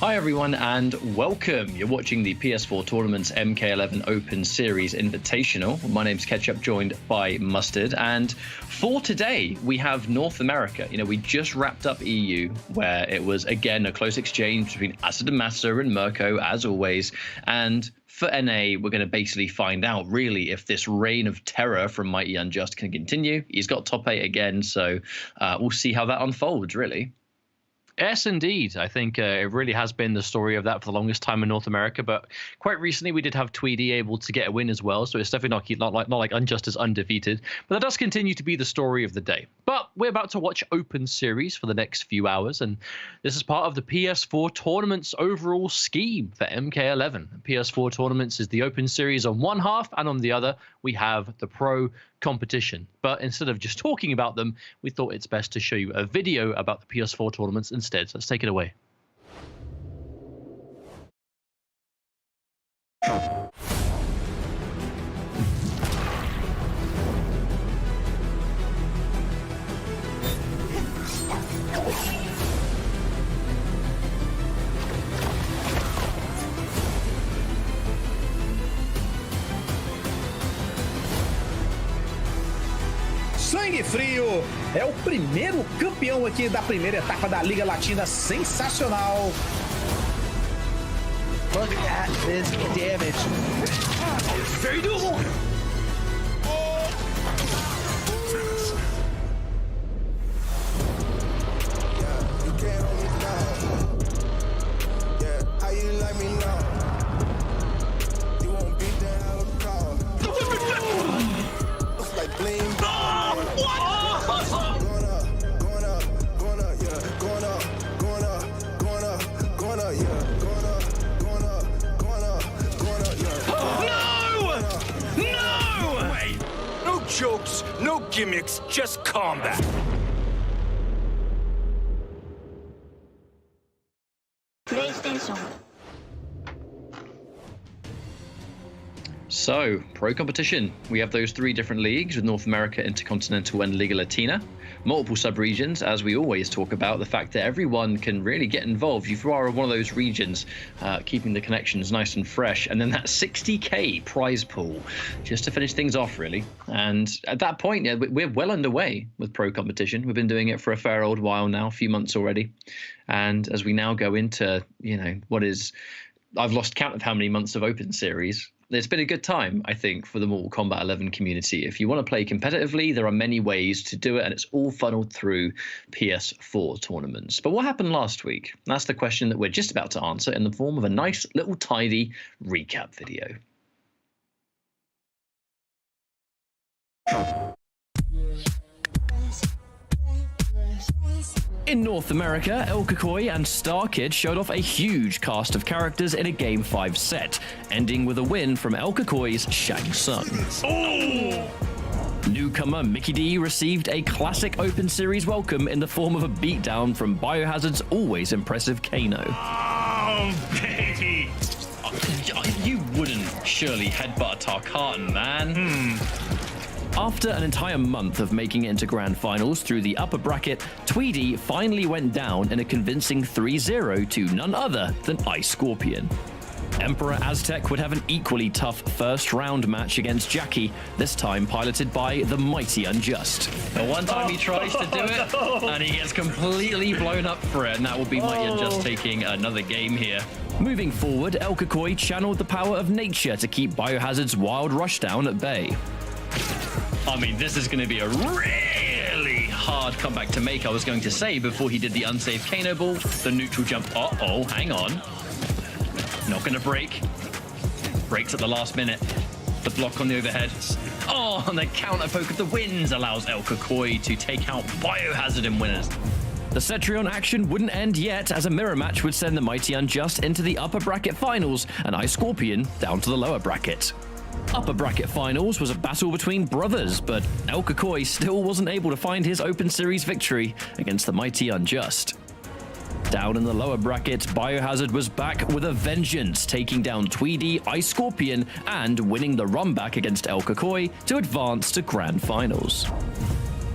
Hi everyone and welcome. You're watching the PS4 Tournament's MK11 Open Series Invitational. My name's Ketchup, joined by Mustard, and for today we have North America. You know, we just wrapped up EU, where it was again a close exchange between Asad and Massa and Mirko, as always, and for NA, we're going to basically find out, really, if this reign of terror from Mighty Unjust can continue. He's got top 8 again, so we'll see how that unfolds, really. Yes, indeed. I think it really has been the story of that for the longest time in North America. But quite recently, we did have Tweedy able to get a win as well. So it's definitely not like Unjust is undefeated. But that does continue to be the story of the day. But we're about to watch Open Series for the next few hours. And this is part of the PS4 Tournament's overall scheme for MK11. PS4 Tournaments is the Open Series on one half, and on the other, we have the Pro competition. But instead of just talking about them, we thought it's best to show you a video about the PS4 tournaments instead. So let's take it away. Sangue Frio é o primeiro campeão aqui da primeira etapa da Liga Latina. Sensacional. Look at this damage. Very doable. Jokes, no gimmicks, just combat. PlayStation. So, pro competition. We have those 3 different leagues with North America, Intercontinental, and Liga Latina. Multiple sub-regions, as we always talk about, the fact that everyone can really get involved. If you are one of those regions, keeping the connections nice and fresh. And then that 60k prize pool, just to finish things off, really. And at that point, yeah, we're well underway with pro competition. We've been doing it for a fair old while now, a few months already. And as we now go into, what is... I've lost count of how many months of Open Series. It's been a good time, I think, for the Mortal Kombat 11 community. If you want to play competitively, there are many ways to do it, and it's all funneled through PS4 tournaments. But what happened last week? That's the question that we're just about to answer in the form of a nice little tidy recap video. In North America, El Kakoi and Star Kid showed off a huge cast of characters in a Game 5 set, ending with a win from El Kakoi's Shang Tsung. Newcomer Mickey D received a classic Open Series welcome in the form of a beatdown from Biohazard's always impressive Kano. Oh, baby! You wouldn't surely headbutt Tarkatan, man. After an entire month of making it into Grand Finals through the upper bracket, Tweedy finally went down in a convincing 3-0 to none other than Ice Scorpion. Emperor Aztec would have an equally tough first round match against Jackie, this time piloted by the Mighty Unjust. The one time he tries to do it, and he gets completely blown up for it, and that will be Mighty Unjust taking another game here. Moving forward, El Kakoi channeled the power of nature to keep Biohazard's wild rushdown at bay. I mean, this is going to be a really hard comeback to make, I was going to say, before he did the unsafe Kano ball, the neutral jump. Uh-oh, hang on. Not going to break. Breaks at the last minute. The block on the overhead. Oh, and the counter poke of the winds allows El Kakoi to take out Biohazard and winners. The Cetrion action wouldn't end yet, as a mirror match would send the Mighty Unjust into the upper bracket finals and Ice Scorpion down to the lower bracket. Upper bracket finals was a battle between brothers, but El Kakoi still wasn't able to find his Open Series victory against the Mighty Unjust. Down in the lower bracket, Biohazard was back with a vengeance, taking down Tweedy, Ice Scorpion, and winning the run back against El Kakoi to advance to Grand Finals.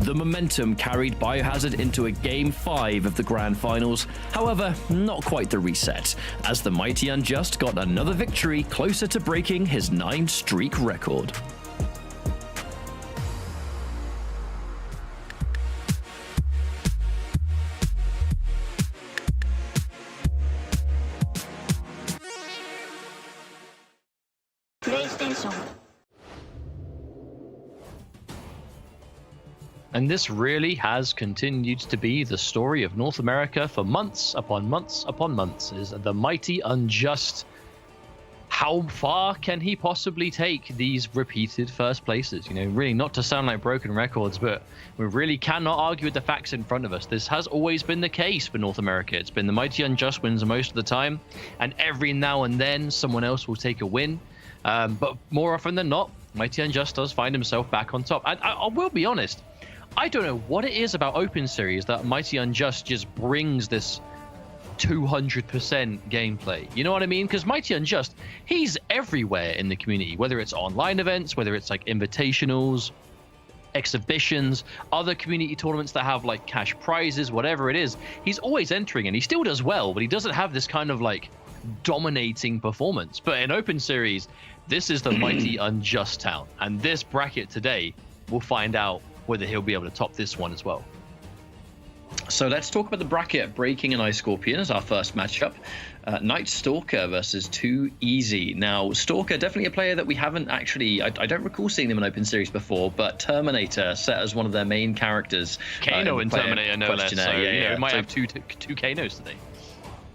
The momentum carried Biohazard into a Game 5 of the Grand Finals, however, not quite the reset, as the Mighty Unjust got another victory closer to breaking his 9-streak record. PlayStation. And this really has continued to be the story of North America for months upon months upon months, is the Mighty Unjust. How far can he possibly take these repeated first places? Really not to sound like broken records, but we really cannot argue with the facts in front of us. This has always been the case for North America. It's been the Mighty Unjust wins most of the time, and every now and then someone else will take a win. But more often than not, Mighty Unjust does find himself back on top. And I will be honest, I don't know what it is about Open Series that Mighty Unjust just brings this 200% gameplay. You know what I mean? Because Mighty Unjust, he's everywhere in the community, whether it's online events, whether it's like invitationals, exhibitions, other community tournaments that have like cash prizes, whatever it is. He's always entering, and he still does well, but he doesn't have this kind of like dominating performance. But in Open Series, this is the Mighty Unjust town, and this bracket today, we'll find out whether he'll be able to top this one as well. So let's talk about the bracket. Breaking and Ice Scorpion as our first matchup. Night Stalker versus Too Easy. Now, Stalker, definitely a player that we haven't actually, I don't recall seeing them in Open Series before, but Terminator set as one of their main characters. Kano in Terminator, no less. So, yeah. We might have two Kanos today.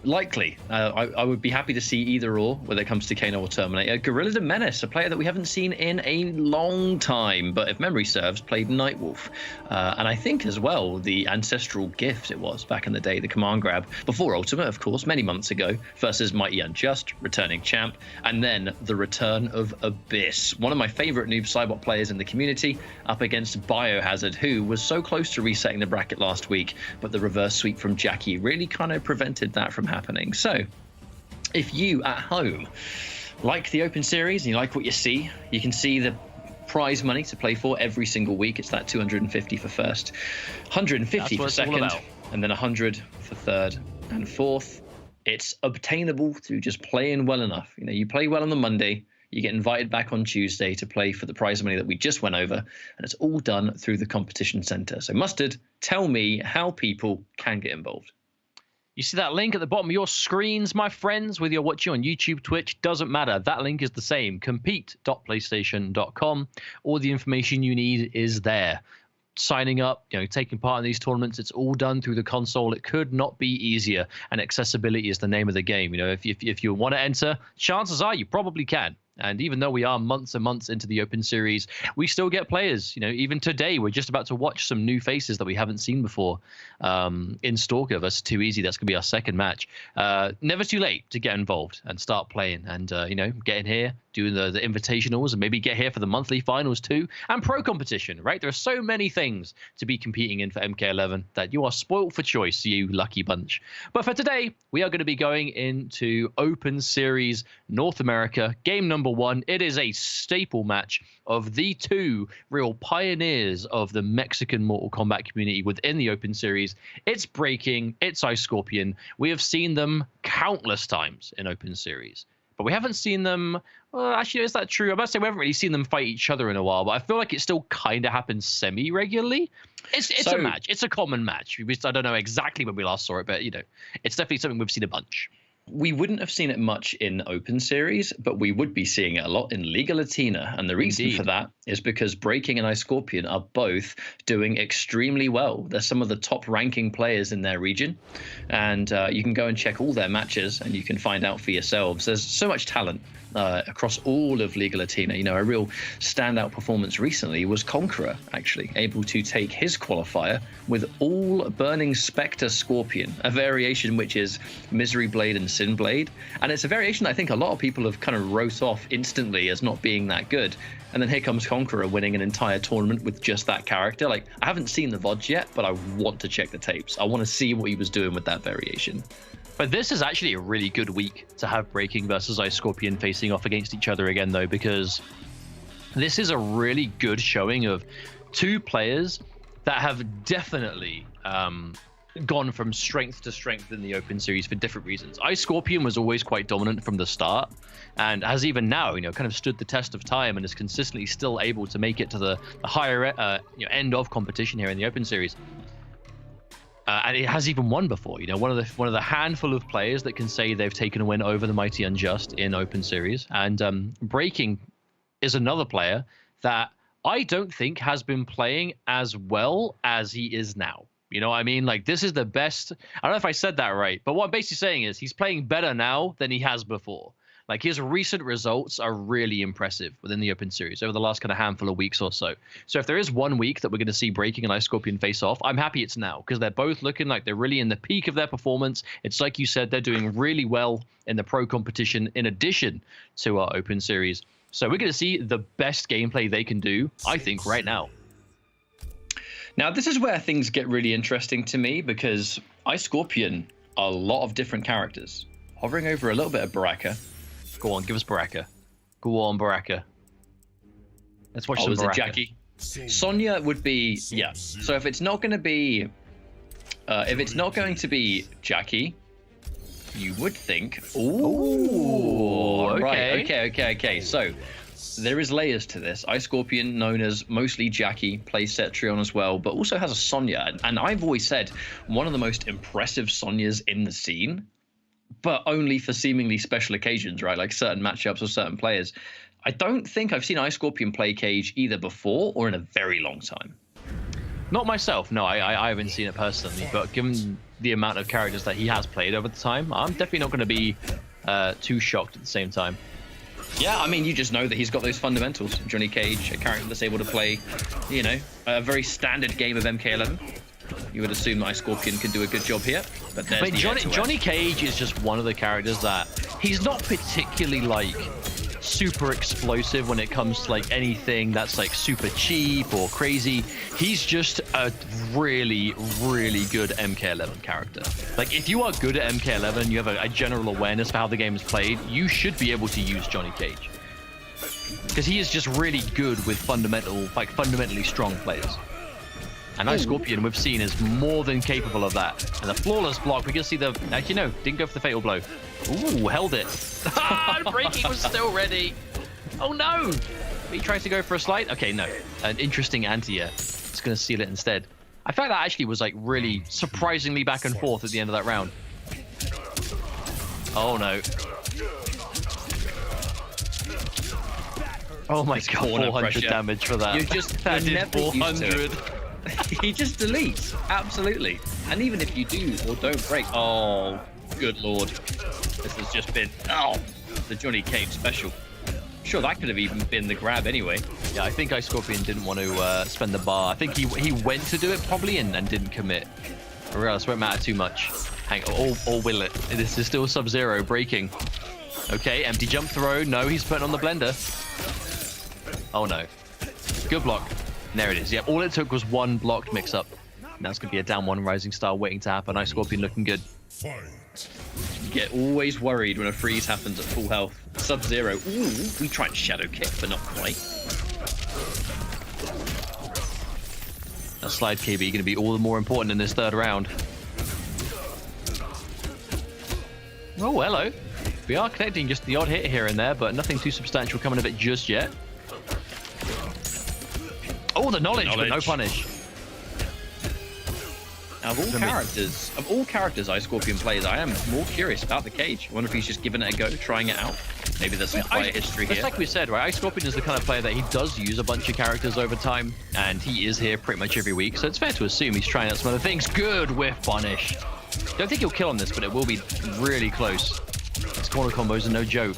Likely. I would be happy to see either or, whether it comes to Kano or Terminator. Gorilla the Menace, a player that we haven't seen in a long time, but if memory serves, played Nightwolf. And I think as well, the Ancestral Gift it was back in the day, the command grab, before Ultimate, of course, many months ago, versus Mighty Unjust, returning champ, and then the return of Abyss, one of my favorite Noob Saibot players in the community, up against Biohazard, who was so close to resetting the bracket last week, but the reverse sweep from Jackie really kind of prevented that from happening. So if you at home like the Open Series and you like what you see, you can see the prize money to play for every single week. It's that 250 for first, 150 for second, and then 100 for third and fourth. It's obtainable through just playing well enough. You know, you play well on the Monday, you get invited back on Tuesday to play for the prize money that we just went over, and it's all done through the competition center. So Mustard, tell me how people can get involved. You see that link at the bottom of your screens, my friends, whether you're watching on YouTube, Twitch, doesn't matter. That link is the same, compete.playstation.com. All the information you need is there. Signing up, you know, taking part in these tournaments, it's all done through the console. It could not be easier, and accessibility is the name of the game. You know, if you want to enter, chances are you probably can. And even though we are months and months into the Open Series, we still get players. You know, even today, we're just about to watch some new faces that we haven't seen before in Stalker versus Too Easy. That's going to be our second match. Never too late to get involved and start playing and, you know, get in here, do the invitationals, and maybe get here for the monthly finals too, and pro competition, right? There are so many things to be competing in for MK11 that you are spoilt for choice, you lucky bunch. But for today, we are going to be going into Open Series North America, game number 1. It is a staple match of the two real pioneers of the Mexican Mortal Kombat community within the Open Series. It's Breaking, it's Ice Scorpion. We have seen them countless times in Open Series, but we haven't seen them. Well, actually, is that true? I'm about to say we haven't really seen them fight each other in a while, but I feel like it still kind of happens semi-regularly. It's a match. It's a common match. I don't know exactly when we last saw it, but, you know, it's definitely something we've seen a bunch. We wouldn't have seen it much in Open Series, but we would be seeing it a lot in Liga Latina. And the reason for that is because Breaking and Ice Scorpion are both doing extremely well. They're some of the top ranking players in their region. And you can go and check all their matches and you can find out for yourselves. There's so much talent across all of Liga Latina. You know, a real standout performance recently was Conqueror, actually, able to take his qualifier with all Burning Spectre Scorpion, a variation which is Misery Blade and Sin Blade. And it's a variation that I think a lot of people have kind of wrote off instantly as not being that good. And then here comes Conqueror winning an entire tournament with just that character. Like, I haven't seen the VODs yet, but I want to check the tapes. I want to see what he was doing with that variation. But this is actually a really good week to have Breaking versus Ice Scorpion facing off against each other again, though, because this is a really good showing of two players that have definitely gone from strength to strength in the Open Series for different reasons. Ice Scorpion was always quite dominant from the start, and has even now, you know, kind of stood the test of time and is consistently still able to make it to the higher end of competition here in the Open Series. And it has even won before. You know, one of the handful of players that can say they've taken a win over the Mighty Unjust in Open Series. And Breaking is another player that I don't think has been playing as well as he is now. You know what I mean? Like, this is the best. I don't know if I said that right, but what I'm basically saying is he's playing better now than he has before. Like, his recent results are really impressive within the Open Series over the last kind of handful of weeks or so. So if there is one week that we're going to see Breaking and Ice Scorpion face off, I'm happy it's now, because they're both looking like they're really in the peak of their performance. It's like you said, they're doing really well in the pro competition in addition to our Open Series. So we're going to see the best gameplay they can do, I think, right now. Now, this is where things get really interesting to me, because Ice Scorpion a lot of different characters. Hovering over a little bit of Baraka. Go on, give us Baraka. Go on, Baraka. Let's watch some is Baraka. it Jackie? Sonya would be, yeah. So if it's not going to be, Jackie, you would think, okay. So there is layers to this. Ice Scorpion, known as mostly Jackie, plays Cetrion as well, but also has a Sonya. And I've always said one of the most impressive Sonyas in the scene, but only for seemingly special occasions, right? Like certain matchups or certain players. I don't think I've seen Ice Scorpion play Cage either before or in a very long time. Not myself, no, I haven't seen it personally, but given the amount of characters that he has played over the time, I'm definitely not going to be too shocked at the same time. Yeah, I mean, you just know that he's got those fundamentals. Johnny Cage, a character that's able to play, you know, a very standard game of MK11. You would assume that Ice Scorpion can do a good job here, but there's Johnny Cage is just one of the characters that he's not particularly like super explosive when it comes to like anything that's like super cheap or crazy. He's just a really, really good MK11 character. Like if you are good at MK11, you have a general awareness of how the game is played, you should be able to use Johnny Cage. Because he is just really good with fundamentally strong players. And Ice Scorpion, we've seen, is more than capable of that. And the flawless block, we can see the... Actually, no, didn't go for the fatal blow. Ooh, held it. Breaking was still ready. Oh, no. He tries to go for a slide. Okay, no. An interesting anti-air. It's going to seal it instead. I felt that actually was, like, really surprisingly back and forth at the end of that round. Oh, no. Oh, my God. 400 damage for that. You just... that did 400. He just deletes, absolutely. And even if you do or don't break, oh, good lord. This has just been, the Johnny Cage special. Sure, that could have even been the grab anyway. Yeah, I think Ice Scorpion didn't want to spend the bar. I think he went to do it probably and didn't commit. Or else it won't matter too much. Or will it? This is still Sub-Zero breaking. Okay, empty jump throw. No, he's putting on the blender. Oh no. Good block. And there it is. Yeah, all it took was one blocked mix-up. Now it's going to be a down one Rising Star waiting to happen. Ice Scorpion looking good. You get always worried when a freeze happens at full health. Sub-Zero. Ooh, we tried shadow kick, but not quite. That slide KB going to be all the more important in this third round. Oh, hello. We are connecting just the odd hit here and there, but nothing too substantial coming of it just yet. Oh, the knowledge, but no punish. Now, of all characters Ice Scorpion plays, I am more curious about the Cage. I wonder if he's just giving it a go, trying it out. Maybe there's some player history here. It's like we said, right? Ice Scorpion is the kind of player that he does use a bunch of characters over time, and he is here pretty much every week, so it's fair to assume he's trying out some other things. Good whiff punish. Don't think he'll kill on this, but it will be really close. His corner combos are no joke.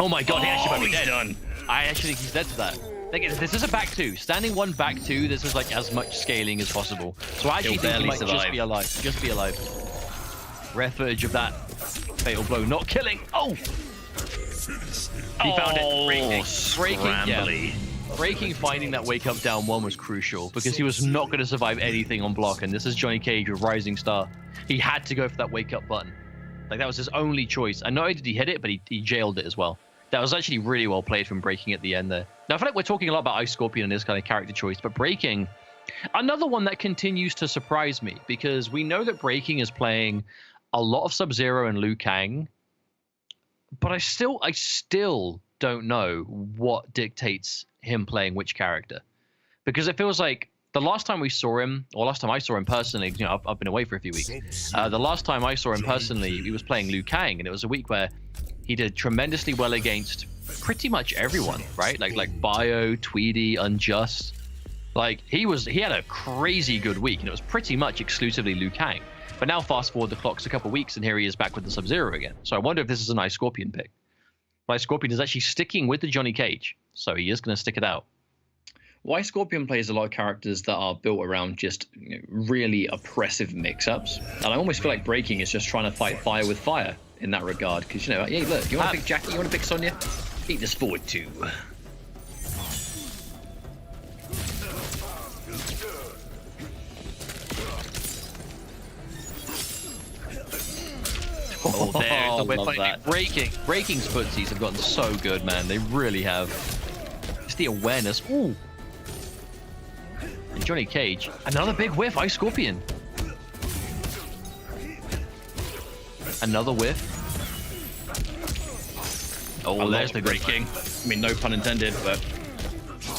Oh my god, he actually might be dead. Done. I actually think he's dead to that. This is a back two. Standing one, back two, this is like as much scaling as possible. So I actually think he might just be alive. Just be alive. Rare footage of that fatal blow. Not killing. Oh! He found it. Breaking, finding that wake up down one was crucial because he was not going to survive anything on block. And this is Johnny Cage with Rising Star. He had to go for that wake up button. Like that was his only choice. And not only did he hit it, but he jailed it as well. That was actually really well played from Breaking at the end there. Now, I feel like we're talking a lot about Ice Scorpion and his kind of character choice, but Breaking, another one that continues to surprise me because we know that Breaking is playing a lot of Sub-Zero and Liu Kang, but I still don't know what dictates him playing which character. Because it feels like the last time we saw him, or last time I saw him personally, you know, I've been away for a few weeks. The last time I saw him personally, he was playing Liu Kang, and it was a week where he did tremendously well against pretty much everyone, right? Like Bio, Tweedy, Unjust. Like he had a crazy good week, and it was pretty much exclusively Liu Kang. But now fast forward the clocks a couple of weeks, and here he is back with the Sub-Zero again. So I wonder if this is an Ice Scorpion pick. But Ice Scorpion is actually sticking with the Johnny Cage, so he is going to stick it out. Why Scorpion plays a lot of characters that are built around just really oppressive mix-ups, and I almost feel like Breaking is just trying to fight fire with fire in that regard, because you know, hey, look, you want to pick Jackie, you want to pick Sonya, eat this forward too. Oh, there's the whip love punishing. that. Breaking's footsies have gotten so good, man. They really have. Just the awareness. Ooh. And Johnny Cage, another big whiff. Ice Scorpion. Another whiff. Oh, there's the breaking. I mean, no pun intended, but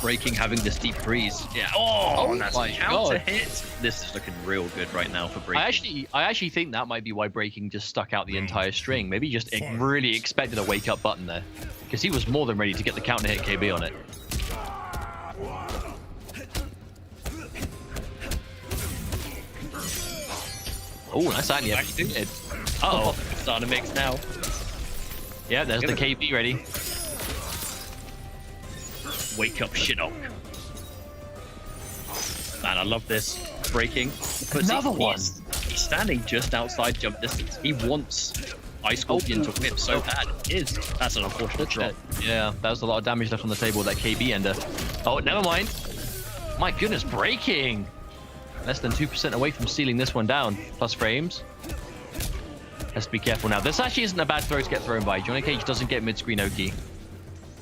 breaking having this deep freeze. Yeah. Oh, and that's my a counter God. hit. This is looking real good right now for breaking. I actually think that might be why breaking just stuck out the entire string. Maybe he just really expected a wake up button there, because he was more than ready to get the counter hit KB on it. Oh, nice anti. Uh-oh, it's starting to mix now. Yeah, there's the KB ready. Wake up, Shinnok. Man, I love this. Breaking. But Another one. He's standing just outside jump distance. He wants Ice Scorpion to whip so bad. It is. That's an unfortunate drop. Yeah, that was a lot of damage left on the table with that KB ender. Oh, never mind. My goodness, breaking. Less than 2% away from sealing this one down. Plus frames. Let's be careful now. This actually isn't a bad throw to get thrown by. Johnny Cage doesn't get mid-screen Oki.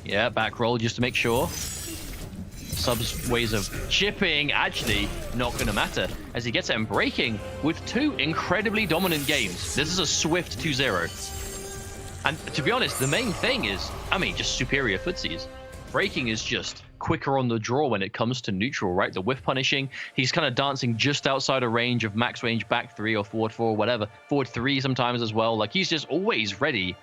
Yeah, back roll just to make sure. Sub's ways of chipping actually not going to matter as he gets it and breaking with two incredibly dominant games. This is a swift 2-0. And to be honest, the main thing is, I mean, just superior footsies. Breaking is just quicker on the draw when it comes to neutral, right? The whiff punishing, he's kind of dancing just outside of range of max range back 3 or forward 4, whatever. Forward 3 sometimes as well. Like, he's just always ready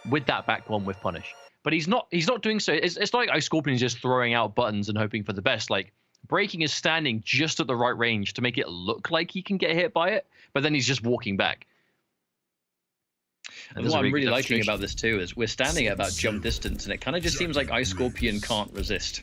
with that back 1 whiff punish. But he's not doing so. It's not like Ice Scorpion is just throwing out buttons and hoping for the best. Like, breaking is standing just at the right range to make it look like he can get hit by it, but then he's just walking back. And what I'm really liking about this too is we're standing at about jump distance, and it kind of just seems like Ice Scorpion can't resist.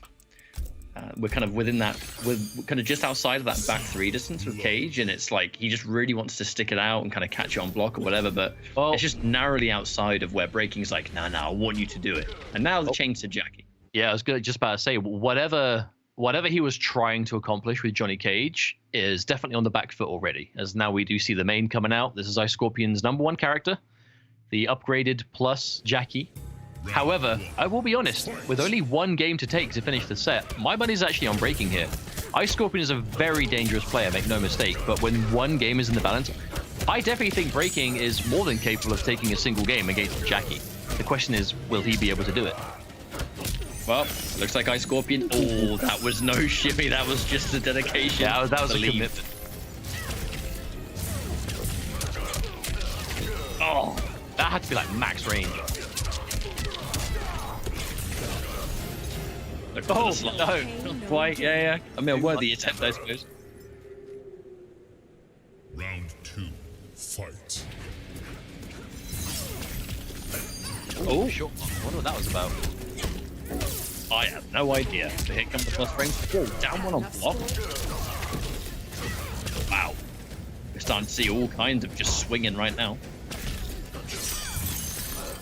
We're kind of within that, we're kind of just outside of that back 3 distance with Cage, and it's like he just really wants to stick it out and kind of catch it on block or whatever, but it's just narrowly outside of where breaking's like, nah, I want you to do it. And now the change to Jackie. Yeah, I was just about to say, whatever he was trying to accomplish with Johnny Cage is definitely on the back foot already, as now we do see the main coming out. This is Ice Scorpion's #1 character, the upgraded plus Jackie. However, I will be honest, with only 1 game to take to finish the set, my money's actually on breaking here. Ice Scorpion is a very dangerous player, make no mistake, but when 1 game is in the balance, I definitely think breaking is more than capable of taking a single game against Jackie. The question is, will he be able to do it? Well, looks like Ice Scorpion. Oh, that was no shimmy, that was just a dedication. Yeah, that was a commitment. Oh, that had to be like max range. Oh, no, not quite. Yeah. I mean, a worthy attempt, I suppose. Round 2, fight. Oh, sure. I wonder what that was about. I have no idea. So here comes the plus frame. Oh, down one on block. Wow. We're starting to see all kinds of just swinging right now.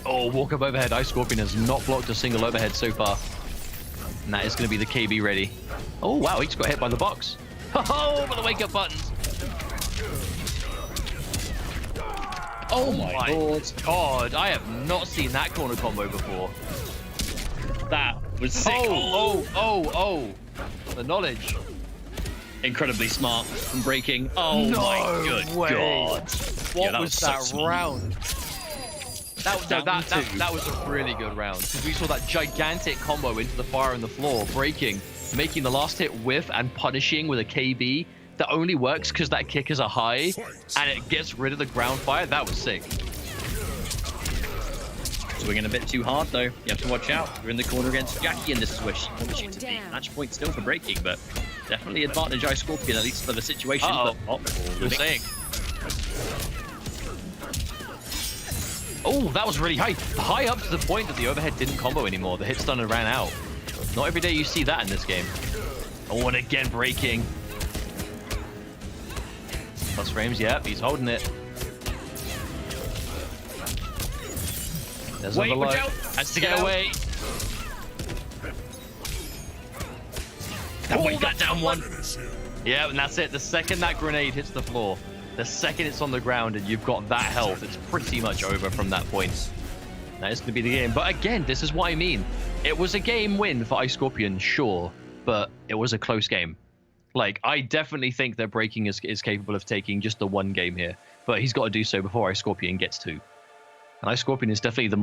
Oh, walk up overhead. Ice Scorpion has not blocked a single overhead so far. And that is going to be the KB ready. Oh, wow, he just got hit by the box. Oh, for the wake-up buttons. Oh my lord. God, I have not seen that corner combo before. That was sick. Oh. The knowledge. Incredibly smart from breaking. Oh No my good way. god. What Yeah, was so that smart. round? That was a really good round, because we saw that gigantic combo into the fire on the floor, breaking, making the last hit whiff and punishing with a KB that only works because that kick is a high and it gets rid of the ground fire. That was sick. Swinging a bit too hard though. You have to watch out. You're in the corner against Jackie, and this is where she wants you to be. Match point still for breaking, but definitely advantage Ice Scorpion, at least for the situation. Uh-oh. But, You're saying. Oh, that was really high. High up to the point that the overhead didn't combo anymore. The hit stun had ran out. Not every day you see that in this game. Oh, and again breaking. Plus frames, yep, he's holding it. There's another low. Has to get away. That one got down one. Yeah, and that's it. The second that grenade hits the floor, The second it's on the ground and you've got that health, it's pretty much over from that point. That is going to be the game. But again, this is what I mean. It was a game win for Ice Scorpion, sure, but it was a close game. Like, I definitely think that Breaking is capable of taking just the one game here, but he's got to do so before Ice Scorpion gets two. And Ice Scorpion is definitely the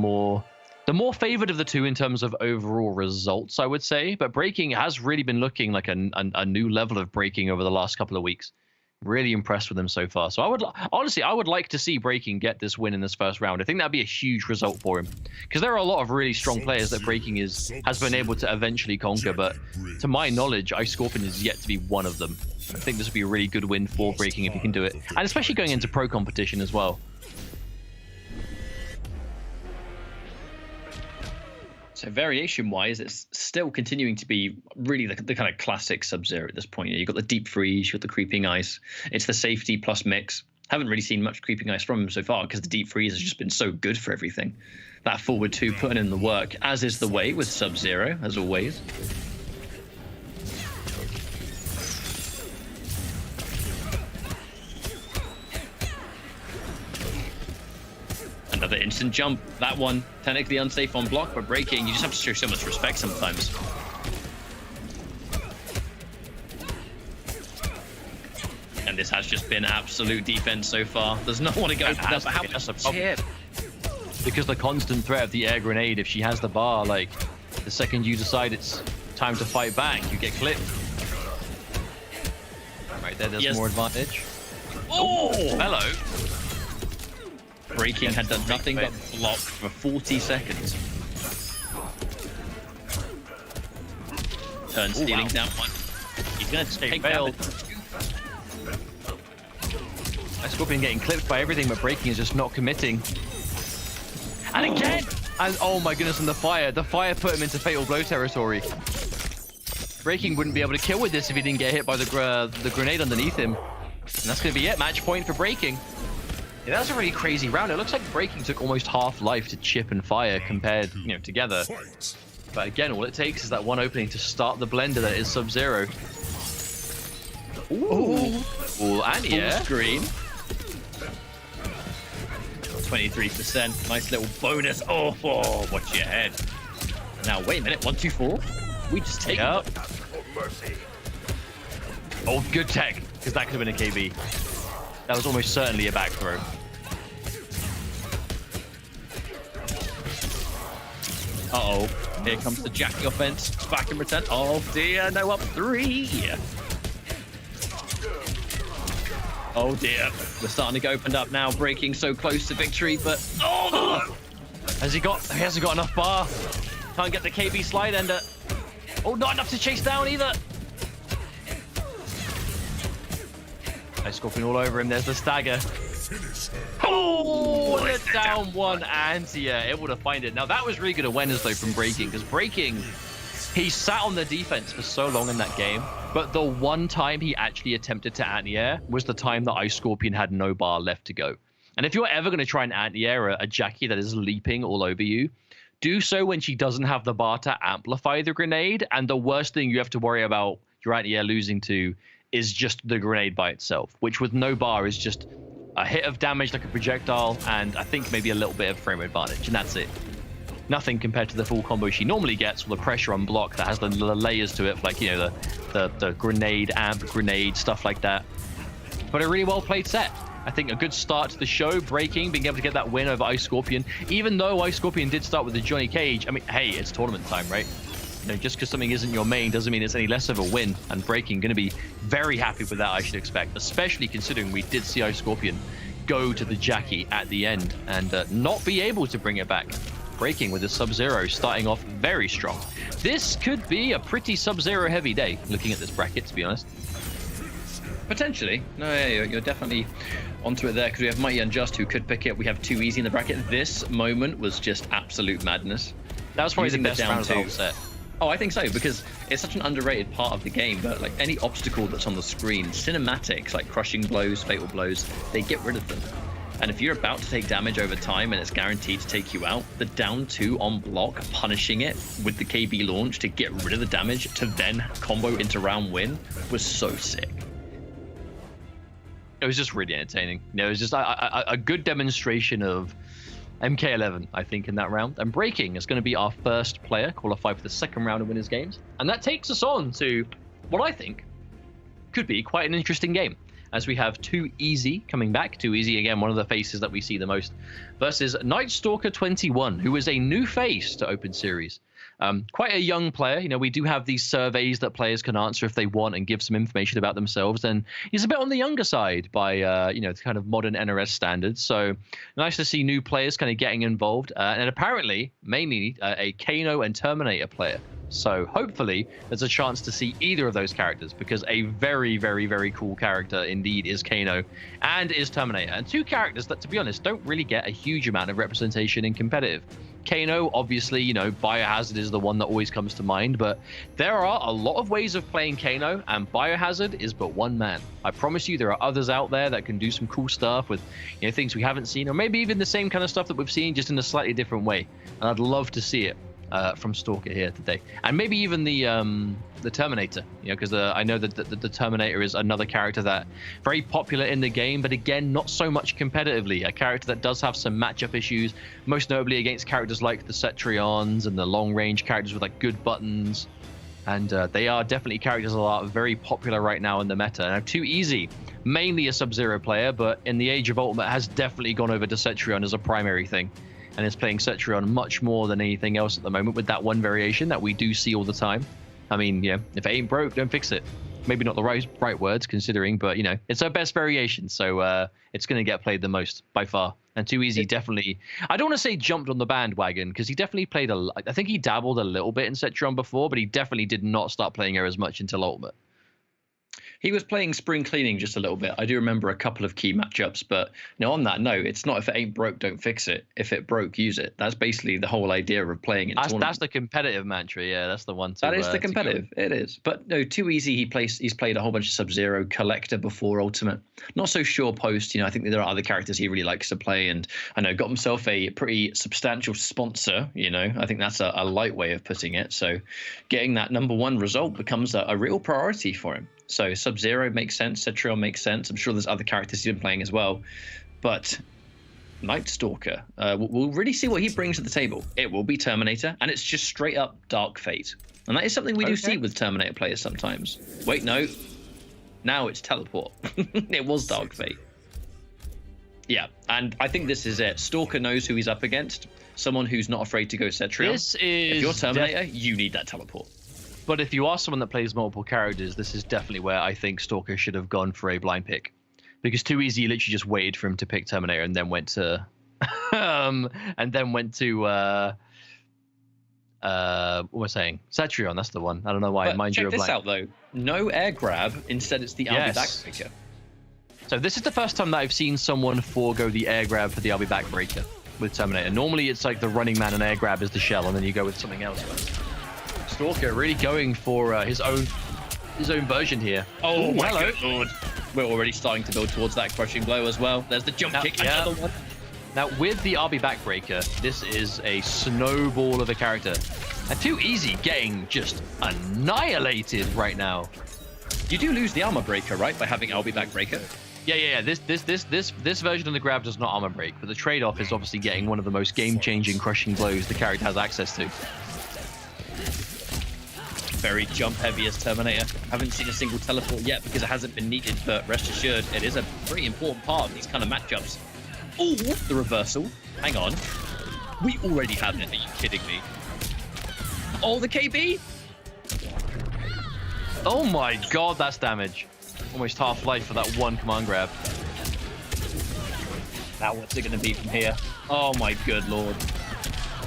more favored of the two in terms of overall results, I would say. But Breaking has really been looking like a new level of Breaking over the last couple of weeks. Really impressed with him so far. So I would like to see Breaking get this win in this first round. I think that'd be a huge result for him, because there are a lot of really strong players that Breaking has been able to eventually conquer. But to my knowledge, Ice Scorpion is yet to be one of them. I think this would be a really good win for Breaking if he can do it, and especially going into pro competition as well. So variation-wise, it's still continuing to be really the kind of classic Sub-Zero at this point. You've got the deep freeze, you've got the creeping ice. It's the safety plus mix. Haven't really seen much creeping ice from him so far because the deep freeze has just been so good for everything. That forward two putting in the work, as is the way with Sub-Zero, as always. Another instant jump. That one technically unsafe on block, but Breaking, you just have to show so much respect sometimes. And this has just been absolute defense so far. There's no one to go for that, but how much chip? Because the constant threat of the air grenade, if she has the bar, like, the second you decide it's time to fight back, you get clipped. Right there's more advantage. Oh! Hello. Breaking had done nothing but block for 40 seconds. Turn stealing down one. He's going to take failed. Ice Scorpion getting clipped by everything, but Breaking is just not committing. And again! And oh my goodness, and the fire. The fire put him into fatal blow territory. Breaking wouldn't be able to kill with this if he didn't get hit by the grenade underneath him. And that's going to be it. Match point for Breaking. Yeah, that was a really crazy round. It looks like Breaking took almost half life to Chip and Fire compared, together. But again, all it takes is that one opening to start the blender that is Sub-Zero. Ooh, and yeah. Full screen. 23%. Nice little bonus. Oh, watch your head. Now, wait a minute. 1, 2, 4. We just take it. Oh, good tech, because that could have been a KB. That was almost certainly a back throw. Uh-oh. Here comes the Jackie offense. It's back in return. Oh, dear. No, up 3. Oh, dear. We're starting to get opened up now. Breaking so close to victory, but... Oh! He hasn't got enough bar. Can't get the KB slide ender. Oh, not enough to chase down either. Ice Scorpion all over him. There's the stagger. Oh, and a down one, and yeah, able to find it. Now that was really good awareness though from Breaking, because Breaking, he sat on the defense for so long in that game, but the one time he actually attempted to anti-air was the time that Ice Scorpion had no bar left to go. And if you're ever going to try and anti-air a Jackie that is leaping all over you, do so when she doesn't have the bar to amplify the grenade, and the worst thing you have to worry about your anti-air losing to is just the grenade by itself, which with no bar is just a hit of damage like a projectile, and I think maybe a little bit of frame advantage, and that's it. Nothing compared to the full combo she normally gets with the pressure on block that has the layers to it, like, the grenade, amp, grenade, stuff like that. But a really well played set. I think a good start to the show, Breaking, being able to get that win over Ice Scorpion. Even though Ice Scorpion did start with the Johnny Cage, I mean, hey, it's tournament time, right? Just because something isn't your main doesn't mean it's any less of a win. And Breaking going to be very happy with that, I should expect, especially considering we did see Ice Scorpion go to the Jackie at the end and not be able to bring it back. Breaking with the Sub-Zero starting off very strong. This could be a pretty Sub-Zero heavy day, looking at this bracket, to be honest. Potentially. No, yeah, you're definitely onto it there, because we have Mighty Unjust who could pick it. We have 2 easy in the bracket. This moment was just absolute madness. That was probably Using the best round of the whole two. set. Oh, I think so, because it's such an underrated part of the game, but like any obstacle that's on the screen, cinematics like crushing blows, fatal blows, they get rid of them. And if you're about to take damage over time and it's guaranteed to take you out, the down 2 on block, punishing it with the KB launch to get rid of the damage to then combo into round win was so sick. it was just really entertaining. It was just a good demonstration of MK11, I think, in that round. And Breaking is going to be our first player qualified for the second round of Winners Games. And that takes us on to what I think could be quite an interesting game, as we have 2Easy coming back. 2Easy, again, one of the faces that we see the most, versus Night Stalker 21, who is a new face to Open Series. Quite a young player. We do have these surveys that players can answer if they want and give some information about themselves. And he's a bit on the younger side by, kind of modern NRS standards. So nice to see new players kind of getting involved. And apparently, mainly a Kano and Terminator player. So hopefully there's a chance to see either of those characters, because a very, very, very cool character indeed is Kano and is Terminator. And two characters that, to be honest, don't really get a huge amount of representation in competitive. Kano, obviously, Biohazard is the one that always comes to mind, but there are a lot of ways of playing Kano, and Biohazard is but one man. I promise you there are others out there that can do some cool stuff with things we haven't seen, or maybe even the same kind of stuff that we've seen, just in a slightly different way. And I'd love to see it from Stalker here today, and maybe even the Terminator, because I know that the Terminator is another character that very popular in the game, but again, not so much competitively. A character that does have some matchup issues, most notably against characters like the Cetrions and the long-range characters with like good buttons, and they are definitely characters that are very popular right now in the meta. Now, 2Easy, mainly a Sub-Zero player, but in the age of Ultimate has definitely gone over to Cetrion as a primary thing, and is playing Cetrion much more than anything else at the moment, with that one variation that we do see all the time. I mean, if it ain't broke, don't fix it. Maybe not the right words considering, but it's our best variation, so it's going to get played the most by far. And 2Easy definitely, I don't want to say jumped on the bandwagon, because he definitely played I think he dabbled a little bit in Cetrion before, but he definitely did not start playing her as much until Ultimate. He was playing spring cleaning just a little bit. I do remember a couple of key matchups, but on that note, it's not if it ain't broke, don't fix it. If it broke, use it. That's basically the whole idea of playing in tournament. That's the competitive mantra, yeah. That's the one. That is the competitive. It is. But no, 2Easy. He's played a whole bunch of Sub-Zero, Collector before Ultimate. Not so sure post. I think there are other characters he really likes to play, and I know got himself a pretty substantial sponsor. I think that's a light way of putting it. So getting that #1 result becomes a real priority for him. So Sub-Zero makes sense, Cetrion makes sense. I'm sure there's other characters he's been playing as well. But Night Stalker, we'll really see what he brings to the table. It will be Terminator, and it's just straight up Dark Fate. And that is something we do see with Terminator players sometimes. Wait, no. Now it's Teleport. It was Dark Fate. Yeah, and I think this is it. Stalker knows who he's up against. Someone who's not afraid to go Cetrion. If you're Terminator, you need that Teleport. But if you are someone that plays multiple characters, this is definitely where I think Stalker should have gone for a blind pick. Because 2Easy literally just waited for him to pick Terminator and then went to what was I saying? Cetrion, that's the one. I don't know why. But check this out though. No air grab, instead it's the I'll be backbreaker. So this is the first time that I've seen someone forego the air grab for the I'll be backbreaker with Terminator. Normally it's like the running man and air grab is the shell, and then you go with something else. Stalker really going for his own version here. Oh, my good lord. We're already starting to build towards that crushing blow as well. There's the jump kick. Yeah. Another one. Now, with the RB Backbreaker, this is a snowball of a character. And 2Easy getting just annihilated right now. You do lose the armor breaker, right, by having RB Backbreaker? Yeah. This version of the grab does not armor break, but the trade-off is obviously getting one of the most game-changing crushing blows the character has access to. Very jump heavy as Terminator. Haven't seen a single teleport yet because it hasn't been needed, but rest assured, it is a pretty important part of these kind of matchups. Oh, the reversal. Hang on. We already have it. Are you kidding me? Oh, the KB? Oh my god, that's damage. Almost half life for that one command grab. Now what's it going to be from here? Oh my good lord.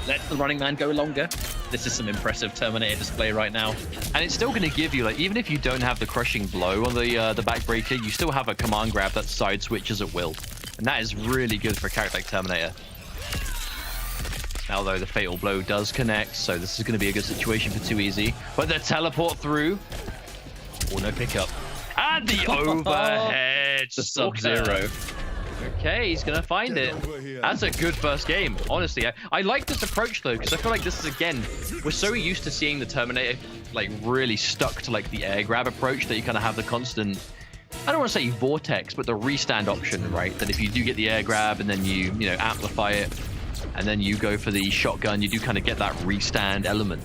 Let the running man go longer. This is some impressive Terminator display right now. And it's still going to give you, like, even if you don't have the crushing blow on the backbreaker, you still have a command grab that side switches at will. And that is really good for a character like Terminator. Now, though, the fatal blow does connect, so this is going to be a good situation for 2Easy. But the teleport through. Oh, no pickup. And the overhead. The Sub-Zero. Okay, he's going to find it. That's a good first game, honestly. I like this approach, though, because I feel like this is, again, we're so used to seeing the Terminator, like, really stuck to, like, the air grab approach that you kind of have the constant I don't want to say vortex, but the restand option, right? That if you do get the air grab and then you know, amplify it, and then you go for the shotgun, you do kind of get that restand element.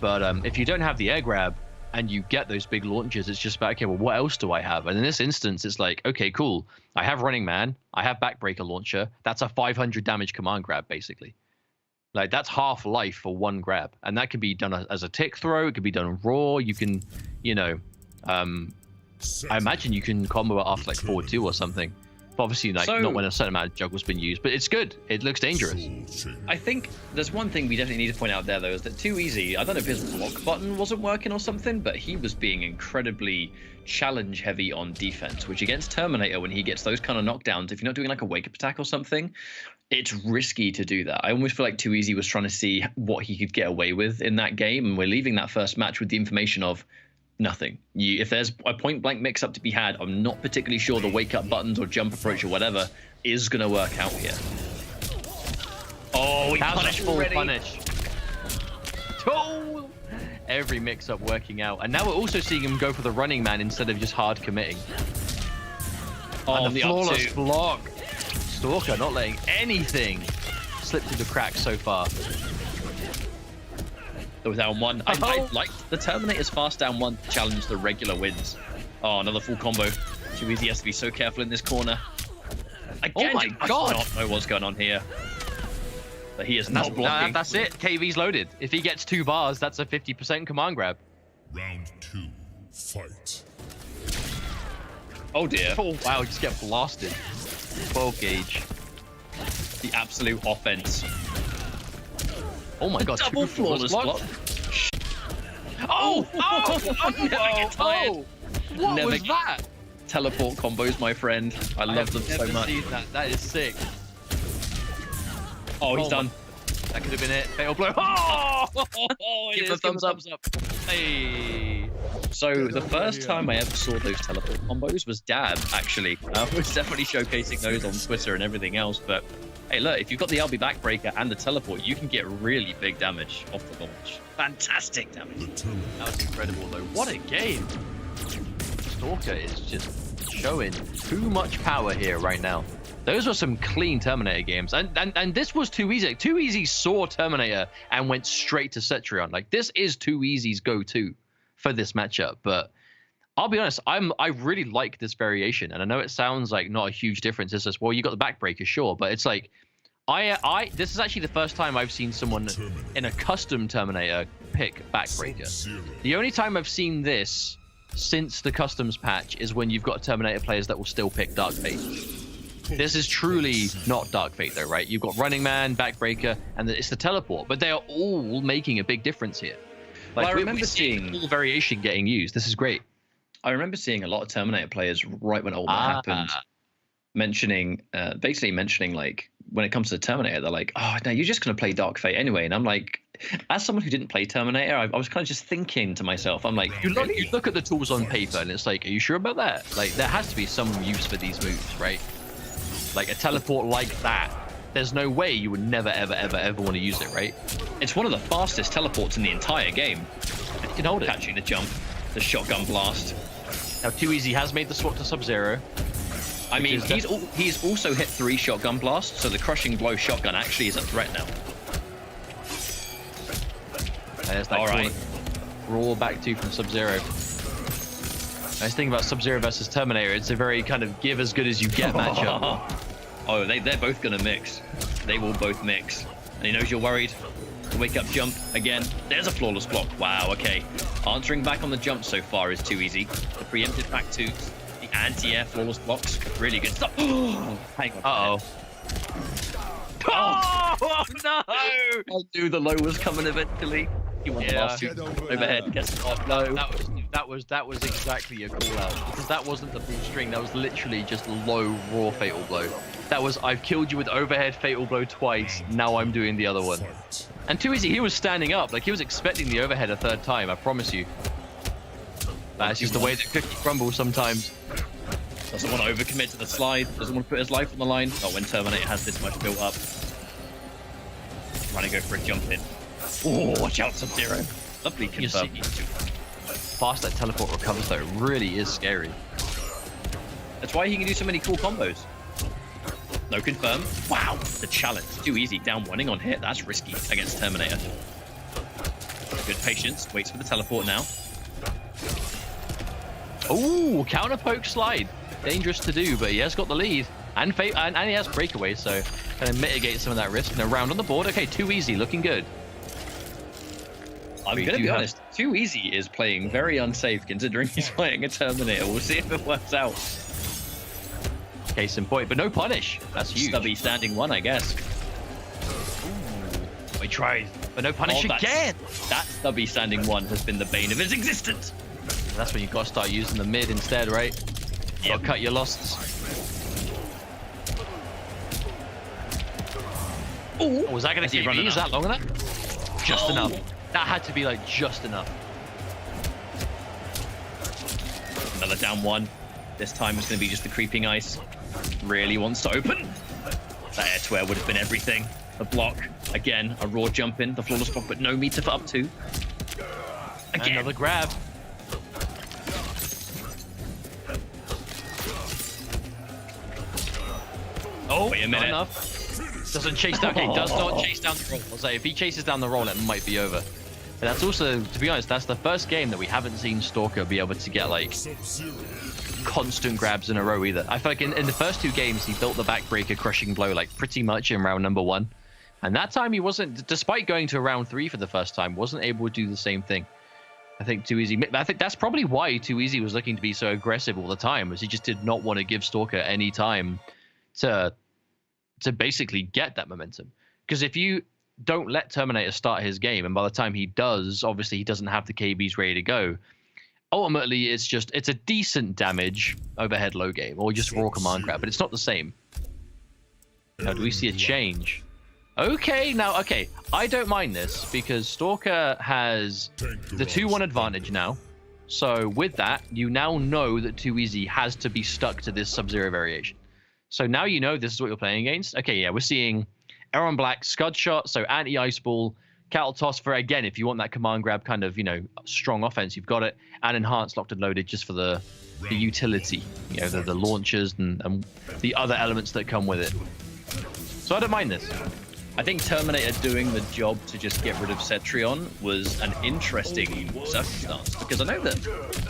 But if you don't have the air grab and you get those big launches, it's just about, okay, well, what else do I have? And in this instance, it's like, okay, cool. I have Running Man. I have Backbreaker Launcher. That's a 500 damage command grab, basically. Like, that's half life for one grab. And that can be done as a tick throw. It can be done raw. You can, you know, I imagine you can combo it after like forward 2 or something. But obviously, like, not when a certain amount of juggle's been used, but it's good. It looks dangerous. I think there's one thing we definitely need to point out there, though, is that Too Easy, I don't know if his block button wasn't working or something, but he was being incredibly challenge heavy on defense, which against Terminator, when he gets those kind of knockdowns, if you're not doing like a wake up attack or something, it's risky to do that. I almost feel like Too Easy was trying to see what he could get away with in that game, and we're leaving that first match with the information of nothing. If there's a point blank mix up to be had, I'm not particularly sure the wake up buttons or jump approach or whatever is going to work out here. Oh, he punished full already. Punish. Oh, every mix up working out. And now we're also seeing him go for the Running Man instead of just hard committing. Oh, and the flawless block. Stalker not letting anything slip through the cracks so far. That was down one. I liked the Terminator's fast down one to challenge the regular wins. Oh, another full combo. Too Easy has to be so careful in this corner. Again, oh my god! I do not know what's going on here. But he is not blocking. That's it. KV's loaded. If he gets 2 bars, that's a 50% command grab. Round 2, fight. Oh dear. Oh wow, just get blasted. 12 gauge. The absolute offense. Oh my god, Double 2 flawless block. Oh! Never get tired. What Never was that? Teleport combos, my friend. I love them so much. Seen that. That is sick. Oh, he's done. That could have been it. Fatal blow. Oh! Give a thumbs up. Hey. So the first time I ever saw those teleport combos was Dab, actually. I was definitely showcasing those on Twitter and everything else, but hey, look, if you've got the LB backbreaker and the teleport, you can get really big damage off the launch. Fantastic damage. That was incredible, though. What a game. Stalker is just showing too much power here right now. Those were some clean Terminator games. And this was Too Easy. Too Easy saw Terminator and went straight to Cetrion. Like, this is Too Easy's go-to for this matchup. But I'll be honest, I really like this variation. And I know it sounds like not a huge difference. It's just, well, you got the backbreaker, sure. But it's like, this is actually the first time I've seen someone in a custom Terminator pick backbreaker. The only time I've seen this since the customs patch is when you've got Terminator players that will still pick Dark Fate. This is truly not Dark Fate, though, right? You've got Running Man, Backbreaker, and it's the teleport, but they are all making a big difference here. Like, well, I remember seeing all variation getting used. This is great. I remember seeing a lot of Terminator players right when all that happened, basically mentioning like when it comes to Terminator, they're like, "Oh, no, you're just going to play Dark Fate anyway." And I'm like, as someone who didn't play Terminator, I was kind of just thinking to myself, I'm like, you look at the tools on paper, and it's like, are you sure about that? Like, there has to be some use for these moves, right? Like a teleport like that, there's no way you would never, ever, ever, ever want to use it, right? It's one of the fastest teleports in the entire game. You can hold it. Catching the jump, the shotgun blast. Now, Too Easy has made the swap to Sub-Zero. I mean, he's also hit 3 shotgun blasts, so the crushing blow shotgun actually is a threat now. There's that right. Raw back 2 from Sub-Zero. Nice thing about Sub-Zero versus Terminator, it's a very kind of give as good as you get matchup. Oh, they're both going to mix. They will both mix. And he knows you're worried. The wake up jump again. There's a flawless block. Wow, okay. Answering back on the jump so far is Too Easy. The preempted back 2, the anti-air flawless blocks. Really good stuff. Hang on. Oh no! I knew the low was coming eventually. He wants to last 2 overhead. Guess what? No. That was exactly a call out, because that wasn't the full string. That was literally just low raw fatal blow. That was, I've killed you with overhead fatal blow twice. Now I'm doing the other one. And Too Easy, he was standing up, like he was expecting the overhead a 3rd time. I promise you. That's just the way that cookie crumbles sometimes. Doesn't want to overcommit to the slide. Doesn't want to put his life on the line. Not when Terminator has this much built up. Trying to go for a jump in. Oh, watch out, Sub-Zero. Lovely confirm. Fast that teleport recovers, though, really is scary. That's why he can do so many cool combos. No confirm. Wow, the challenge. Too easy. Down oneing on hit. That's risky against Terminator. Good patience. Waits for the teleport now. Ooh, counter poke slide. Dangerous to do, but he has got the lead. And he has breakaway, so kind of mitigate some of that risk. And a round on the board. Okay, Too Easy, looking good. I'm going to be honest. Too Easy is playing very unsafe considering he's fighting a Terminator. We'll see if it works out. Case in point, but no punish. That's huge. Stubby standing one, I guess. Ooh, he tried, but no punish again. That Stubby standing one has been the bane of his existence. That's when you've got to start using the mid instead, right? Got to cut your losses. Ooh. Oh, was that going to keep me? Is that long enough? Just enough. That had to be like just enough. Another down one. This time it's going to be just the creeping ice. Really wants to open. That air to air would have been everything. The block. Again, a raw jump in. The flawless block, but no meter for up two. Again. Another grab. Oh, wait a minute. Not enough. Doesn't chase down. Okay, does not chase down the roll. I'll say if he chases down the roll, it might be over. But that's also, to be honest, that's the first game that we haven't seen Stalker be able to get like constant grabs in a row either. I feel like in the first two games, he built the backbreaker crushing blow like pretty much in round number 1. And that time he wasn't, despite going to round 3 for the first time, wasn't able to do the same thing. I think Too Easy, I think that's probably why Too Easy was looking to be so aggressive all the time, was he just did not want to give Stalker any time to basically get that momentum. Because if you don't let Terminator start his game, and by the time he does, obviously he doesn't have the KBs ready to go, ultimately it's a decent damage overhead low game, or just raw command grab, but it's not the same. Now, do we see a change? Okay, now, okay, I don't mind this, because Stalker has the 2-1 advantage now. So with that, you now know that Too Easy has to be stuck to this Sub-Zero variation. So now you know this is what you're playing against. Okay, yeah, we're seeing Aaron Black, Scud Shot, so anti-ice ball, cattle toss for, again, if you want that command grab kind of, you know, strong offense, you've got it, and enhanced locked and loaded just for the utility, you know, the launchers and the other elements that come with it. So I don't mind this. I think Terminator doing the job to just get rid of Cetrion was an interesting circumstance, because I know that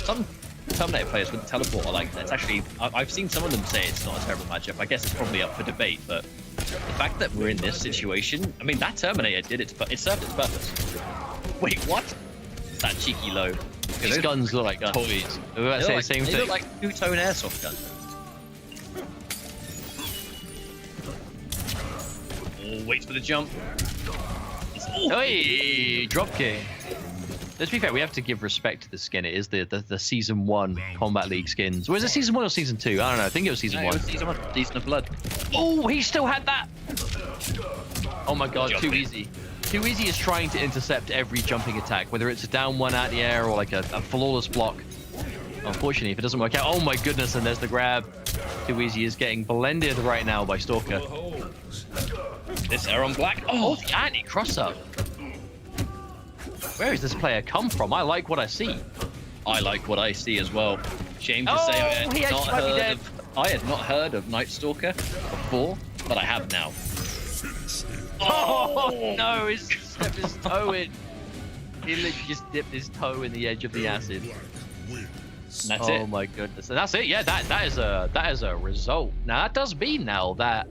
some Terminator players with the teleport are like, it's actually, I've seen some of them say it's not a terrible matchup. I guess it's probably up for debate, but the fact that we're in this situation, I mean, that Terminator did it served its purpose. Wait, what? That cheeky low. These guns look like toys. We were about to say the same thing. They look like two-tone airsoft guns. Oh, waits for the jump. Hey, drop kick. Let's be fair, we have to give respect to the skin. It is the Season 1 Combat League skins. Was it Season 1 or Season 2? I don't know. I think it was Season 1. It was Season 1. Season of Blood. Oh, he still had that! Oh my god, Too Easy. Too Easy is trying to intercept every jumping attack, whether it's a down one out the air or like a flawless block. Unfortunately, if it doesn't work out... Oh my goodness, and there's the grab. Too Easy is getting blended right now by Stalker. This Aaron Black. Oh, the anti-cross-up. Where has this player come from? I like what I see. I like what I see as well. Shame to say I had not heard of Night Stalker before, but I have now. Oh no, he's stepped his toe in. He literally just dipped his toe in the edge of the acid. And that's it. Oh my goodness. And that's it. Yeah, that is a result. Now that does mean now that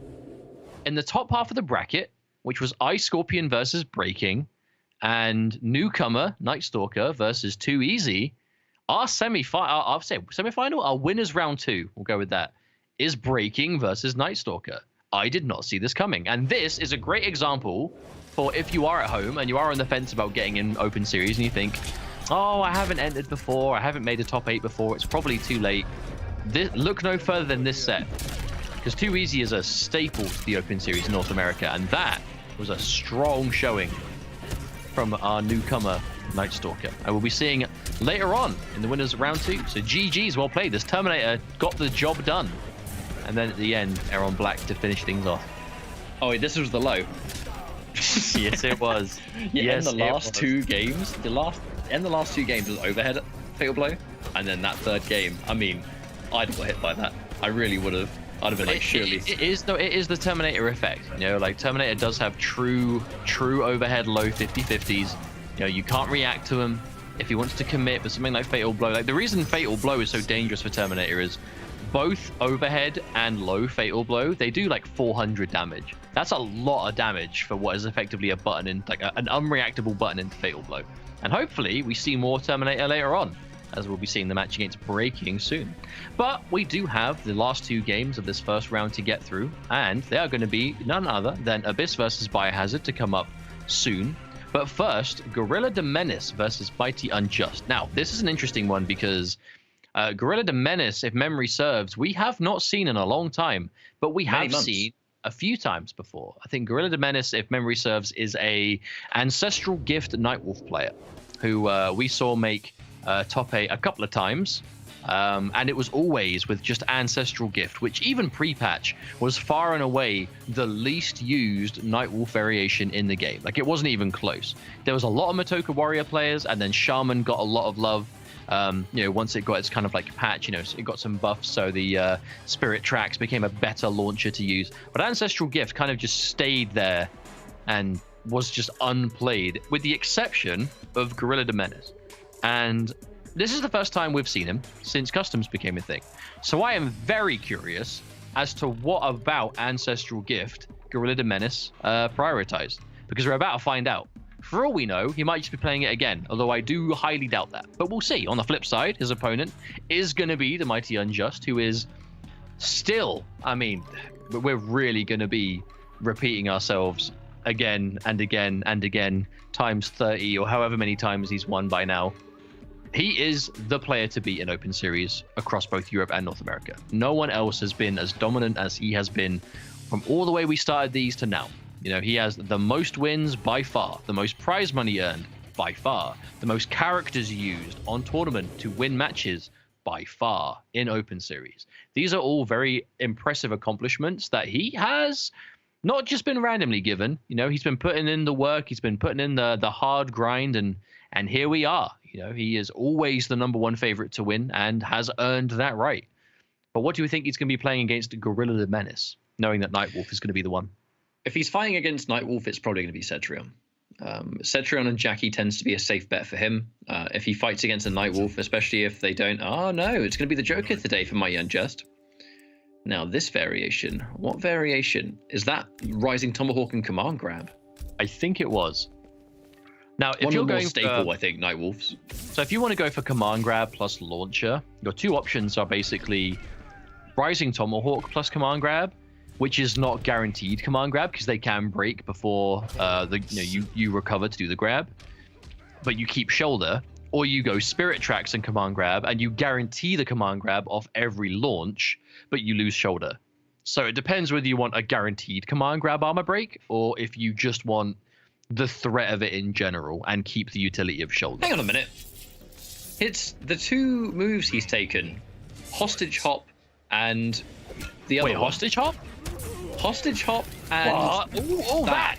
in the top half of the bracket, which was Ice Scorpion versus Breaking, and newcomer Night Stalker versus Too Easy, our semi-final, our winners round 2, we'll go with that, is Breaking versus Night Stalker. I did not see this coming, and this is a great example for if you are at home and you are on the fence about getting in open series and you think, oh, I haven't entered before, I haven't made a top 8 before, it's probably too late. Look no further than this set, because Too Easy is a staple to the open series in North America, and that was a strong showing from our newcomer Night Stalker. I will be seeing later on in the winners of round 2. So GG's, well played. This Terminator got the job done. And then at the end, Aaron Black to finish things off. Oh, wait, this was the low. Yes, it was. Yeah, yes, in the last 2 games, the last 2 games was overhead fatal blow, and then that third game, I mean, I'd got hit by that. I really would have. I'd have been like, surely. It is the Terminator effect. You know, like Terminator does have true overhead low 50/50s. You know, you can't react to him if he wants to commit. But something like Fatal Blow, like the reason Fatal Blow is so dangerous for Terminator is both overhead and low Fatal Blow, they do like 400 damage. That's a lot of damage for what is effectively a button in like an unreactable button into Fatal Blow. And hopefully we see more Terminator later on, as we'll be seeing the match against Breaking soon. But we do have the last 2 games of this first round to get through, and they are going to be none other than Abyss versus Biohazard to come up soon. But first, Gorilla de Menace versus Mighty Unjust. Now, this is an interesting one because Gorilla de Menace, if memory serves, we have not seen in a long time, but we have seen a few times before. I think Gorilla de Menace, if memory serves, is a Ancestral Gift Nightwolf player who we saw make top 8 a couple of times, and it was always with just Ancestral Gift, which even pre-patch was far and away the least used Nightwolf variation in the game. Like, it wasn't even close. There was a lot of Matoka Warrior players, and then Shaman got a lot of love. You know, once it got its kind of like patch, you know, it got some buffs, so the Spirit Tracks became a better launcher to use. But Ancestral Gift kind of just stayed there and was just unplayed, with the exception of Gorilla de Menace. And this is the first time we've seen him since customs became a thing. So I am very curious as to what about Ancestral Gift Gorilla de Menace prioritized, because we're about to find out. For all we know, he might just be playing it again, although I do highly doubt that. But we'll see. On the flip side, his opponent is going to be the Mighty Unjust, who is still, I mean, we're really going to be repeating ourselves again and again and again, times 30 or however many times he's won by now. He is the player to beat in Open Series across both Europe and North America. No one else has been as dominant as he has been from all the way we started these to now. You know, he has the most wins by far, the most prize money earned by far, the most characters used on tournament to win matches by far in Open Series. These are all very impressive accomplishments that he has not just been randomly given. You know, he's been putting in the work, he's been putting in the hard grind, and here we are. You know, he is always the #1 favorite to win and has earned that right. But what do you think he's going to be playing against Gorilla de Menace, knowing that Nightwolf is going to be the one? If he's fighting against Nightwolf, it's probably going to be Cetrion. Cetrion and Jackie tends to be a safe bet for him. If he fights against a Nightwolf, especially if they don't... Oh, no, it's going to be the Joker today for Mighty Unjust. Now, this variation. What variation? Is that Rising Tomahawk and Command Grab? I think it was. Now, if One you're of the more going staple, I think, Nightwolves. So if you want to go for Command Grab plus Launcher, your 2 options are basically Rising Tomahawk plus Command Grab, which is not guaranteed Command Grab because they can break before you recover to do the grab, but you keep Shoulder, or you go Spirit Tracks and Command Grab, and you guarantee the Command Grab off every launch, but you lose Shoulder. So it depends whether you want a guaranteed Command Grab armor break, or if you just want the threat of it in general and keep the utility of Shoulder. Hang on a minute. It's the 2 moves he's taken. Hostage Hop and the other Wait, one. Hostage Hop? Hostage Hop and... What? Ooh, that!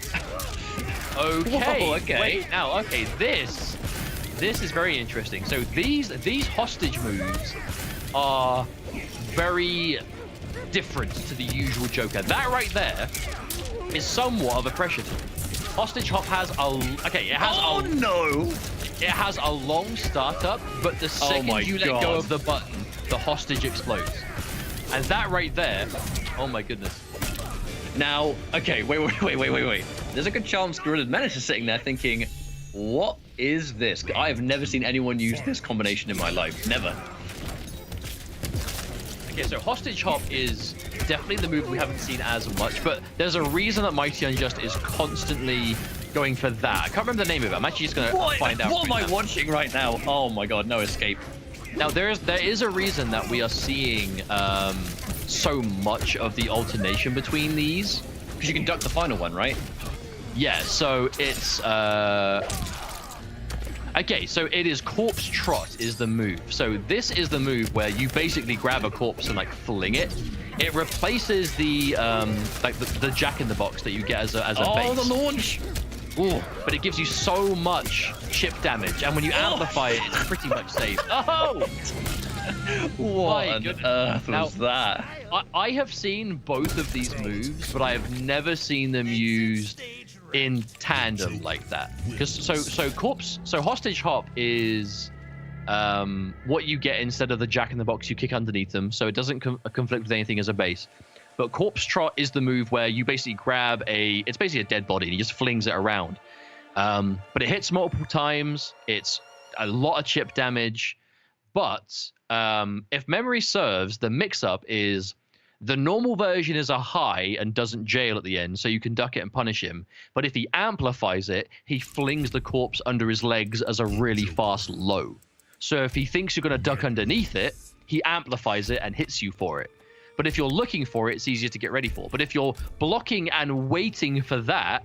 Okay. Whoa, okay. Wait, now, okay, this is very interesting. So these hostage moves are very different to the usual Joker. That right there is somewhat of a pressure tool. Hostage Hop has it has a long startup, but the second you let go of the button, the hostage explodes. And that right there, oh my goodness. Now, okay, wait. There's a good chance Gorilla Menace is sitting there thinking, what is this? I have never seen anyone use this combination in my life. Never. Okay, so Hostage Hop is definitely the move we haven't seen as much, but there's a reason that Mighty Unjust is constantly going for that. I can't remember the name of it. I'm actually just going to find out. What am I watching right now? Oh my god, no escape. Now, there is a reason that we are seeing so much of the alternation between these. Because you can duck the final one, right? Yeah, so it's... Okay, so it is Corpse Trot is the move. So this is the move where you basically grab a corpse and like fling it. It replaces the like the Jack in the Box that you get as a base. Oh, the launch! Ooh, but it gives you so much chip damage, and when you amplify it, it's pretty much safe. Oh! What My on goodness. earth Now- was that? I have seen both of these moves, but I have never seen them used in tandem like that. Because so hostage hop is what you get instead of the jack in the box you kick underneath them, so it doesn't conflict with anything as a base. But corpse trot is the move where you basically grab it's basically a dead body and he just flings it around. But it hits multiple times. It's a lot of chip damage. But if memory serves, the mix-up is the normal version is a high and doesn't jail at the end, so you can duck it and punish him. But if he amplifies it, he flings the corpse under his legs as a really fast low. So if he thinks you're going to duck underneath it, he amplifies it and hits you for it. But if you're looking for it, it's easier to get ready for. But if you're blocking and waiting for that,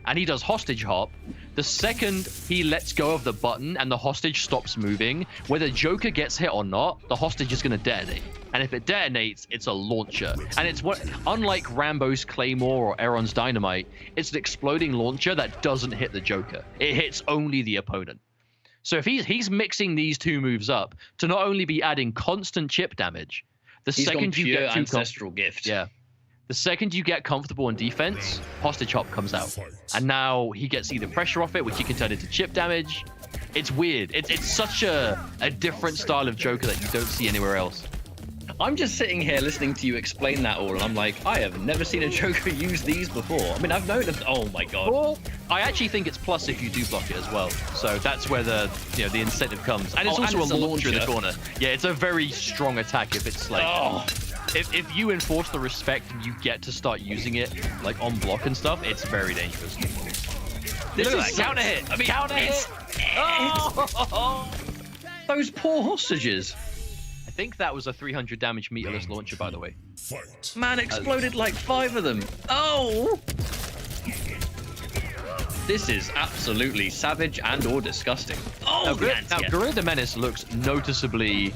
and he does hostage hop, the second he lets go of the button and the hostage stops moving, whether Joker gets hit or not, the hostage is going to detonate. And if it detonates, it's a launcher. And it's what, unlike Rambo's Claymore or Aaron's Dynamite, it's an exploding launcher that doesn't hit the Joker. It hits only the opponent. So if he's mixing these two moves up to not only be adding constant chip damage, the He's second gone you pure get too ancestral gift. yeah. The second you get comfortable in defense, hostage hop comes out. And now he gets either pressure off it, which he can turn into chip damage. It's weird. It's such a different style of Joker that you don't see anywhere else. I'm just sitting here listening to you explain that all, and I'm like, I have never seen a Joker use these before. I mean, I've known of. Oh my god. Well, I actually think it's plus if you do block it as well. So that's where the the incentive comes. And it's also and it's a a launcher in the launcher. corner. Yeah, it's a very strong attack if it's like Oh. if you enforce the respect and you get to start using it like on block and stuff, it's very dangerous. This Look at is that, counter hit. I mean, counter hit. Oh! Those poor hostages. I think that was a 300 damage meterless launcher, by the way. Fight. Man exploded like 5 of them. Oh! This is absolutely savage and or disgusting. Oh, Now, the anti- Gorilla the Menace looks noticeably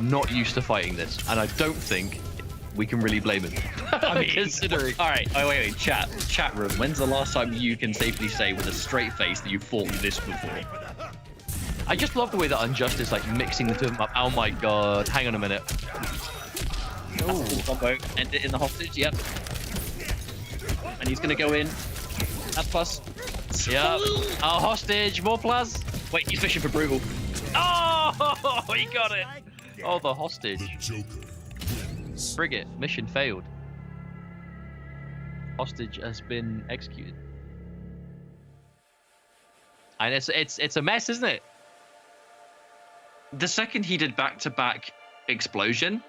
not used to fighting this, and I don't think we can really blame him. I mean, considering. all right, oh, wait, chat room. When's the last time you can safely say with a straight face that you fought this before? I just love the way that Unjust is like mixing the two of them up. Oh my god, hang on a minute. Oh, combo. End it in the hostage. Yep. And he's gonna go in. That's plus. Yep. Our hostage, more plus. Wait, he's fishing for brutal. Oh, he got it. Oh, the hostage. The Joker wins. Frigate, mission failed. Hostage has been executed. And it's a mess, isn't it? The second he did back-to-back explosion,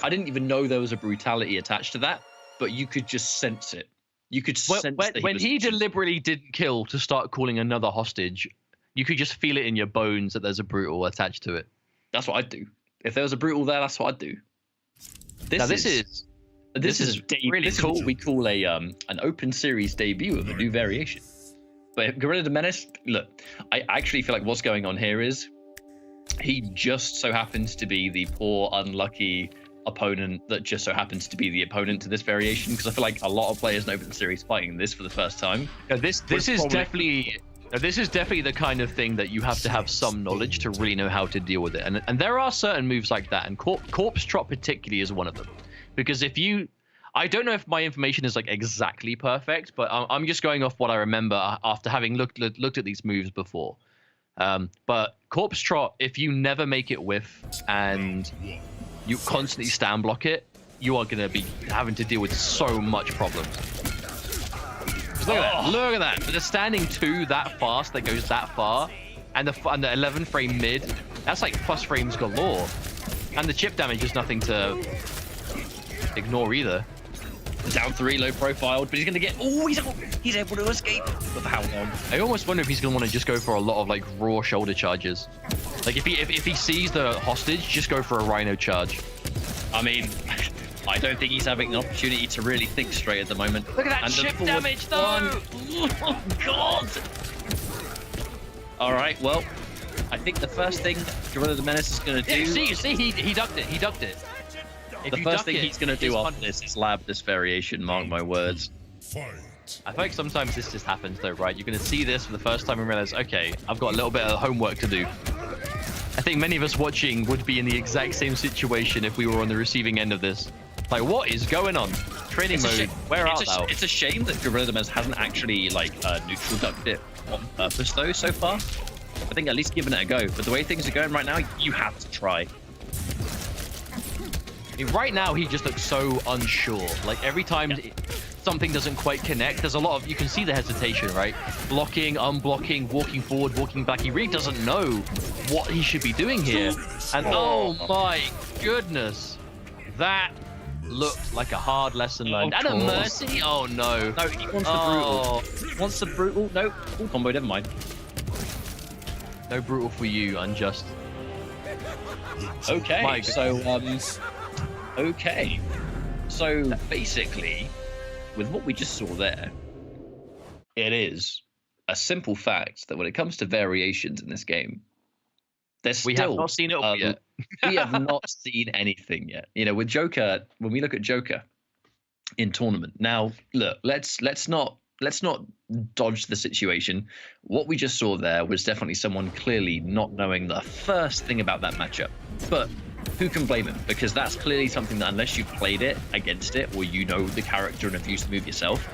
I didn't even know there was a brutality attached to that, but you could just sense it. You could sense that When was he deliberately didn't kill to start calling another hostage, you could just feel it in your bones that there's a brutal attached to it. That's what I'd do. If there was a brutal there, that's what I'd do. This is really this cool. is what we call a an open series debut of a new variation. But Gorilla the Menace, look, I actually feel like what's going on here is he just so happens to be the poor, unlucky opponent that just so happens to be the opponent to this variation, because I feel like a lot of players in open series fighting this for the first time. This is definitely the kind of thing that you have to have some knowledge to really know how to deal with it. And there are certain moves like that, and Corpse Trot particularly is one of them. Because if you, I don't know if my information is like exactly perfect, but I'm just going off what I remember after having looked at these moves before. But Corpse Trot, if you never make it whiff and you constantly stand block it, you are going to be having to deal with so much problems. Look at that! Look at that! With a standing 2 that fast that goes that far, and the 11 frame mid, that's like plus frames galore. And the chip damage is nothing to ignore either. Down 3, low profiled, but he's gonna get. Oh, he's able to escape. But for how long? I almost wonder if he's gonna want to just go for a lot of like raw shoulder charges. Like if he sees the hostage, just go for a rhino charge. I mean, I don't think he's having an opportunity to really think straight at the moment. Look at that And the chip forward damage though! one. Oh god! All right, well, I think the first thing Gorilla the Menace is gonna do. Yeah, you see, he ducked it. He ducked it. If The you first duck thing it, he's gonna do it's after fun. this is lab this variation. Mark my words. Fight. I feel like sometimes this just happens though, right? You're gonna see this for the first time and realize, okay, I've got a little bit of homework to do. I think many of us watching would be in the exact same situation if we were on the receiving end of this. Like, what is going on? Training mode, where art thou? It's a shame that Gorilla Mez hasn't actually, like, neutral ducked it on purpose, though, so far. I think at least giving it a go. But the way things are going right now, you have to try. Right now, he just looks so unsure. Like, every time something doesn't quite connect, there's a lot of... You can see the hesitation, right? Blocking, unblocking, walking forward, walking back. He really doesn't know what he should be doing here. And oh my goodness. That looked like a hard lesson learned. And a mercy? Oh no. No, he wants the brutal. He wants the brutal. No, full combo, never mind. No brutal for you, Unjust. Okay, okay. So basically, with what we just saw there, it is a simple fact that when it comes to variations in this game, we have not seen it all yet. We have not seen anything yet. You know, with Joker, when we look at Joker in tournament, now look, let's not dodge the situation. What we just saw there was definitely someone clearly not knowing the first thing about that matchup. But who can blame him? Because that's clearly something that unless you've played it against it, or you know the character and have used the move yourself,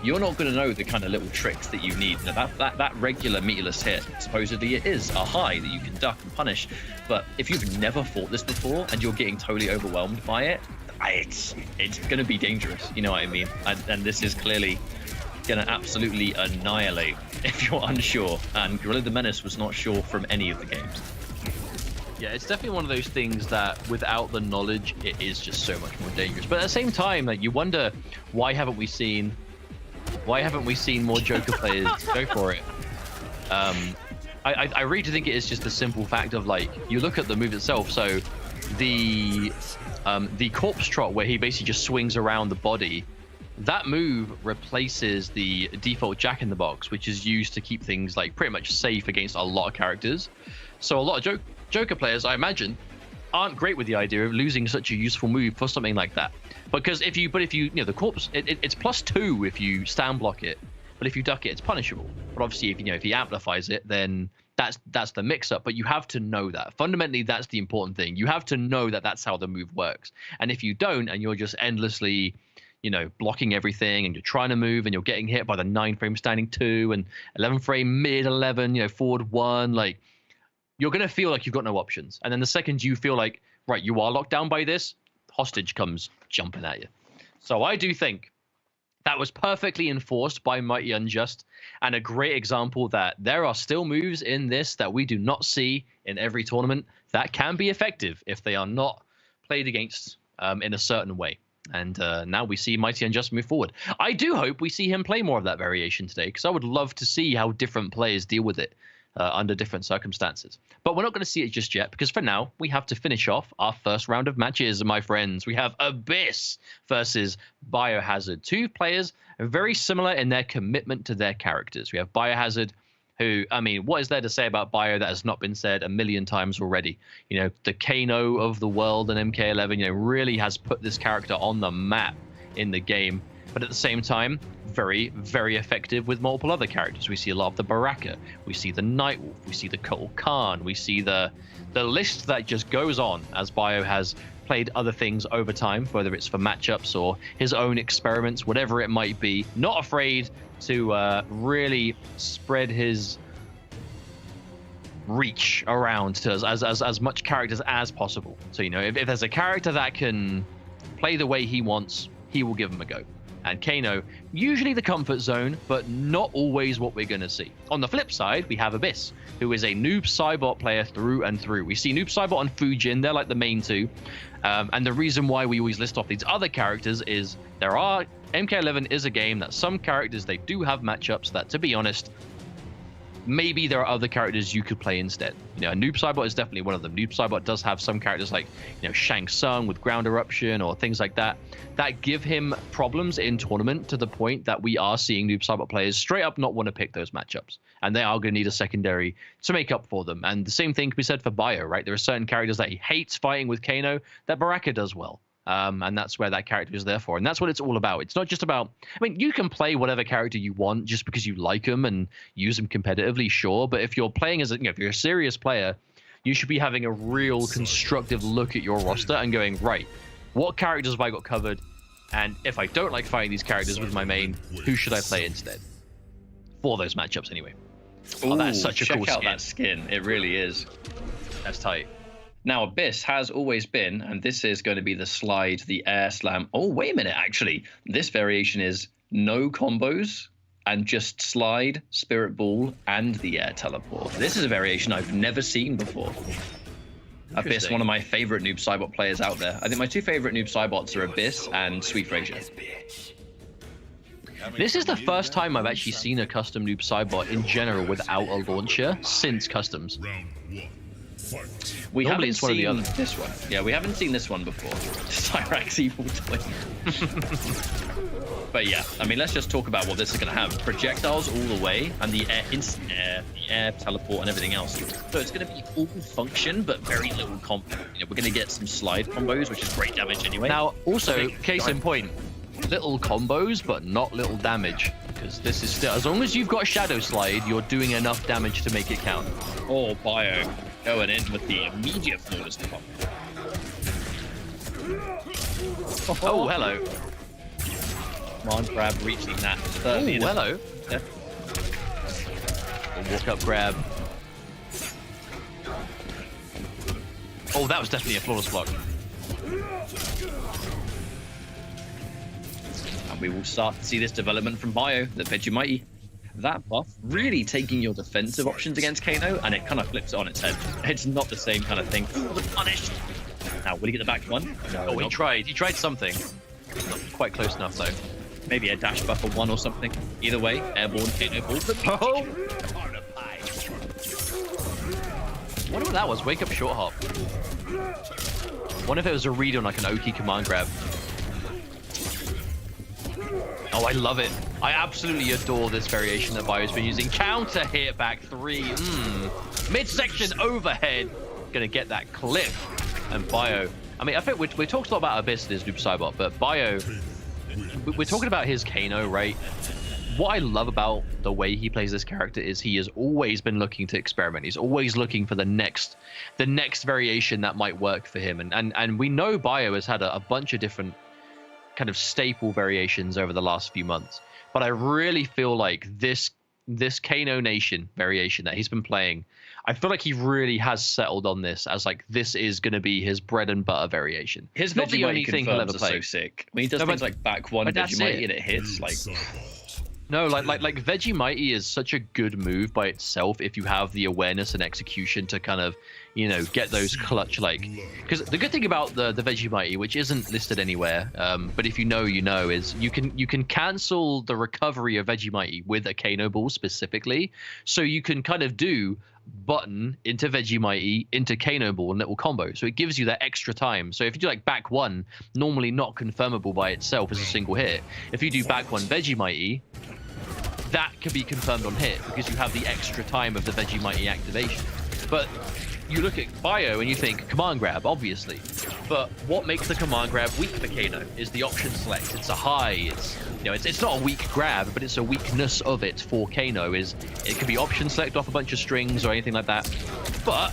you're not going to know the kind of little tricks that you need. Now, that regular meterless hit, supposedly it is a high that you can duck and punish. But if you've never fought this before and you're getting totally overwhelmed by it, it's going to be dangerous. You know what I mean? And this is clearly going to absolutely annihilate if you're unsure. And Gorilla the Menace was not sure from any of the games. Yeah, it's definitely one of those things that without the knowledge, it is just so much more dangerous. But at the same time, like, you wonder, why haven't we seen more Joker players go for it? I really think it is just the simple fact of, like, you look at the move itself. So the corpse trot, where he basically just swings around the body, that move replaces the default Jack in the Box, which is used to keep things like pretty much safe against a lot of characters. So a lot of Joker players, I imagine, aren't great with the idea of losing such a useful move for something like that. Because if you know, the corpse, it's +2 if you stand block it, but if you duck it, it's punishable. But obviously, if he amplifies it, then that's the mix-up. But you have to know that. Fundamentally, that's the important thing. You have to know that that's how the move works. And if you don't, and you're just endlessly, you know, blocking everything, and you're trying to move, and you're getting hit by the 9-frame standing 2 and 11-frame mid 11, you know, forward 1, like, you're going to feel like you've got no options. And then the second you feel like, right, you are locked down by this, hostage comes jumping at you. So I do think that was perfectly enforced by Mighty Unjust, and a great example that there are still moves in this that we do not see in every tournament that can be effective if they are not played against in a certain way. And now we see Mighty Unjust move forward. I do hope we see him play more of that variation today, because I would love to see how different players deal with it under different circumstances. But we're not going to see it just yet, because for now, we have to finish off our first round of matches, my friends. We have Abyss versus Biohazard. Two players very similar in their commitment to their characters. We have Biohazard, who, I mean, what is there to say about Bio that has not been said a million times already? You know, the Kano of the world in MK11, you know, really has put this character on the map in the game. But at the same time, very, very effective with multiple other characters. We see a lot of the Baraka, we see the Nightwolf, we see the Kotal Khan, we see the list that just goes on as Bio has played other things over time, whether it's for matchups or his own experiments, whatever it might be. Not afraid to really spread his reach around to as much characters as possible. So, you know, if there's a character that can play the way he wants, he will give him a go. And Kano, usually the comfort zone, but not always what we're going to see. On the flip side, we have Abyss, who is a Noob Saibot player through and through. We see Noob Saibot and Fujin, they're like the main two. And the reason why we always list off these other characters is MK11 is a game that some characters, they do have matchups that, to be honest, maybe there are other characters you could play instead. You know, Noob Saibot is definitely one of them. Noob Saibot does have some characters like, you know, Shang Tsung with Ground Eruption or things like that give him problems in tournament, to the point that we are seeing Noob Saibot players straight up not want to pick those matchups. And they are going to need a secondary to make up for them. And the same thing can be said for Bio, right? There are certain characters that he hates fighting with Kano that Baraka does well. And that's where that character is there for. And that's what it's all about. It's not just about, I mean, you can play whatever character you want just because you like them and use them competitively, sure. But if you're playing as a, you know, if you're a serious player, you should be having a real constructive look at your roster and going, right, what characters have I got covered? And if I don't like fighting these characters with my main, who should I play instead? For those matchups, anyway. Oh, that's such a cool check out skin. that skin. It really is. That's tight. Now, Abyss has always been, and this is going to be the slide, the air slam. Oh, wait a minute, actually. This variation is no combos and just slide, spirit ball, and the air teleport. This is a variation I've never seen before. Abyss, one of my favorite Noob Saibot players out there. I think my two favorite Noob Saibots are Abyss and Sweet Frazier. This is the first time I've actually seen a custom Noob Saibot in general without a launcher since customs. Round one. Fight. We Normally haven't it's one of the seen others. this one. Yeah, we haven't seen this one before. Cyrax Evil Twin. But yeah, I mean, let's just talk about what this is going to have. Projectiles all the way, and the air, instant air, the air teleport, and everything else. So it's going to be full function, but very little combo. You know, we're going to get some slide combos, which is great damage anyway. Now, also, case in point, little combos, but not little damage. Because this is still, as long as you've got Shadow Slide, you're doing enough damage to make it count. Oh, Bio going in with the immediate flawless combo. Oh, hello. Come on, grab, reaching that. Oh, Certainly enough. hello. Yeah. Walk up grab. Oh, that was definitely a flawless block. And we will start to see this development from Bio, the Vegemite. That buff really taking your defensive options against Kano, and it kind of flips it on its head. It's not the same kind of thing. Ooh, the punish. Now, will he get the back one? No, Oh, he not tried. He tried something. Not quite close enough, though. maybe a dash buffer one or something. Either way, airborne Kano ball. Oh! Wonder what that was. Wake up short hop. Wonder if it was a read on like an Oki command grab. Oh, I love it. I absolutely adore this variation that Bio's been using. Counter hit back three. Midsection overhead. Gonna get that cliff. And Bio. I mean, I think we talked a lot about Abyss in his Noob Saibot, but Bio, we're talking about his Kano, right? What I love about the way he plays this character is he has always been looking to experiment. He's always looking for the next variation that might work for him. And we know Bio has had a bunch of different kind of staple variations over the last few months. But I really feel like this Kano Nation variation that he's been playing, I feel like he really has settled on this as like this is going to be his bread and butter variation. His not the only thing he'll ever are play. so sick. When he does No, things but- like back one but that's Vegemite it. and it hits, like No, like Vegemite is such a good move by itself if you have the awareness and execution to kind of, you know, get those clutch like. Because the good thing about the Vegemite, which isn't listed anywhere, but if you know, you know, is you can cancel the recovery of Vegemite with a Kano ball specifically, so you can kind of do button into Vegemite into Kano ball and little combo. So it gives you that extra time. So if you do like back one, normally not confirmable by itself as a single hit. If you do back one Vegemite, that can be confirmed on hit because you have the extra time of the Vegemite activation. But you look at Bio and you think command grab, obviously. But what makes the command grab weak for Kano is the option select. It's a high. It's, you know, it's not a weak grab, but it's a weakness of it for Kano. Is it could be option select off a bunch of strings or anything like that. But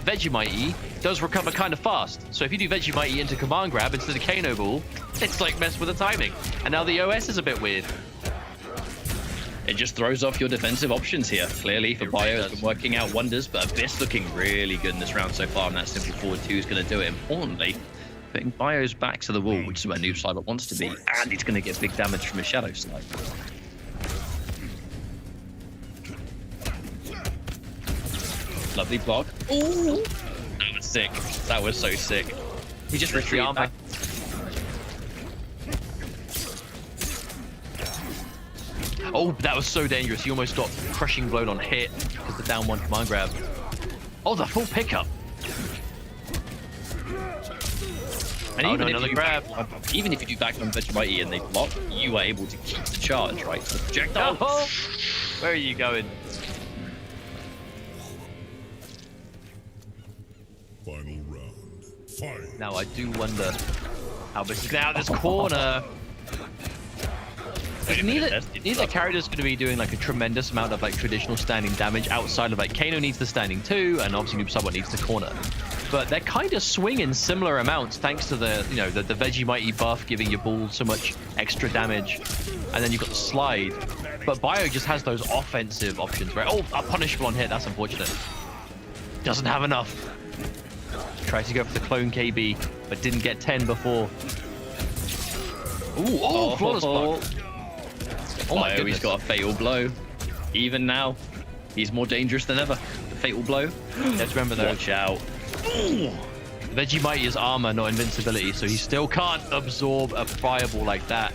Vegemite does recover kind of fast. So if you do Vegemite into command grab instead of Kano ball, it's like mess with the timing. And now the OS is a bit weird. it just throws off your defensive options here. Clearly, for It Bio, really it's does. been working out wonders, but Abyss looking really good in this round so far, and that simple forward two is going to do it. Importantly, putting Bio's back to the wall, which is where Noob Saibot wants to be, and he's going to get big damage from a Shadow Slide. Lovely block. Ooh! That was sick. That was so sick. He just retreated armor. back. Oh, that was so dangerous. He almost got crushing blown on hit because the down one command grab. Oh, the full pickup. And Oh, even, no, if another you grab. even if you do back on Vegemite and they block, you are able to keep the charge, right? So the projectile. Oh, where are you going? Final round. Fight. Now I do wonder how this is out of this corner. Neither character's going to be doing like a tremendous amount of like traditional standing damage outside of like Kano needs the standing too, and obviously Noob Saibot needs the corner. But they're kind of swinging similar amounts thanks to the the Vegemite buff giving your ball so much extra damage, and then you've got the slide. But Bio just has those offensive options, right? Oh, a punishable on hit. That's unfortunate. Doesn't have enough. Tried to go for the clone KB, but didn't get 10 before. Ooh, flawless block. Oh my goodness. He's got a fatal blow. Even now, he's more dangerous than ever. The fatal blow. Let's remember though. Watch out. Vegemite is armor, not invincibility, so he still can't absorb a fireball like that.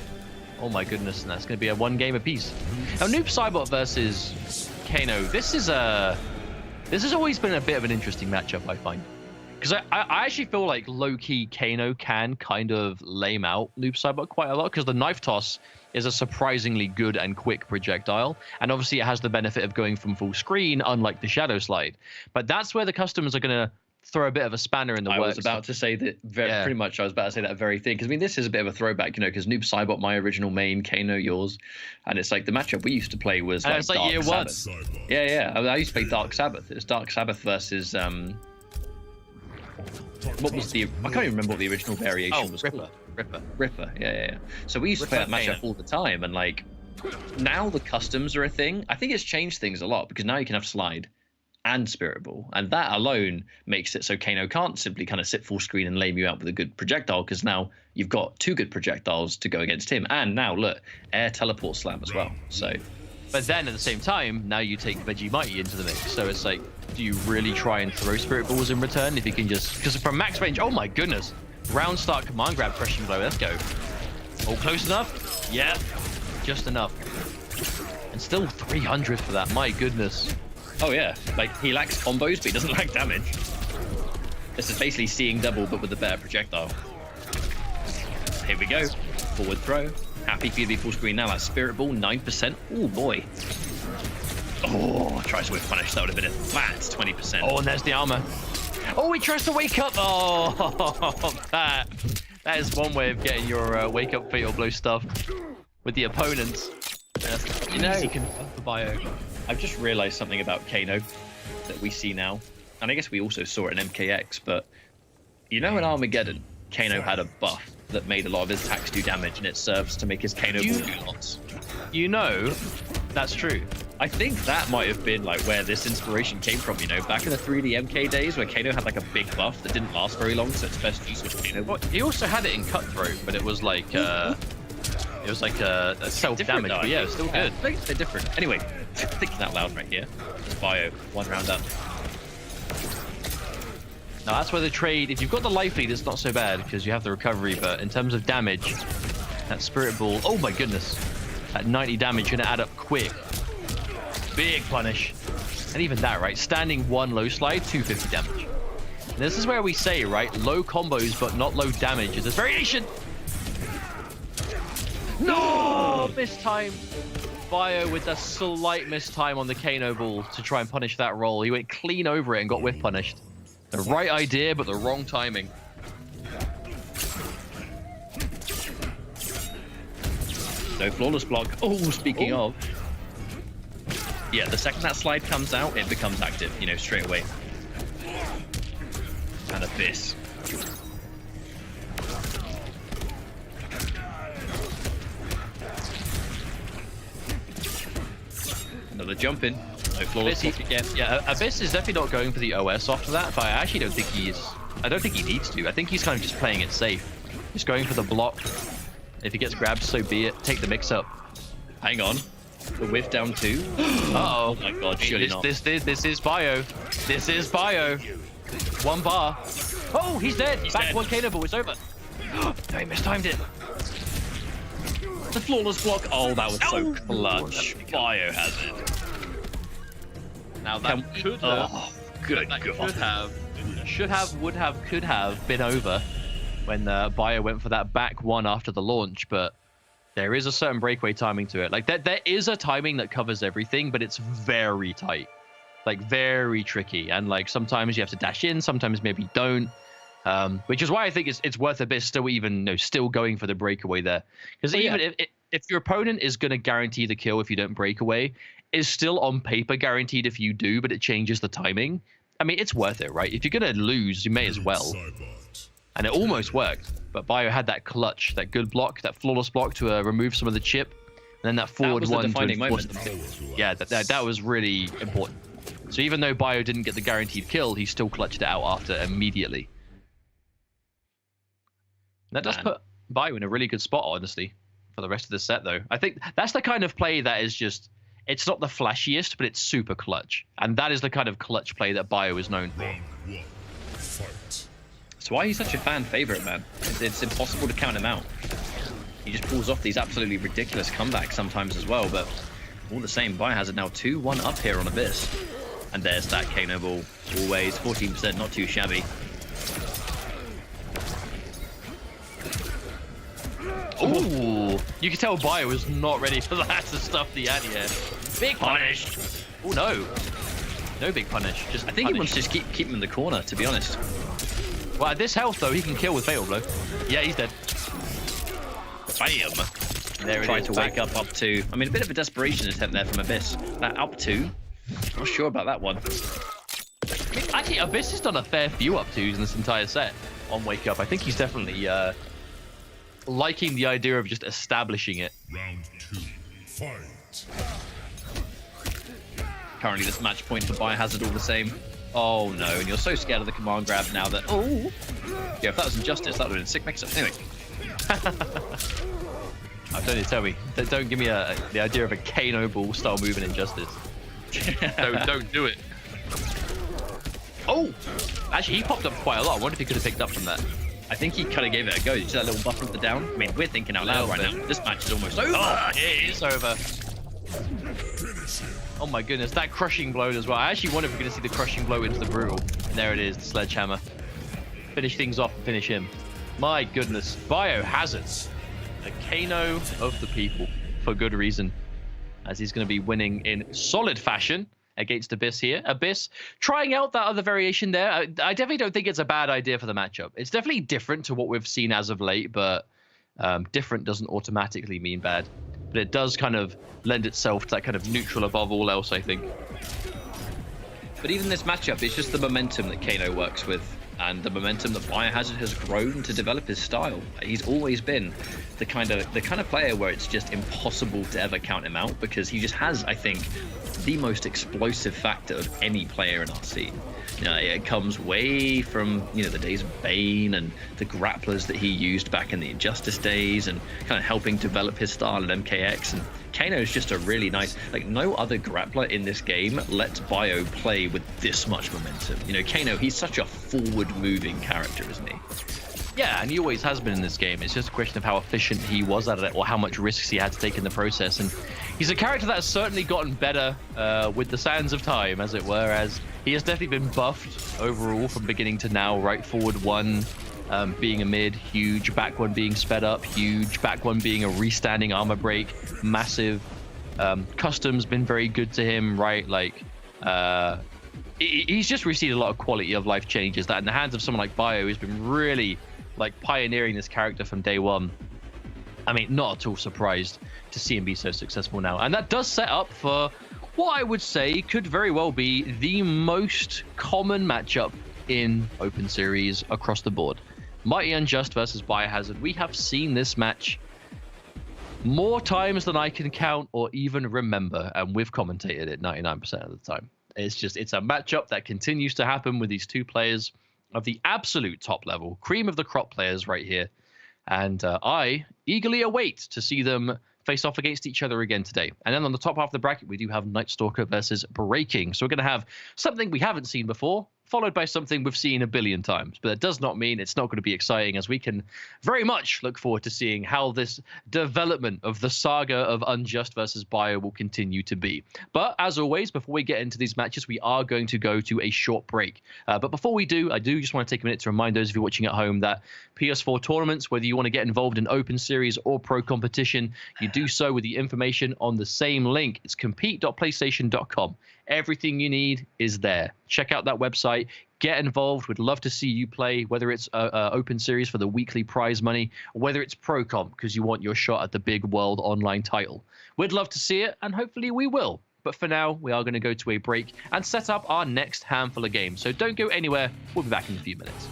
Oh my goodness, and that's going to be a 1 game apiece. Now, Noob Saibot versus Kano. This has always been a bit of an interesting matchup, I find. Because I actually feel like low-key Kano can kind of lame out Noob Saibot quite a lot, because the knife toss is a surprisingly good and quick projectile, and obviously it has the benefit of going from full screen, unlike the shadow slide. But that's where the customers are going to throw a bit of a spanner in the works. I was about to say that pretty much. I was about to say that very thing, because I mean this is a bit of a throwback, because Noob Saibot, my original main, Kano yours, and it's like the matchup we used to play was like Dark year Sabbath. one. Yeah. I used to play Dark Sabbath. It's Dark Sabbath versus what was the? I can't even remember what the original variation was called. Ripper. Yeah. So we used to play that matchup all the time, and like now the customs are a thing. I think it's changed things a lot, because now you can have slide and Spirit Ball, and that alone makes it so Kano can't simply kind of sit full screen and lame you out with a good projectile, because now you've got 2 good projectiles to go against him, and now look, air teleport slam as well. So, but then at the same time, now you take Vegemite into the mix, so it's like, do you really try and throw Spirit Balls in return if you can just, because from max range, oh my goodness, round start command grab crushing blow, let's go. All close enough? Yeah, just enough. And still 300 for that, my goodness. Oh yeah, like he lacks combos, but he doesn't lack damage. This is basically seeing double, but with a better projectile. Here we go, forward throw. Happy for you to be full screen now. That Spirit Ball, 9%. Oh boy. Oh, tries to whip punish. That would have been a flat 20%. Oh, and there's the armor. Oh, he tries to wake up. Oh, that is one way of getting your wake up fatal blow stuff with the opponents. You know, you can for Bio. I've just realized something about Kano that we see now, and I guess we also saw it in MKX, but in Armageddon, Kano had a buff that made a lot of his attacks do damage, and it serves to make his Kano Ball do lots. That's true. I think that might have been like where this inspiration came from, back in the 3D MK days where Kano had like a big buff that didn't last very long, so its best use was Kano. Well, he also had it in Cutthroat, but it was like a self-damage, but yeah, it's still good. They're different. Anyway, thinking out loud right here. It's Bio, 1 round up. Now that's where the trade, if you've got the life lead, it's not so bad because you have the recovery, but in terms of damage, that Spirit Ball, oh my goodness, that 90 damage gonna add up quick. Big punish. And even that, right? Standing 1 low slide, 250 damage. And this is where we say, right? Low combos, but not low damage. There's variation. No! Mistime. Bio with a slight mistime on the Kano Ball to try and punish that roll. He went clean over it and got whiff punished. The right idea, but the wrong timing. No flawless block. Oh, speaking of. Yeah, the second that slide comes out, it becomes active, straight away. And Abyss. Another jump in. No flawless block again. Yeah, Abyss is definitely not going for the OS after that, but I actually don't think I don't think he needs to. I think he's kind of just playing it safe. He's going for the block. If he gets grabbed, so be it. Take the mix up. Hang on. The whiff down 2. Uh-oh. Oh my god, surely not. This is Bio. This is Bio. 1 bar. Oh, he's dead. Back 1 Kano Ball. It's over. No, he mistimed it. The flawless block. Oh, that was so clutch. Bio has it. Now that could have, would have, could have been over when Bio went for that back 1 after the launch, but there is a certain breakaway timing to it. Like there is a timing that covers everything, but it's very tight, like very tricky. And like sometimes you have to dash in, sometimes maybe don't. Which is why I think it's worth a bit still even still going for the breakaway there. Because if your opponent is going to guarantee the kill if you don't break away, is still on paper guaranteed if you do, but it changes the timing. I mean, it's worth it, right? If you're going to lose, you may as well. And it almost worked, but Bio had that clutch, that good block, that flawless block to remove some of the chip, and then that forward that was one. The defining moment. Yeah, that was really important. So even though Bio didn't get the guaranteed kill, he still clutched it out after immediately. That does put Bio in a really good spot, honestly, for the rest of the set, though. I think that's the kind of play that is just, it's not the flashiest, but it's super clutch. And that is the kind of clutch play that Bio is known for. Round 1. Fight. That's why he's such a fan favorite, man. It's impossible to count him out. He just pulls off these absolutely ridiculous comebacks sometimes as well, but all the same, Biohazard now 2-1 up here on Abyss. And there's that Kano ball. Always 14%, not too shabby. Ooh, you can tell Bio was not ready for that to stuff the anti-air. Big punish. Oh no, no big punish. Just I think he wants to just keep him in the corner, to be honest. Well, at this health though, he can kill with fatal blow. Yeah, he's dead. Bam. There it Try is. to wake up to. I mean, a bit of a desperation attempt there from Abyss. That up to. Not sure about that one. Actually, Abyss has done a fair few up twos in this entire set on wake up. I think he's definitely liking the idea of just establishing it. Round 2. Fight. Currently, this match point for Biohazard all the same. Oh no, and you're so scared of the command grab now that. Oh! Yeah, if that was Injustice, that would have been a sick mix-up. Anyway. Oh, don't you tell me. Don't give me the idea of a Kano ball style move in Injustice. don't do it. Oh! Actually, he popped up quite a lot. I wonder if he could have picked up from that. I think he kind of gave it a go. Did you see that little buffer at the down? I mean, we're thinking out loud right now. This match is almost over. Oh, it is over. Oh my goodness, that crushing blow as well. I actually wonder if we're going to see the crushing blow into the brutal. And there it is, the sledgehammer. Finish things off and finish him. My goodness, Biohazard, a Kano of the people, for good reason, as he's going to be winning in solid fashion against Abyss here. Abyss trying out that other variation there. I definitely don't think it's a bad idea for the matchup. It's definitely different to what we've seen as of late, but different doesn't automatically mean bad. But it does kind of lend itself to that kind of neutral above all else, I think. But even this matchup, it's just the momentum that Kano works with, and the momentum that Biohazard has grown to develop his style. He's always been the kind of player where it's just impossible to ever count him out, because he just has, I think, the most explosive factor of any player in our scene. You know, it comes way from, you know, the days of Bane and the grapplers that he used back in the Injustice days, and kind of helping develop his style at MKX. And Kano is just a really nice, like, no other grappler in this game lets Bio play with this much momentum. You know, Kano, he's such a forward-moving character, isn't he? Yeah, and he always has been in this game. It's just a question of how efficient he was at it, or how much risks he had to take in the process. And he's a character that has certainly gotten better with the sands of time, as it were, as he has definitely been buffed overall from beginning to now. Right forward one being a mid, huge. Back one being sped up, huge. Back one being a restanding armor break, massive. Custom's been very good to him, right? Like, he's just received a lot of quality of life changes that in the hands of someone like Bio, who's been really like pioneering this character from day one. I mean, not at all surprised to see him be so successful now. And that does set up for what I would say could very well be the most common matchup in Open Series across the board. Mighty Unjust versus Biohazard. We have seen this match more times than I can count or even remember, and we've commentated it 99% of the time. It's a matchup that continues to happen with these two players of the absolute top level, cream of the crop players right here. And I eagerly await to see them face off against each other again today. And then on the top half of the bracket, we do have Night Stalker versus Breaking. So we're going to have something we haven't seen before, followed by something we've seen a billion times. But that does not mean it's not going to be exciting, as we can very much look forward to seeing how this development of the saga of Unjust versus Bio will continue to be. But as always, before we get into these matches, we are going to go to a short break. But before we do, I do just want to take a minute to remind those of you watching at home that PS4 tournaments, whether you want to get involved in Open Series or Pro Competition, you do so with the information on the same link. It's compete.playstation.com. Everything you need is there. Check out that website. get involved. We'd love to see you play, whether it's open series for the weekly prize money, or whether it's pro comp because you want your shot at the big world online title. We'd love to see it, and hopefully we will. But for now, we are going to go to a break and set up our next handful of games. So don't go anywhere. We'll be back in a few minutes.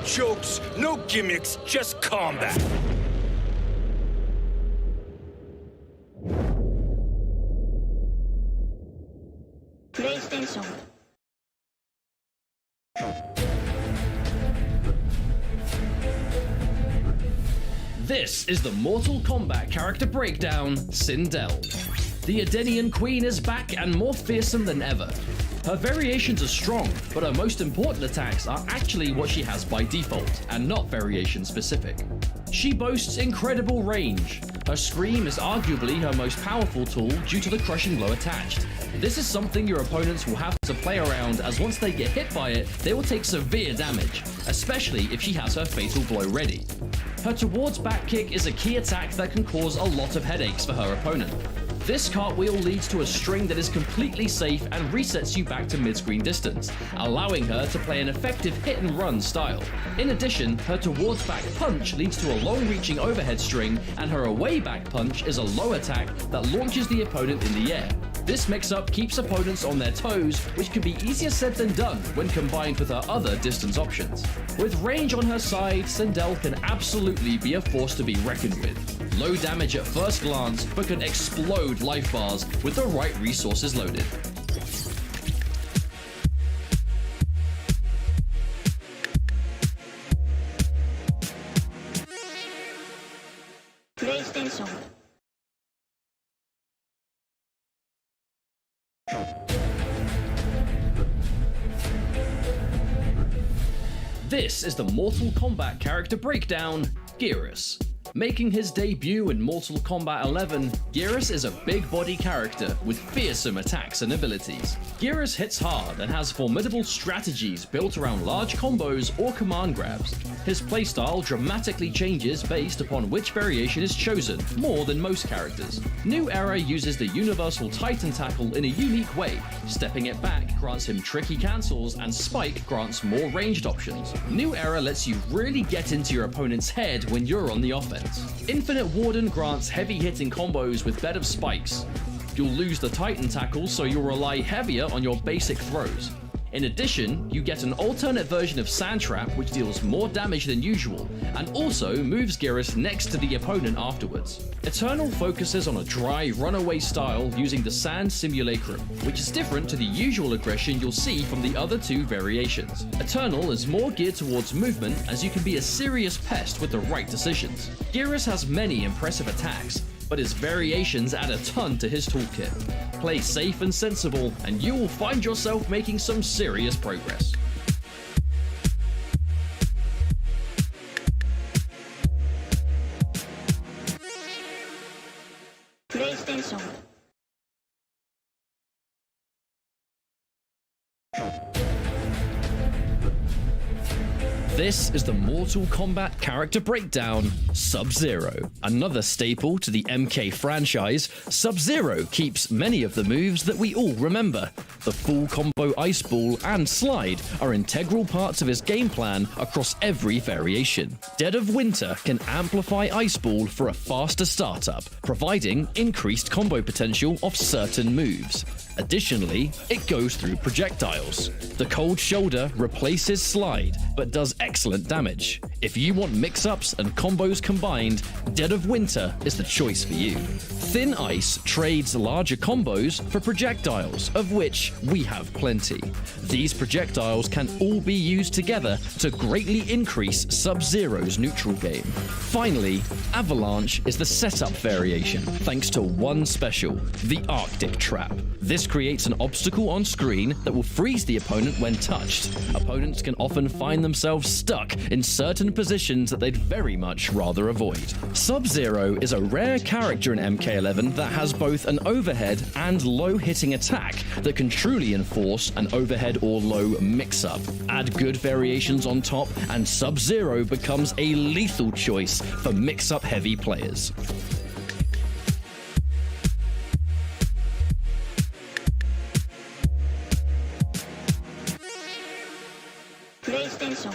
Jokes, no gimmicks, just combat. PlayStation. This is the Mortal Kombat character breakdown, Sindel. The Edenian Queen is back and more fearsome than ever. Her variations are strong, but her most important attacks are actually what she has by default, and not variation specific. She boasts incredible range. Her scream is arguably her most powerful tool due to the crushing blow attached. This is something your opponents will have to play around, as once they get hit by it, they will take severe damage, especially if she has her fatal blow ready. Her towards back kick is a key attack that can cause a lot of headaches for her opponent. This cartwheel leads to a string that is completely safe and resets you back to mid-screen distance, allowing her to play an effective hit-and-run style. In addition, her towards back punch leads to a long-reaching overhead string, and her away back punch is a low attack that launches the opponent in the air. This mix-up keeps opponents on their toes, which can be easier said than done when combined with her other distance options. With range on her side, Sindel can absolutely be a force to be reckoned with. Low damage at first glance, but can explode life bars with the right resources loaded. PlayStation. This is the Mortal Kombat character breakdown, Geras. Making his debut in Mortal Kombat 11, Geras is a big body character with fearsome attacks and abilities. Geras hits hard and has formidable strategies built around large combos or command grabs. His playstyle dramatically changes based upon which variation is chosen, more than most characters. New Era uses the Universal Titan Tackle in a unique way. Stepping it back grants him tricky cancels, and Spike grants more ranged options. New Era lets you really get into your opponent's head when you're on the offense. Infinite Warden grants heavy-hitting combos with bed of spikes. You'll lose the Titan Tackle, so you'll rely heavier on your basic throws. In addition, you get an alternate version of Sand Trap, which deals more damage than usual, and also moves Geras next to the opponent afterwards. Eternal focuses on a dry, runaway style using the Sand Simulacrum, which is different to the usual aggression you'll see from the other two variations. Eternal is more geared towards movement, as you can be a serious pest with the right decisions. Geras has many impressive attacks, but his variations add a ton to his toolkit. Play safe and sensible, and you will find yourself making some serious progress. PlayStation. This is the Mortal Kombat character breakdown, Sub-Zero. Another staple to the MK franchise, Sub-Zero keeps many of the moves that we all remember. The full combo Ice Ball and Slide are integral parts of his game plan across every variation. Dead of Winter can amplify Ice Ball for a faster startup, providing increased combo potential of certain moves. Additionally, it goes through projectiles. The Cold Shoulder replaces Slide, but does extra excellent damage. If you want mix-ups and combos combined, Dead of Winter is the choice for you. Thin Ice trades larger combos for projectiles, of which we have plenty. These projectiles can all be used together to greatly increase Sub-Zero's neutral game. Finally, Avalanche is the setup variation, thanks to one special, the Arctic Trap. This creates an obstacle on screen that will freeze the opponent when touched. Opponents can often find themselves stuck in certain positions that they'd very much rather avoid. Sub-Zero is a rare character in MK11 that has both an overhead and low hitting attack that can truly enforce an overhead or low mix-up. Add good variations on top and Sub-Zero becomes a lethal choice for mix-up heavy players. PlayStation.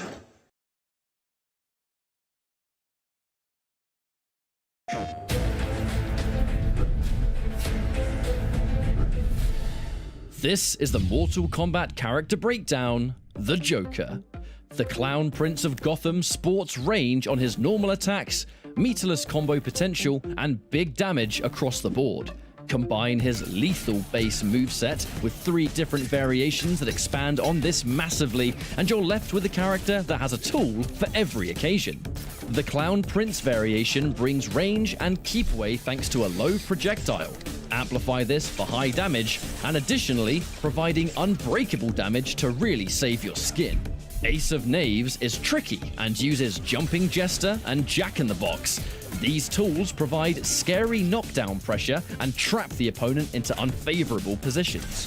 This is the Mortal Kombat character breakdown, the Joker. The Clown Prince of Gotham sports range on his normal attacks, meterless combo potential, and big damage across the board. Combine his lethal base moveset with 3 different variations that expand on this massively, and you're left with a character that has a tool for every occasion. The Clown Prince variation brings range and keep away thanks to a low projectile. Amplify this for high damage, and additionally, providing unbreakable damage to really save your skin. Ace of Knaves is tricky and uses Jumping Jester and Jack-in-the-Box. These tools provide scary knockdown pressure and trap the opponent into unfavorable positions.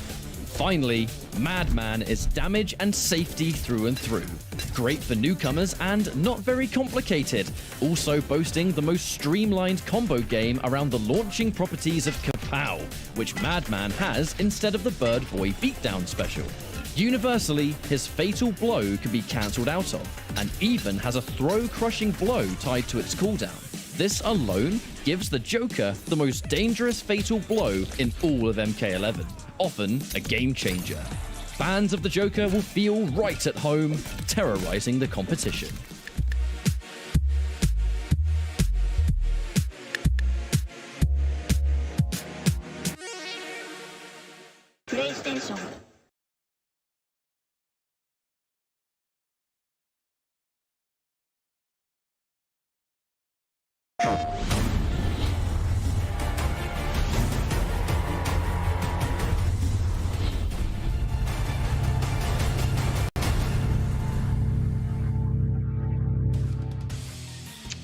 Finally, Madman is damage and safety through and through. Great for newcomers and not very complicated, also boasting the most streamlined combo game around the launching properties of Kapow, which Madman has instead of the Bird Boy beatdown special. Universally, his fatal blow can be cancelled out of, and even has a throw-crushing blow tied to its cooldown. This alone gives the Joker the most dangerous fatal blow in all of MK11, often a game changer. Fans of the Joker will feel right at home, terrorizing the competition. PlayStation.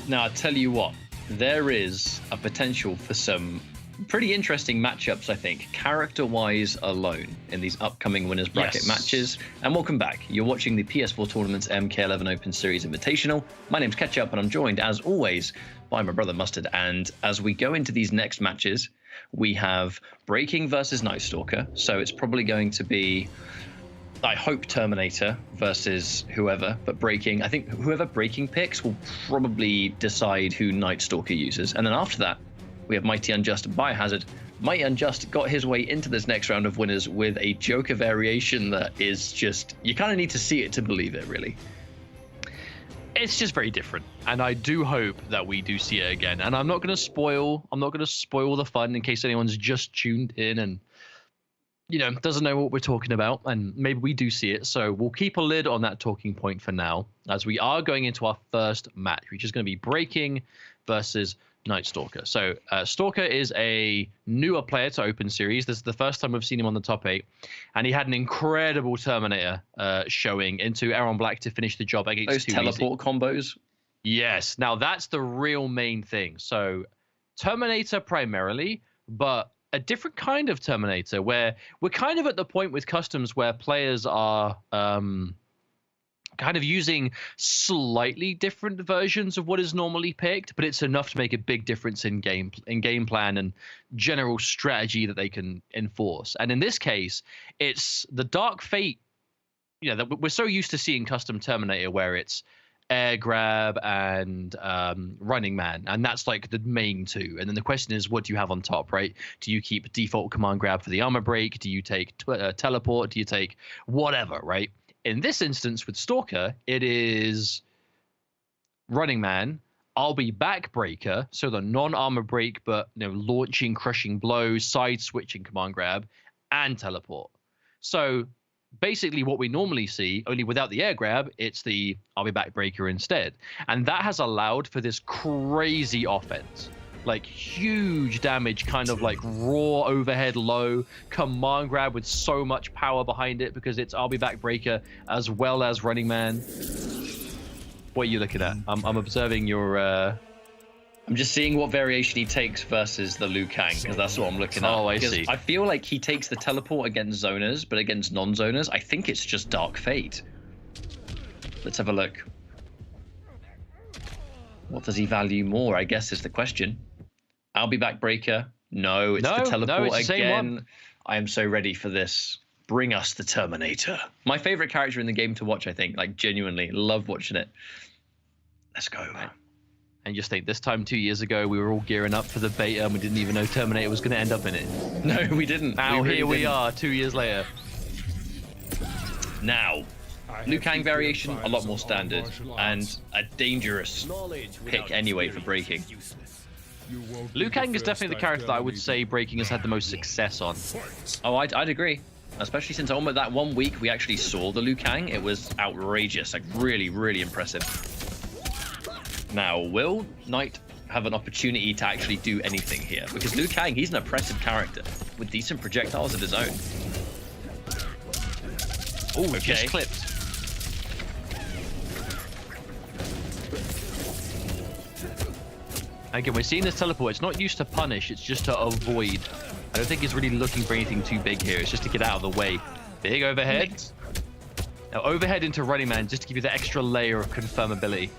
Now, I tell you what, there is a potential for some pretty interesting matchups, I think, character-wise alone in these upcoming winners bracket matches. And welcome back. You're watching the PS4 Tournament's MK11 Open Series Invitational. My name's Ketchup, and I'm joined, as always, by my brother Mustard. And as we go into these next matches, we have Breaking versus Night Stalker. So it's probably going to be, I hope, Terminator versus whoever, but Breaking, I think whoever Breaking picks will probably decide who Night Stalker uses. And then after that, we have Mighty Unjust Biohazard. Mighty Unjust got his way into this next round of winners with a Joker variation that is just, you kind of need to see it to believe it, really. It's just very different, and I do hope that we do see it again. And I'm not going to spoil the fun in case anyone's just tuned in and, you know, doesn't know what we're talking about, and maybe we do see it. So we'll keep a lid on that talking point for now, as we are going into our first match, which is going to be Breaking versus Night Stalker. So Stalker is a newer player to Open Series. This is the first time we've seen him on the top 8, and he had an incredible Terminator showing into Aaron Black to finish the job against those teleport combos. Yes, now that's the real main thing. So Terminator primarily, but a different kind of Terminator, where we're kind of at the point with customs where players are kind of using slightly different versions of what is normally picked, but it's enough to make a big difference in game plan and general strategy that they can enforce. And in this case, it's the Dark Fate, you know, that we're so used to seeing custom Terminator where it's air grab and running man, and that's like the main two. And then the question is, what do you have on top, right? Do you keep default command grab for the armor break? Do you take teleport? Do you take whatever, right? In this instance with Stalker, it is Running Man. I'll be back breaker, so the non-armor break, but launching, crushing blows, side switching, command grab, and teleport. So basically what we normally see, only without the air grab, it's the I'll be back breaker instead. And that has allowed for this crazy offense. Like huge damage, kind of like raw overhead low, command grab with so much power behind it because it's I'll be back breaker as well as Running Man. What are you looking at? I'm observing your... I'm just seeing what variation he takes versus the Liu Kang, because that's what I'm looking at. Oh, I see. I feel like he takes the teleport against zoners, but against non-zoners, I think it's just Dark Fate. Let's have a look. What does he value more, I guess, is the question. I'll be back breaker. No, it's the teleport it's the again. same one. I am so ready for this. Bring us the Terminator. My favorite character in the game to watch, I think. Like, genuinely, love watching it. Let's go. And just think, this time 2 years ago, we were all gearing up for the beta, and we didn't even know Terminator was going to end up in it. No, we didn't. Now here we are, 2 years later. Now, Liu Kang variation, a lot more standard, and a dangerous pick anyway for breaking. Liu Kang is definitely the character that I would say breaking has had the most success on. Oh, I'd agree. Especially since almost that 1 week we actually saw the Liu Kang, it was outrageous, like really, really impressive. Now, will Knight have an opportunity to actually do anything here? Because Liu Kang, he's an oppressive character with decent projectiles of his own. Oh, okay. Just clipped. Again, we're seeing this teleport. It's not used to punish, it's just to avoid. I don't think he's really looking for anything too big here. It's just to get out of the way. Big overhead. Now overhead into Running Man just to give you the extra layer of confirmability.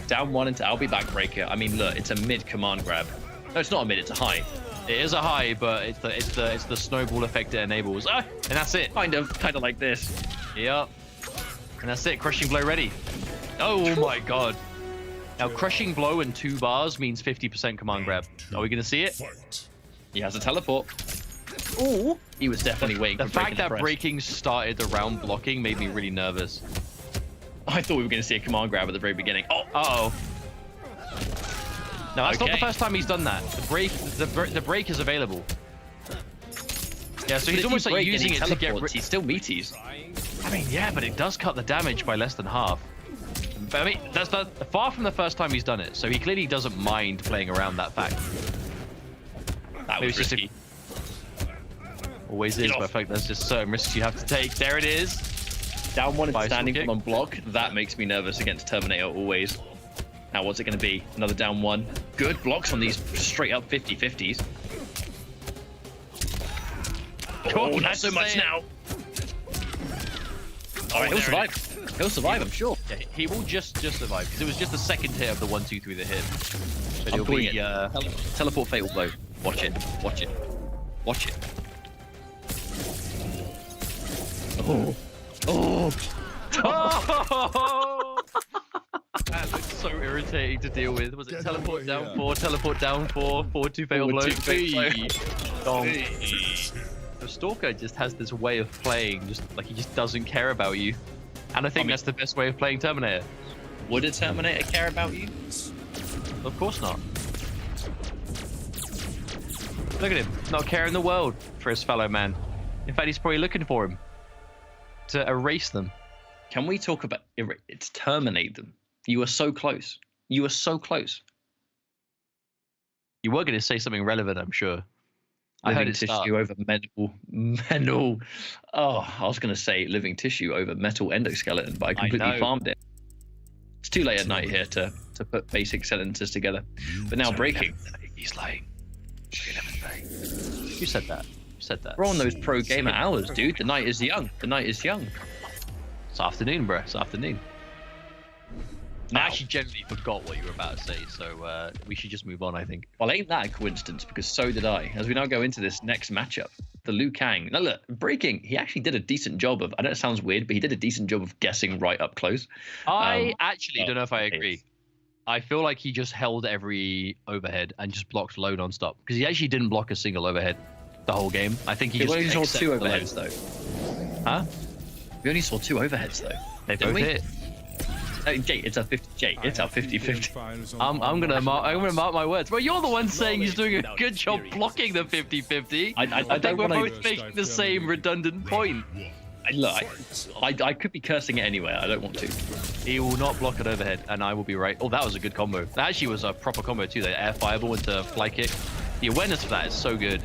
Down one into I'll be back breaker. I mean, look, it's a mid command grab. No, it's not a mid, it's a high. It is a high, but it's the snowball effect it enables. Ah, and that's it. Kind of like this. Yep. And that's it. Crushing blow ready. Oh my god. Now crushing blow in 2 bars means 50% command grab. Are we gonna see it? He has a teleport. Ooh, he was definitely waiting for the fact that press. breaking started the round blocking made me really nervous. I thought we were going to see a command grab at the very beginning. Oh, uh-oh. No, that's not the first time he's done that. The break is available. Yeah, so he's almost like using it to get rid. He still meaties. I mean, yeah, but it does cut the damage by less than half. But I mean, that's far from the first time he's done it. So he clearly doesn't mind playing around that fact. That was risky. Always is, but I feel like there's just certain risks you have to take. There it is. Down one and standing from on block. That makes me nervous against Terminator always. Now, what's it going to be? Another down one. Good blocks on these straight up 50-50s. Oh, not so much now. All right, he'll survive. He'll survive, I'm sure. Yeah, he will just survive because it was just the second hit of the 1, 2, 3 that hit. But I'm it'll be teleport fatal blow. Watch it. Watch it. Watch it. Oh. Oh. Oh! That looks so irritating to deal with. Was it teleport down 4, teleport down 4, 4-2 fatal blow? The Stalker just has this way of playing, just like he just doesn't care about you. And I think that's the best way of playing Terminator. Would a Terminator care about you? Of course not. Look at him, not caring the world for his fellow man. In fact, he's probably looking for him to erase them. Can we talk about it's terminate them? You are so close. You are so close. You were going to say something relevant, I'm sure. I heard it tissue over metal. Oh, I was going to say living tissue over metal endoskeleton, but I completely farmed it. It's too late at night here to put basic sentences together. But now breaking. He's lying. You said that. You said that. We're on those pro gamer hours, dude. The night is young. The night is young. It's afternoon, bro. It's afternoon. I actually generally forgot what you were about to say, so we should just move on, I think. Well, ain't that a coincidence, because so did I. As we now go into this next matchup, the Liu Kang. Now look, breaking, he actually did a decent job of, I know it sounds weird, but he did a decent job of guessing right up close. I actually don't know if I agree. I feel like he just held every overhead and just blocked low non-stop, because he actually didn't block a single overhead the whole game. I think he just held 2 overheads, though. Huh? We only saw 2 overheads though. They Didn't both we? hit. Jay, it's a 50. Jay, it's a 50-50. I'm gonna mark my words. Well, you're the one saying he's doing a good job blocking the 50-50. I think we're both making the same redundant point. Look, I could be cursing it anyway. I don't want to. He will not block an overhead, and I will be right. Oh, that was a good combo. That actually was a proper combo too. The air fireball into fly kick. The awareness for that is so good.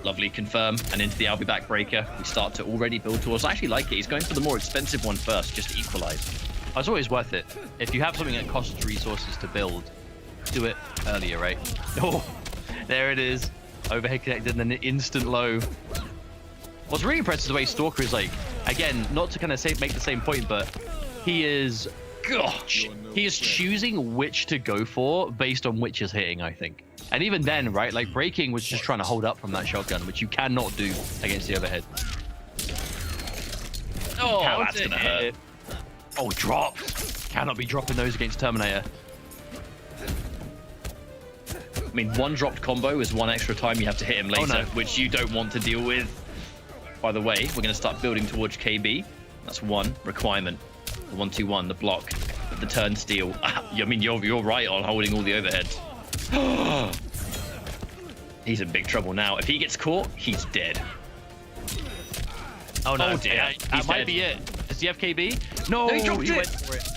Lovely confirm, and into the I'll be back breaker. We start to already build towards. I actually like it. He's going for the more expensive one first, just to equalize. It's always worth it. If you have something that costs resources to build, do it earlier, right? Oh, there it is. Overhead connected and then an instant low. What's really impressive is the way Stalker is like, again, not to kind of make the same point, but he is, gosh, he is choosing which to go for based on which is hitting, I think. And even then, right, like Breaking was just trying to hold up from that shotgun, which you cannot do against the overhead. Oh, that's gonna hurt. Oh, dropped. Cannot be dropping those against Terminator. I mean, one dropped combo is one extra time you have to hit him later, which you don't want to deal with. By the way, we're going to start building towards KB. That's one requirement. The 1-2-1, the block, the turn steal. I mean, you're right on holding all the overheads. He's in big trouble now. If he gets caught, he's dead. Oh no, dear. That might be it. Does he have KB? No, he dropped it. Went for it.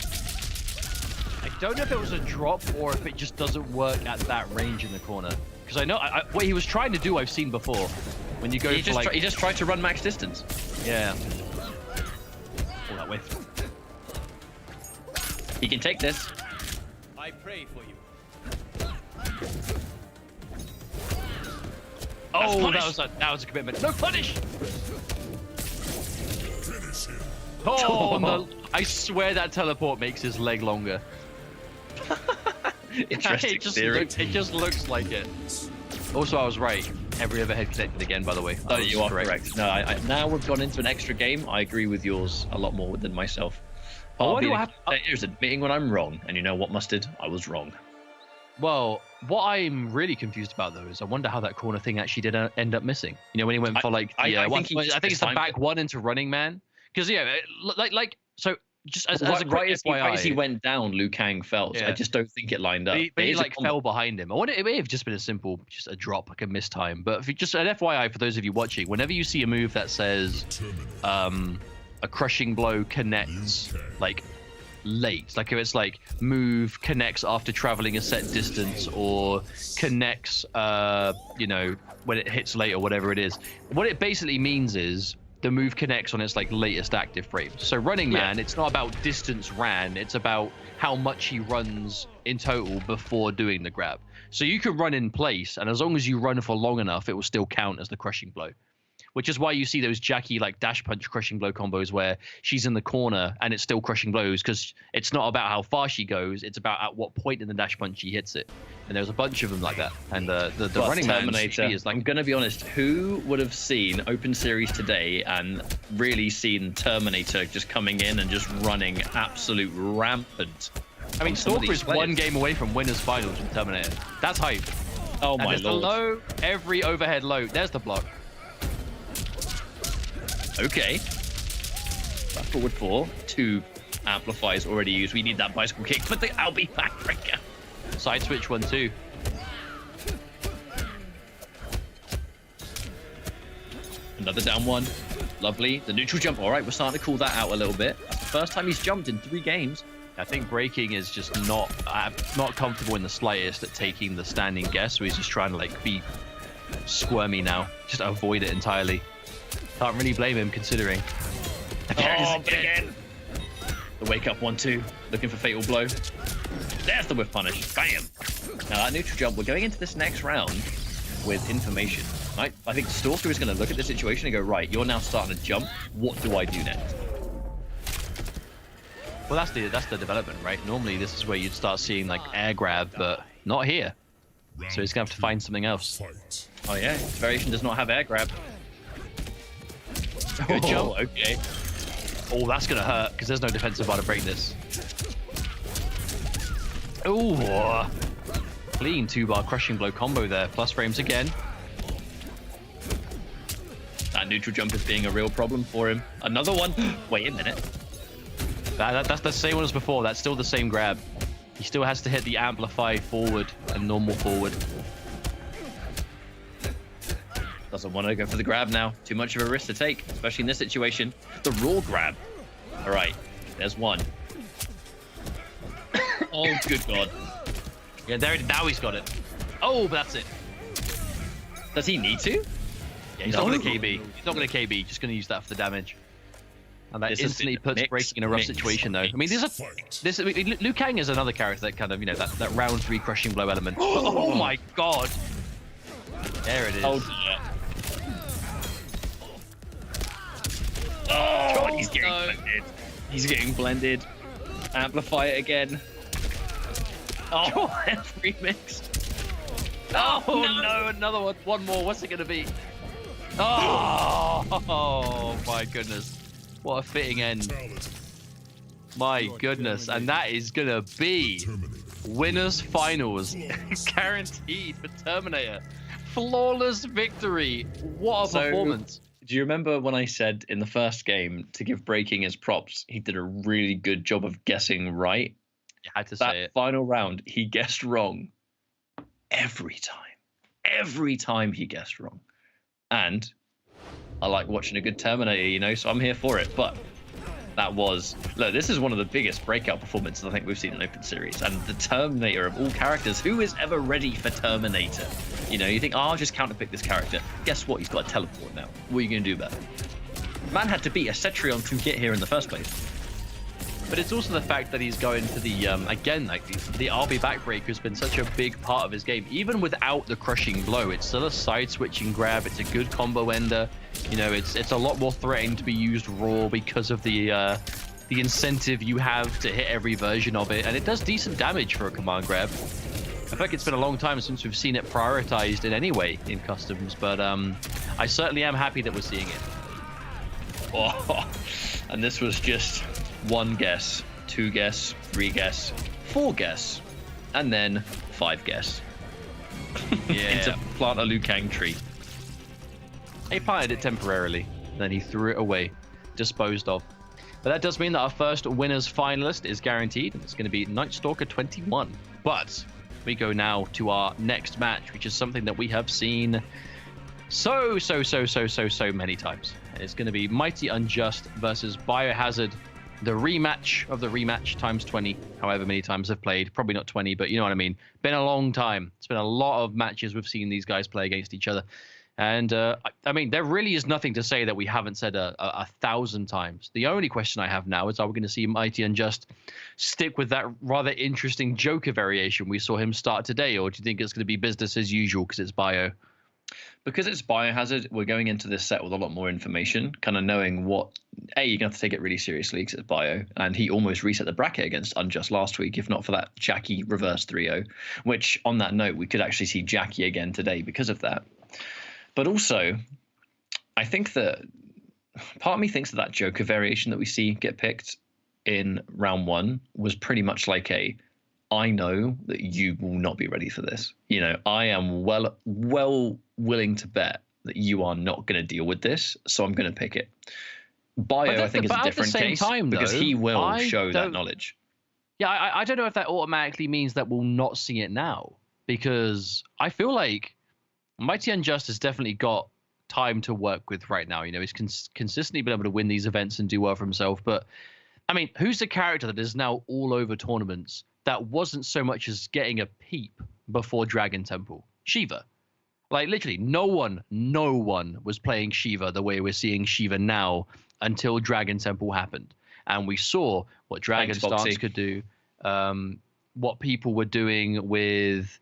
I don't know if it was a drop or if it just doesn't work at that range in the corner. Because I know what he was trying to do, I've seen before. When you go he for he just tried to run max distance. Yeah. Oh, that whiff. He can take this. I pray for you. Oh, that was a commitment. No punish. Oh, no. I swear that teleport makes his leg longer. Interesting theory. It just looks like it. Also, I was right. Every overhead connected again, by the way. Oh, you are correct. No, now we've gone into an extra game. I agree with yours a lot more than myself. Here's admitting when I'm wrong. And you know what, Mustard? I was wrong. Well, what I'm really confused about, though, is I wonder how that corner thing actually did end up missing. You know, when he went for like the... I think it's the back one into Running Man. Because, yeah, so... Just as a quick FYI, as he went down, Liu Kang fell. So I just don't think it lined up. But he like fell behind him. I wonder it may have just been a simple, just a drop, like a missed time. But if you just an FYI for those of you watching, whenever you see a move that says a crushing blow connects like late, like if it's like move connects after traveling a set distance or connects you know, when it hits late or whatever it is, what it basically means is the move connects on its like latest active frame. So Running Man, it's not about distance ran, it's about how much he runs in total before doing the grab. So you can run in place, and as long as you run for long enough, it will still count as the crushing blow. Which is why you see those Jackie like dash punch crushing blow combos where she's in the corner and it's still crushing blows, because it's not about how far she goes, it's about at what point in the dash punch she hits it. And there's a bunch of them like that. And the Running Terminator, Man is like... I'm going to be honest, who would have seen Open Series today and really seen Terminator just coming in and just running absolute rampant? I mean, Stalker is one game away from winners finals with Terminator. That's hype. Oh my lord. The low, every overhead low. There's the block. Okay. Back forward 4. 2 amplifiers already used. We need that bicycle kick, but I'll be backbreaker. Side switch 1-2. Another down one. Lovely. The neutral jump. All right, we're starting to call that out a little bit. That's the first time he's jumped in 3 games. I think Breaking is just not comfortable in the slightest at taking the standing guess, so he's just trying to like be squirmy now, just avoid it entirely. Can't really blame him considering. There it is again. The wake up 1-2, looking for fatal blow. There's the whiff punish. Bam. Now that neutral jump, we're going into this next round with information. Right? I think Stalker is going to look at the situation and go, right, you're now starting to jump. What do I do next? Well, that's the development, right? Normally this is where you'd start seeing like air grab, but not here. So he's gonna have to find something else. Oh yeah, this variation does not have air grab. Good jump. Okay. Oh, that's gonna hurt because there's no defensive bar to break this. Oh, clean 2-bar crushing blow combo there. Plus frames again. That neutral jump is being a real problem for him. Another one. Wait a minute. That's the same one as before. That's still the same grab. He still has to hit the amplify forward and normal forward. Doesn't want to go for the grab now. Too much of a risk to take, especially in this situation. The raw grab. All right, there's one. Oh, good God. Yeah, there. Now he's got it. Oh, but that's it. Does he need to? Yeah, he's not going to KB. He's not going to KB. Just going to use that for the damage. And that instantly puts Breaking in a rough situation, though. I mean, Liu Kang is another character that kind of, you know, that round 3 crushing blow element. Oh my God! There it is. Oh, yeah. Oh, he's getting blended. He's getting blended. Amplify it again. Oh, remix. Oh no, another one. One more. What's it going to be? Oh my goodness. What a fitting end. My goodness. And that is going to be winners finals. Guaranteed for Terminator. Flawless victory. What a performance. Do you remember when I said in the first game to give Breaking his props, he did a really good job of guessing right? You had to say it. That final round, he guessed wrong every time. Every time he guessed wrong. And I like watching a good Terminator, you know, so I'm here for it. But that was... Look, this is one of the biggest breakout performances I think we've seen in Open Series. And the Terminator of all characters, who is ever ready for Terminator? You know, you think, oh, I'll just counterpick this character. Guess what? He's got a teleport now. What are you going to do about it? Man had to beat a Cetrion to get here in the first place. But it's also the fact that he's going to the, again, like the RB backbreaker has been such a big part of his game. Even without the crushing blow, it's still a side-switching grab. It's a good combo ender. You know, it's a lot more threatening to be used raw because of the incentive you have to hit every version of it. And it does decent damage for a command grab. I feel like it's been a long time since we've seen it prioritized in any way in customs. But I certainly am happy that we're seeing it. Oh, and this was just... 1 guess, 2 guess, 3 guess, 4 guess, and then 5 guess. Yeah. Into plant a Liu Kang tree. He planted it temporarily, then he threw it away, disposed of. But that does mean that our first winner's finalist is guaranteed, and it's going to be Night Stalker 21. But we go now to our next match, which is something that we have seen so many times. It's going to be Mighty Unjust versus Biohazard. The rematch of the rematch times 20, however many times they've played. Probably not 20, but you know what I mean. Been a long time. It's been a lot of matches we've seen these guys play against each other. And, I mean, there really is nothing to say that we haven't said a 1,000 times. The only question I have now is, are we going to see Mighty Unjust stick with that rather interesting Joker variation we saw him start today? Or do you think it's going to be business as usual because it's Bio? Because it's Biohazard, we're going into this set with a lot more information, kind of knowing what... A, you're going to have to take it really seriously because it's Bio, and he almost reset the bracket against Unjust last week, if not for that Jackie reverse 3-0, which, on that note, we could actually see Jackie again today because of that. But also, I think that... Part of me thinks that Joker variation that we see get picked in round 1 was pretty much like a... I know that you will not be ready for this. You know, I am well willing to bet that you are not going to deal with this, so I'm going to pick it. Bio, I think, is a different case because he will show that knowledge. Yeah, I don't know if that automatically means that we'll not see it now, because I feel like Mighty Unjust has definitely got time to work with right now. You know, he's consistently been able to win these events and do well for himself. But, I mean, who's the character that is now all over tournaments that wasn't so much as getting a peep before Dragon Temple? Shiva. Like, literally, no one was playing Shiva the way we're seeing Shiva now until Dragon Temple happened. And we saw what Dragon Stance could do, what people were doing with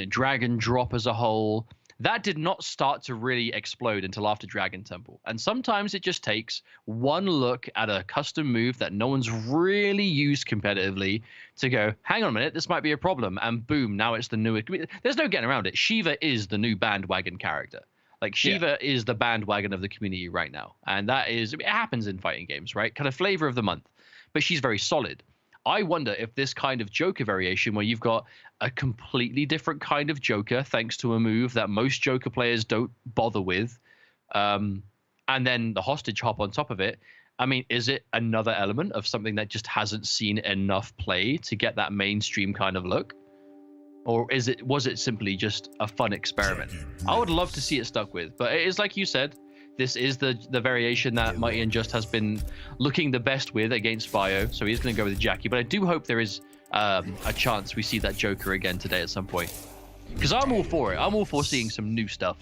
Dragon Drop as a whole. That did not start to really explode until after Dragon Temple. And sometimes it just takes one look at a custom move that no one's really used competitively to go, hang on a minute, this might be a problem. And boom, now it's the newest. There's no getting around it. Shiva is the new bandwagon character. Like, Shiva is the bandwagon of the community right now. And that is, it happens in fighting games, right? Kind of flavor of the month. But she's very solid. I wonder if this kind of Joker variation, where you've got a completely different kind of Joker, thanks to a move that most Joker players don't bother with, and then the hostage hop on top of it. I mean, is it another element of something that just hasn't seen enough play to get that mainstream kind of look? Or was it simply just a fun experiment? I would love to see it stuck with, but it is like you said, this is the variation that Mighty Unjust has been looking the best with against Bio, so he's going to go with Jackie. But I do hope there is a chance we see that Joker again today at some point. Because I'm all for it. I'm all for seeing some new stuff.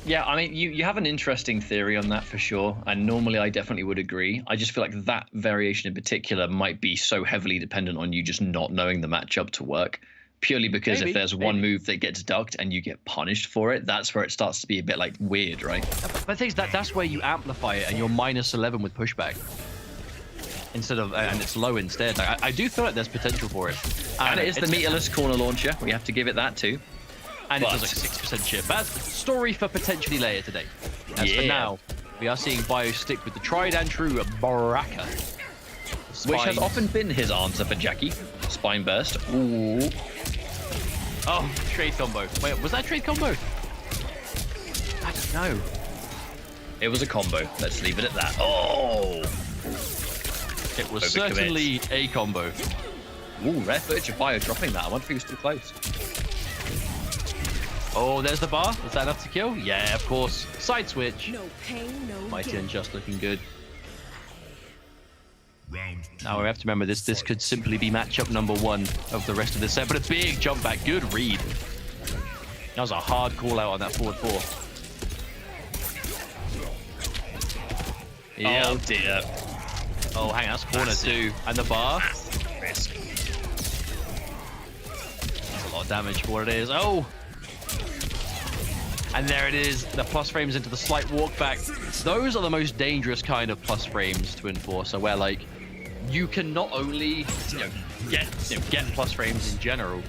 Yeah, I mean, you have an interesting theory on that for sure, and normally I definitely would agree. I just feel like that variation in particular might be so heavily dependent on you just not knowing the matchup to work, purely because if there's one move that gets ducked and you get punished for it, that's where it starts to be a bit like weird, right? But the thing is that's where you amplify it and you're -11 with pushback instead of, and it's low instead. Like, I do feel like there's potential for it. And it is the meterless corner launcher. We have to give it that too. And it does like 6% chip. That's the story for potentially later today. As for now, we are seeing Bio stick with the tried and true Baraka. Which has often been his answer for Jackie. Spine burst. Ooh. Oh, trade combo. Wait, was that trade combo? I don't know. It was a combo. Let's leave it at that. Oh! It was certainly a combo. Ooh, rare footage of Bio dropping that. I wonder if he was too close. Oh, there's the bar. Is that enough to kill? Yeah, of course. Side switch. No pain, no Mighty Unjust looking good. Round 2. Now we have to remember this could simply be matchup number 1 of the rest of the set, but a big jump back. Good read. That was a hard call out on that forward 4. Yeah. Oh dear. Oh, hang on, that's corner 2. And the bar. Risk. That's a lot of damage for what it is. Oh! And there it is, the plus frames into the slight walk back. Those are the most dangerous kind of plus frames to enforce, so where like you can not only get plus frames in general,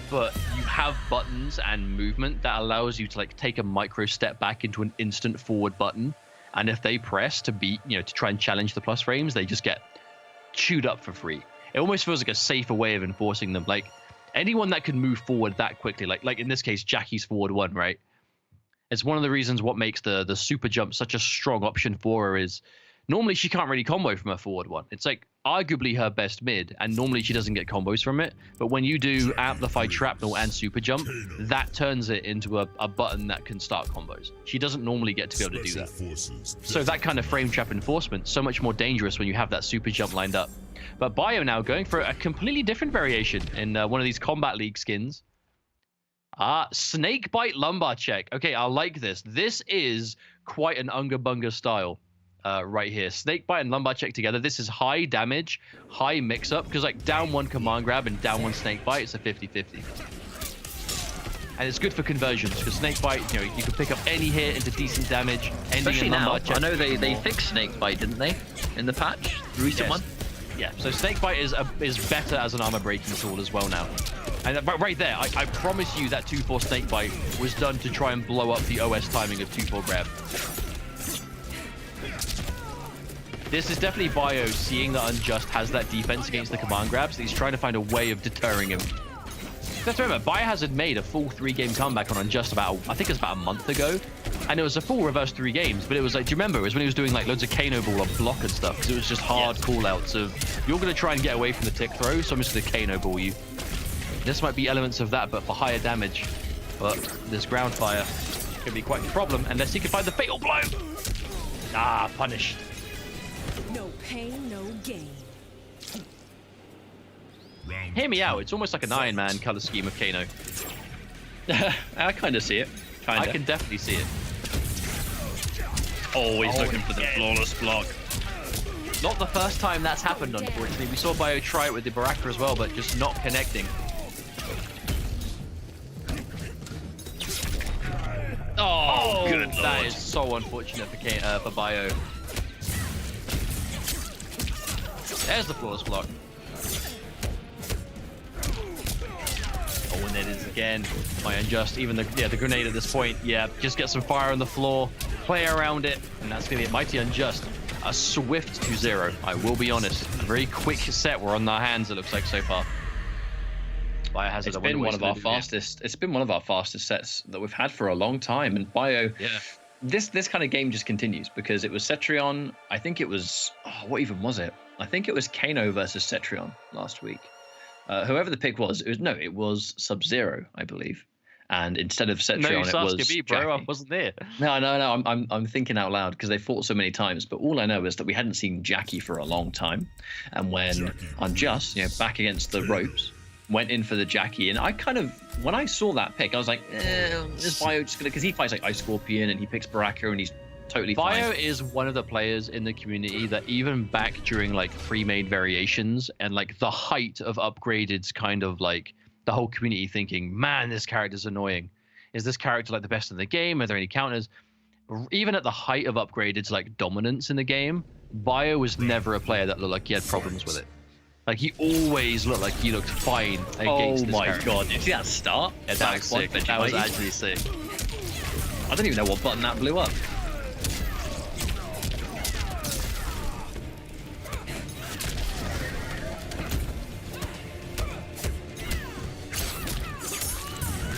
but you have buttons and movement that allows you to like take a micro step back into an instant forward button. And if they press to beat, to try and challenge the plus frames, they just get chewed up for free. It almost feels like a safer way of enforcing them. Like anyone that can move forward that quickly, like in this case, Jackie's forward 1, right? It's one of the reasons what makes the super jump such a strong option for her is normally she can't really combo from her forward 1. It's like arguably her best mid, and normally she doesn't get combos from it. But when you do amplified shrapnel and super jump, that turns it into a button that can start combos. She doesn't normally get to be able to do that. So that kind of frame trap enforcement, so much more dangerous when you have that super jump lined up. But Bio now going for a completely different variation in one of these Combat League skins. Snake bite lumbar check. Okay, I like this. This is quite an Unga Bunga style right here. Snake bite and lumbar check together. This is high damage, high mix up, because like down 1 command grab and down 1 snake bite, it's a 50-50. And it's good for conversions because snake bite, you can pick up any hit into decent damage. Especially in lumbar now. check. I know they fixed snake bite, didn't they? In the patch, the recent one. Yeah, so snakebite is better as an armor breaking tool as well now. And right there, I promise you that 2-4 snakebite was done to try and blow up the OS timing of 2-4 grab. This is definitely Bio seeing that Unjust has that defense against the command grabs. He's trying to find a way of deterring him. You have to remember, Bio has made a full 3-game comeback on Unjust I think it was about a month ago. And it was a full reverse 3 games, but it was like, do you remember? It was when he was doing like loads of Kano ball on block and stuff, because it was just hard callouts of, you're going to try and get away from the tick throw, so I'm just going to Kano ball you. This might be elements of that, but for higher damage. But this ground fire could be quite a problem, unless he can find the fatal blow. Punished. No pain, no gain. Hear me out, it's almost like an Iron Man color scheme of Kano. I kind of see it. Kinda. I can definitely see it. Always looking for the flawless block. Not the first time that's happened, unfortunately. We saw Bio try it with the Baraka as well, but just not connecting. Oh, good Lord. That is so unfortunate for Bio. There's the flawless block. Oh, and there it is again. My Unjust, even the grenade at this point. Yeah, just get some fire on the floor, play around it, and that's going to be a Mighty Unjust. A swift 2-0, I will be honest. A very quick set we're on our hands, it looks like, so far. It's been one of our fastest. It's been one of our fastest sets that we've had for a long time, and Bio. Yeah. this kind of game just continues because it was Cetrion. I think it was what even was it? I think it was Kano versus Cetrion last week. Whoever the pick was, it was Sub-Zero, I believe. And instead of Cetrion, it was me, bro. Jackie. I wasn't there. No. I'm thinking out loud because they fought so many times. But all I know is that we hadn't seen Jackie for a long time, and when Unjust, back against the ropes, went in for the Jackie, and I kind of, when I saw that pick, I was like, is Bio just gonna? Because he fights like Ice Scorpion and he picks Baraka and he's totally fine. Bio is one of the players in the community that even back during like pre-made variations and like the height of upgraded's kind of like the whole community thinking, man, this character's annoying. Is this character like the best in the game? Are there any counters? Even at the height of upgraded's like dominance in the game, Bio was never a player that looked like he had problems with it. Like he always looked like he looked fine against this character. God, did you see that start? Yeah, that was sick. That was actually sick. I don't even know what button that blew up.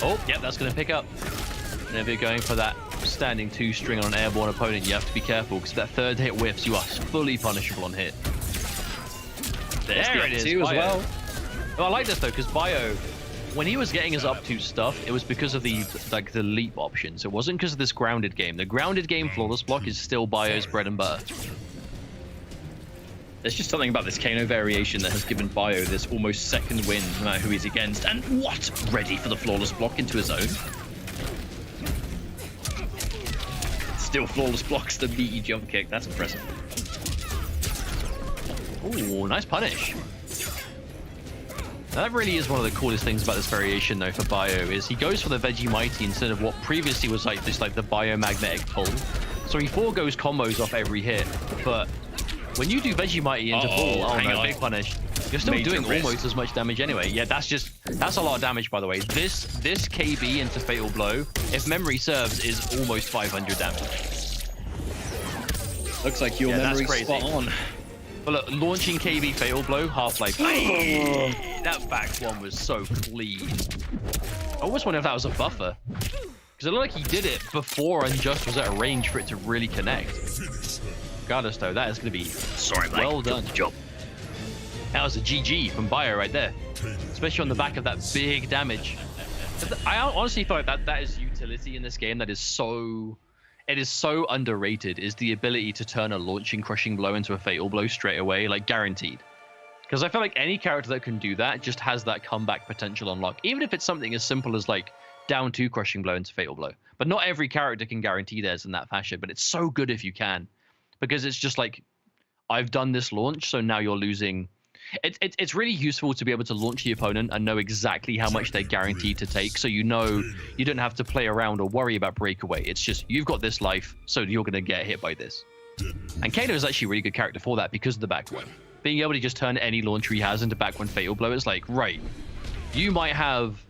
Oh, yep, that's going to pick up. Whenever you're going for that standing 2-string on an airborne opponent, you have to be careful because if that third hit whiffs, you are fully punishable on hit. There it is, as well. I like this though because Bio, when he was getting his up 2 stuff, it was because of the leap options. It wasn't because of this grounded game. The grounded game flawless block is still Bio's bread and butter. There's just something about this Kano variation that has given Bio this almost second win no matter who he's against. And what? Ready for the flawless block into his own. Still flawless blocks the meaty jump kick. That's impressive. Ooh, nice punish. That really is one of the coolest things about this variation though for Bio is he goes for the Vegemite instead of what previously was like just like the biomagnetic pull. So he foregoes combos off every hit, but when you do Vegemite into pull, big punish, you're still doing almost as much damage anyway. Yeah, that's a lot of damage by the way. This KB into Fatal Blow, if memory serves, is almost 500 damage. Looks like your memory's spot on. But look, launching KB Fatal Blow, Half-Life. That back one was so clean. I almost wonder if that was a buffer. Because it looked like he did it before Unjust was at a range for it to really connect. Regardless though, that is going to be well done. Job. That was a GG from Bio right there. Especially on the back of that big damage. I honestly thought that is utility in this game that is so... It is so underrated, is the ability to turn a launching crushing blow into a fatal blow straight away, like guaranteed. Because I feel like any character that can do that just has that comeback potential unlocked, even if it's something as simple as like down 2 crushing blow into fatal blow. But not every character can guarantee theirs in that fashion, but it's so good if you can. Because it's just like, I've done this launch, so now you're losing. It's really useful to be able to launch the opponent and know exactly how much they're guaranteed to take, so you know you don't have to play around or worry about breakaway. It's just, you've got this life, so you're going to get hit by this. And Kano is actually a really good character for that because of the back one. Being able to just turn any launcher he has into back one fatal blow, it's like, right, you might have,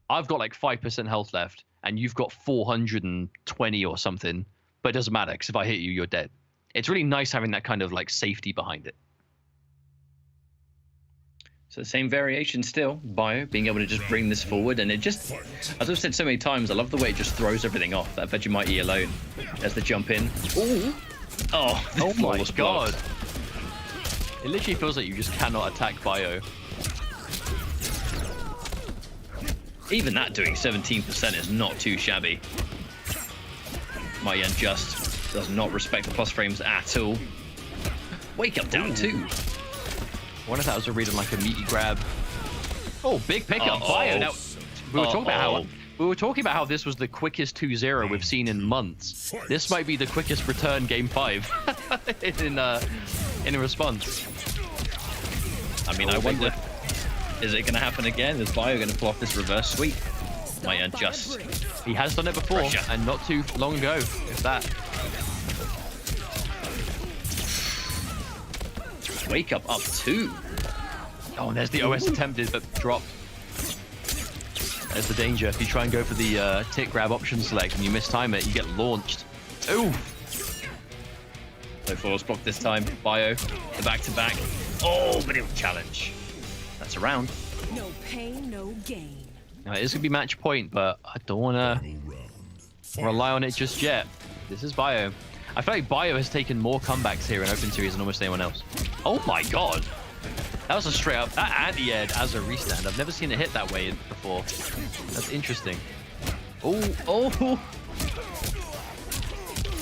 I've got like 5% health left, and you've got 420 or something, but it doesn't matter, because if I hit you, you're dead. It's really nice having that kind of like safety behind it. So the same variation still, Bio, being able to just bring this forward, and it just, as I've said so many times, I love the way it just throws everything off. That Vegemite alone, as the jump in. Ooh. Oh my god. It literally feels like you just cannot attack Bio. Even that doing 17% is not too shabby. Mighty Unjust does not respect the plus frames at all. Wake up down 2. I wonder if that was a read on like a meaty grab. Oh, big pickup. Bio. Now, we were talking about how this was the quickest 2-0 we've seen in months. This might be the quickest return game 5 in response. I mean, I wonder, is it going to happen again? Is Bio going to pull off this reverse sweep? Might Unjust. He has done it before, and not too long ago, if that. Wake up 2. Oh, and there's the OS attempted, but dropped. There's the danger. If you try and go for the tick grab option select and you mistime it, you get launched. Ooh. No flawless block this time. Bio, the back-to-back. Oh, but it was challenge. That's a round. No pain, no gain. Now, it is going to be match point, but I don't want to rely on it just yet. This is Bio. I feel like Bio has taken more comebacks here in Open Series than almost anyone else. Oh my god. That was a straight up that anti-ed as a restand. I've never seen it hit that way before. That's interesting. Oh.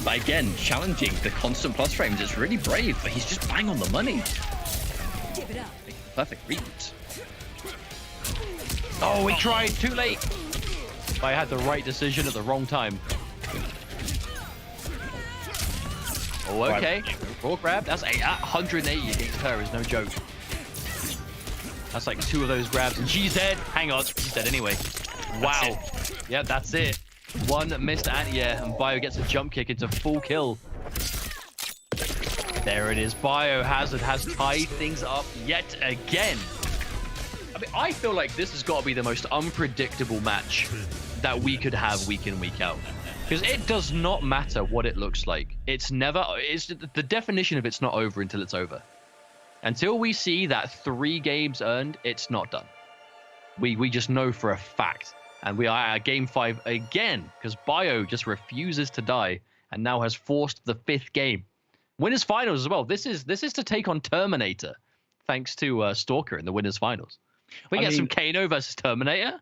But again, challenging the constant plus frames. It's really brave, but he's just bang on the money. Give it up. Perfect read. Oh, he tried too late. But I had the right decision at the wrong time. Oh, okay. Raw grab. That's 180 against her is no joke. That's like 2 of those grabs, and she's dead. Hang on, she's dead anyway. Wow. Yeah, that's it. 1 missed anti-air, and Bio gets a jump kick into full kill. There it is. Biohazard has tied things up yet again. I mean, I feel like this has got to be the most unpredictable match that we could have week in, week out. Because it does not matter what it looks like. It's the definition of it's not over until it's over. Until we see that 3 games earned, it's not done. We just know for a fact. And we are at game 5 again, because Bio just refuses to die and now has forced the 5th game. Winners finals as well. This is to take on Terminator, thanks to Stalker in the winners finals. We get some Kano versus Terminator.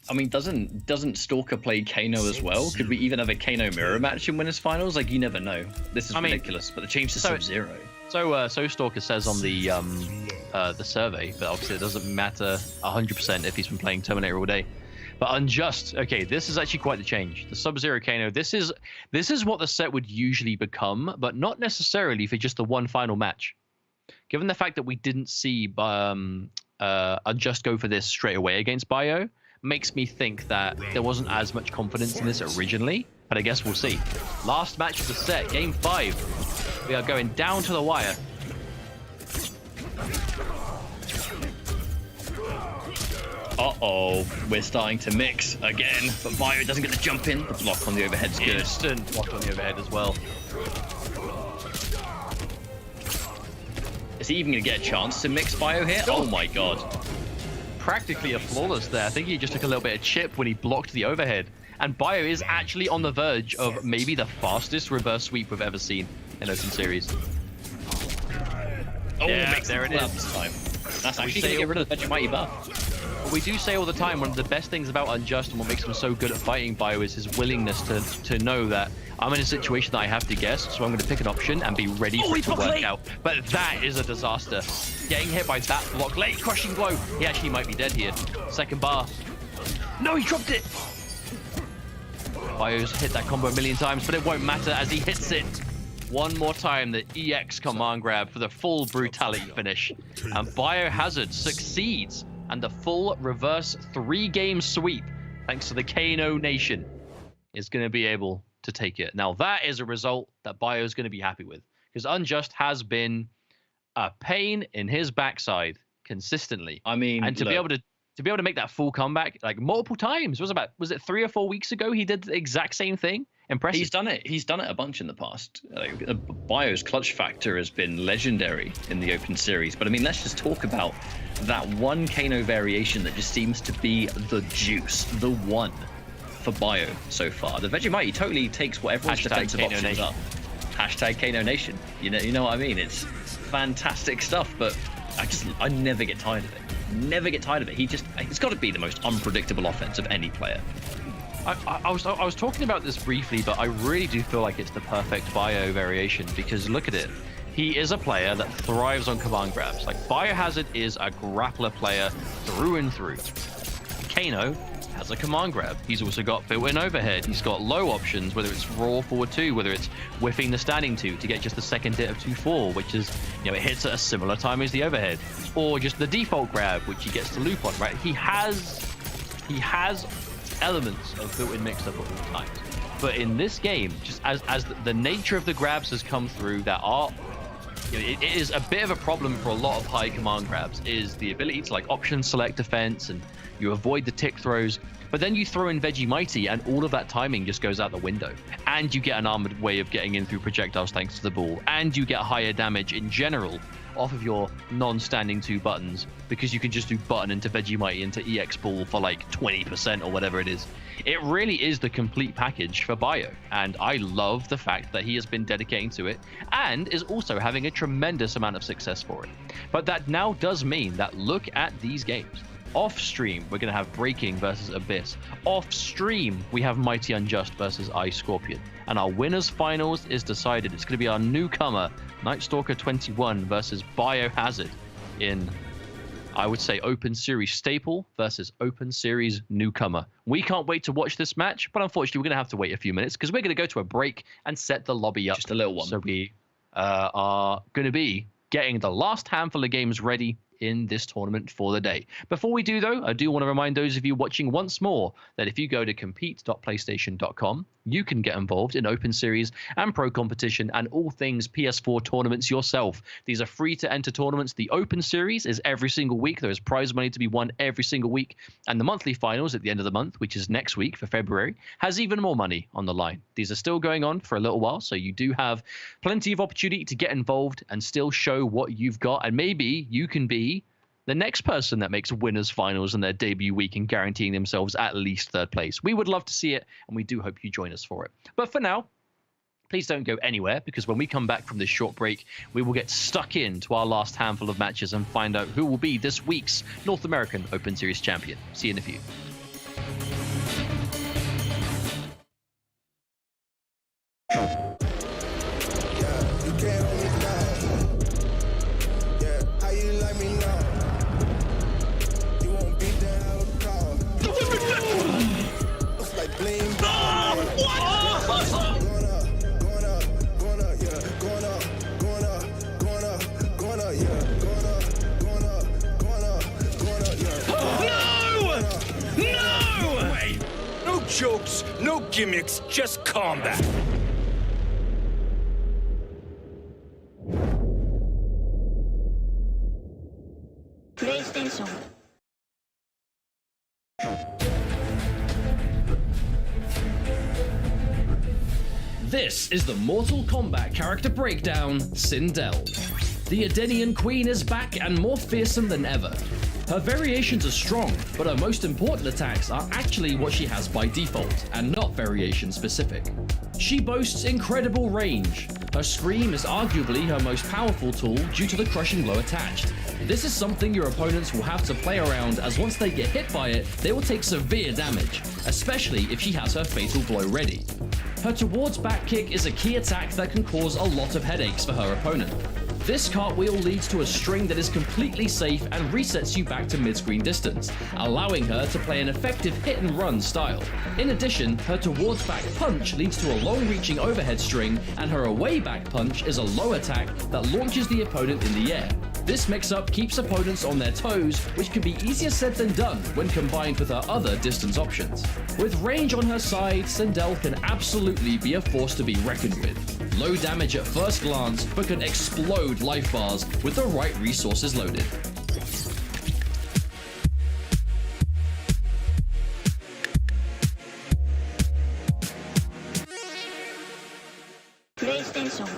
I mean, doesn't Stalker play Kano as well? Could we even have a Kano mirror match in winners finals? Like, you never know. This is ridiculous. But the change to Sub-Zero. So Stalker says on the survey, but obviously it doesn't matter 100% if he's been playing Terminator all day. But Unjust, okay, this is actually quite the change. The Sub-Zero Kano, this is what the set would usually become, but not necessarily for just the one final match. Given the fact that we didn't see Unjust go for this straight away against Bio, makes me think that there wasn't as much confidence in this originally, but I guess we'll see. Last match of the set, game 5. We are going down to the wire. Uh-oh, we're starting to mix again, but Bio doesn't get the jump in. The block on the overhead's good. Instant block on the overhead as well. Is he even going to get a chance to mix Bio here? Oh my god. Practically a flawless there. I think he just took a little bit of chip when he blocked the overhead. And Bio is actually on the verge of maybe the fastest reverse sweep we've ever seen in Open Series. Oh, yeah, makes there it is. This time. That's actually going to get rid of the Vegemite buff. We do say all the time, one of the best things about Unjust and what makes him so good at fighting Bio is his willingness to know that I'm in a situation that I have to guess, so I'm going to pick an option and be ready for it to work out. But that is a disaster. Getting hit by that block, late crushing blow. He actually might be dead here. Second bar. No, he dropped it. Bio's hit that combo a million times, but it won't matter as he hits it. One more time, the EX command grab for the full brutality finish. And Biohazard succeeds. And the full reverse 3-game sweep, thanks to the Kano Nation, is going to be able to take it. Now, that is a result that Bio is going to be happy with, because Unjust has been a pain in his backside consistently. I mean, and to be able to make that full comeback like multiple times. Was it 3 or 4 weeks ago he did the exact same thing? Impressive. He's done it a bunch in the past. Bio's clutch factor has been legendary in the Open Series. But I mean, let's just talk about that one Kano variation that just seems to be the juice, the one for Bio so far. The Vegemite totally takes what everyone's defensive options are. Hashtag Kano Nation. You know what I mean? It's fantastic stuff, but I never get tired of it. Never get tired of it. It's got to be the most unpredictable offense of any player. I was talking about this briefly, but I really do feel like it's the perfect Bio variation, because look at it. He is a player that thrives on command grabs. Like, Biohazard is a grappler player through and through. Kano has a command grab. He's also got built-in overhead. He's got low options, whether it's raw forward 2, whether it's whiffing the standing 2 to get just the second hit of 2-4, which is, it hits at a similar time as the overhead. Or just the default grab, which he gets to loop on, right? He has elements of built-in mix-up at all times. But in this game, just as the nature of the grabs has come through that are, it is a bit of a problem for a lot of high command grabs, is the ability to like option select defense and you avoid the tick throws. But then you throw in Vegemite and all of that timing just goes out the window. And you get an armored way of getting in through projectiles thanks to the ball. And you get higher damage in general off of your non-standing 2 buttons because you can just do button into Vegemite into EX ball for like 20% or whatever it is. It really is the complete package for Bio, and I love the fact that he has been dedicating to it and is also having a tremendous amount of success for it. But that now does mean that look at these games. Off stream, we're going to have Breaking versus Abyss. Off stream, we have Mighty Unjust versus Ice Scorpion. And our winners finals is decided. It's going to be our newcomer, Night Stalker 21 versus Biohazard in, I would say, Open Series Staple versus Open Series Newcomer. We can't wait to watch this match, but unfortunately, we're going to have to wait a few minutes because we're going to go to a break and set the lobby up. Just a little one. So we are going to be getting the last handful of games ready in this tournament for the day. Before we do, though, I do want to remind those of you watching once more that if you go to compete.playstation.com, you can get involved in Open Series and Pro Competition and all things PS4 tournaments yourself. These are free to enter tournaments. The Open Series is every single week. There is prize money to be won every single week. And the monthly finals at the end of the month, which is next week for February, has even more money on the line. These are still going on for a little while, so you do have plenty of opportunity to get involved and still show what you've got. And maybe you can be the next person that makes winners finals in their debut week and guaranteeing themselves at least 3rd place. We would love to see it, and we do hope you join us for it. But for now, please don't go anywhere, because when we come back from this short break, we will get stuck into our last handful of matches and find out who will be this week's North American Open Series champion. See you in a few. Jokes, no gimmicks, just combat. PlayStation. This is the Mortal Kombat character breakdown, Sindel. The Edenian Queen is back and more fearsome than ever. Her variations are strong, but her most important attacks are actually what she has by default, and not variation specific. She boasts incredible range. Her Scream is arguably her most powerful tool due to the crushing blow attached. This is something your opponents will have to play around, as once they get hit by it, they will take severe damage, especially if she has her fatal blow ready. Her towards back kick is a key attack that can cause a lot of headaches for her opponent. This cartwheel leads to a string that is completely safe and resets you back to mid-screen distance, allowing her to play an effective hit-and-run style. In addition, her towards back punch leads to a long-reaching overhead string, and her away back punch is a low attack that launches the opponent in the air. This mix-up keeps opponents on their toes, which can be easier said than done when combined with her other distance options. With range on her side, Sindel can absolutely be a force to be reckoned with. Low damage at first glance, but can explode life bars with the right resources loaded. PlayStation.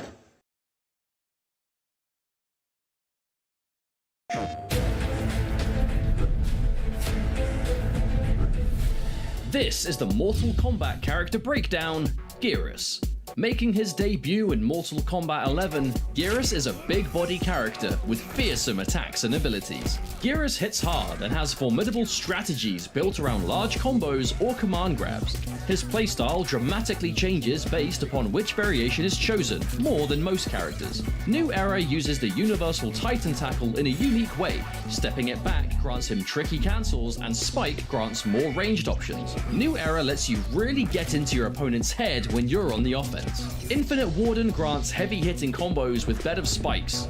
This is the Mortal Kombat character breakdown, Geras. Making his debut in Mortal Kombat 11, Geras is a big body character with fearsome attacks and abilities. Geras hits hard and has formidable strategies built around large combos or command grabs. His playstyle dramatically changes based upon which variation is chosen, more than most characters. New Era uses the universal Titan Tackle in a unique way. Stepping it back grants him tricky cancels, and Spike grants more ranged options. New Era lets you really get into your opponent's head when you're on the offense. Infinite Warden grants heavy-hitting combos with bed of spikes.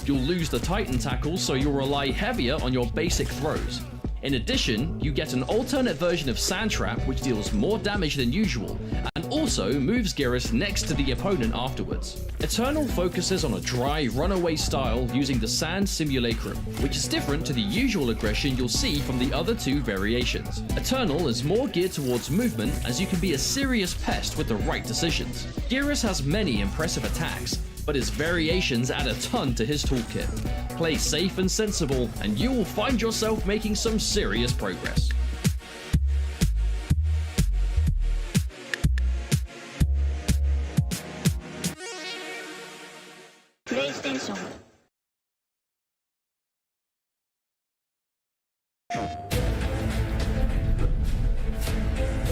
You'll lose the Titan Tackle, so you'll rely heavier on your basic throws. In addition, you get an alternate version of Sand Trap which deals more damage than usual, and also moves Geras next to the opponent afterwards. Eternal focuses on a dry, runaway style using the Sand Simulacrum, which is different to the usual aggression you'll see from the other two variations. Eternal is more geared towards movement, as you can be a serious pest with the right decisions. Geras has many impressive attacks, but his variations add a ton to his toolkit. Play safe and sensible, and you will find yourself making some serious progress. PlayStation.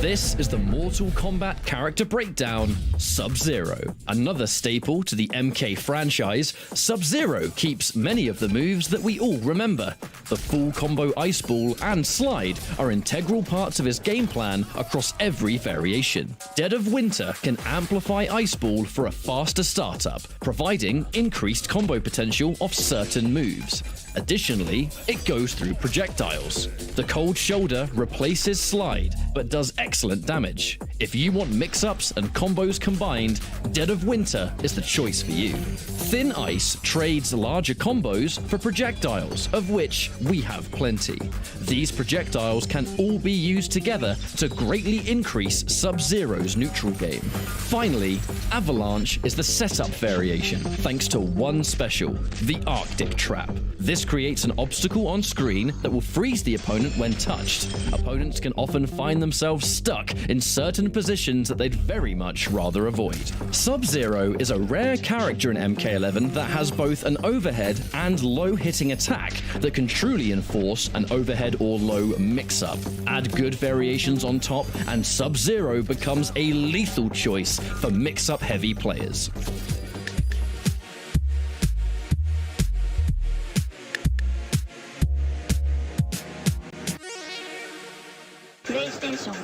This is the Mortal Kombat character breakdown, Sub-Zero. Another staple to the MK franchise, Sub-Zero keeps many of the moves that we all remember. The full combo Ice Ball and Slide are integral parts of his game plan across every variation. Dead of Winter can amplify Ice Ball for a faster startup, providing increased combo potential of certain moves. Additionally, it goes through projectiles. The Cold Shoulder replaces Slide, but does excellent damage. If you want mix-ups and combos combined, Dead of Winter is the choice for you. Thin Ice trades larger combos for projectiles, of which we have plenty. These projectiles can all be used together to greatly increase Sub-Zero's neutral game. Finally, Avalanche is the setup variation, thanks to one special, the Arctic Trap. This creates an obstacle on screen that will freeze the opponent when touched. Opponents can often find themselves stuck in certain positions that they'd very much rather avoid. Sub-Zero is a rare character in MK11 that has both an overhead and low hitting attack that can truly enforce an overhead or low mix-up. Add good variations on top and Sub-Zero becomes a lethal choice for mix-up heavy players. PlayStation.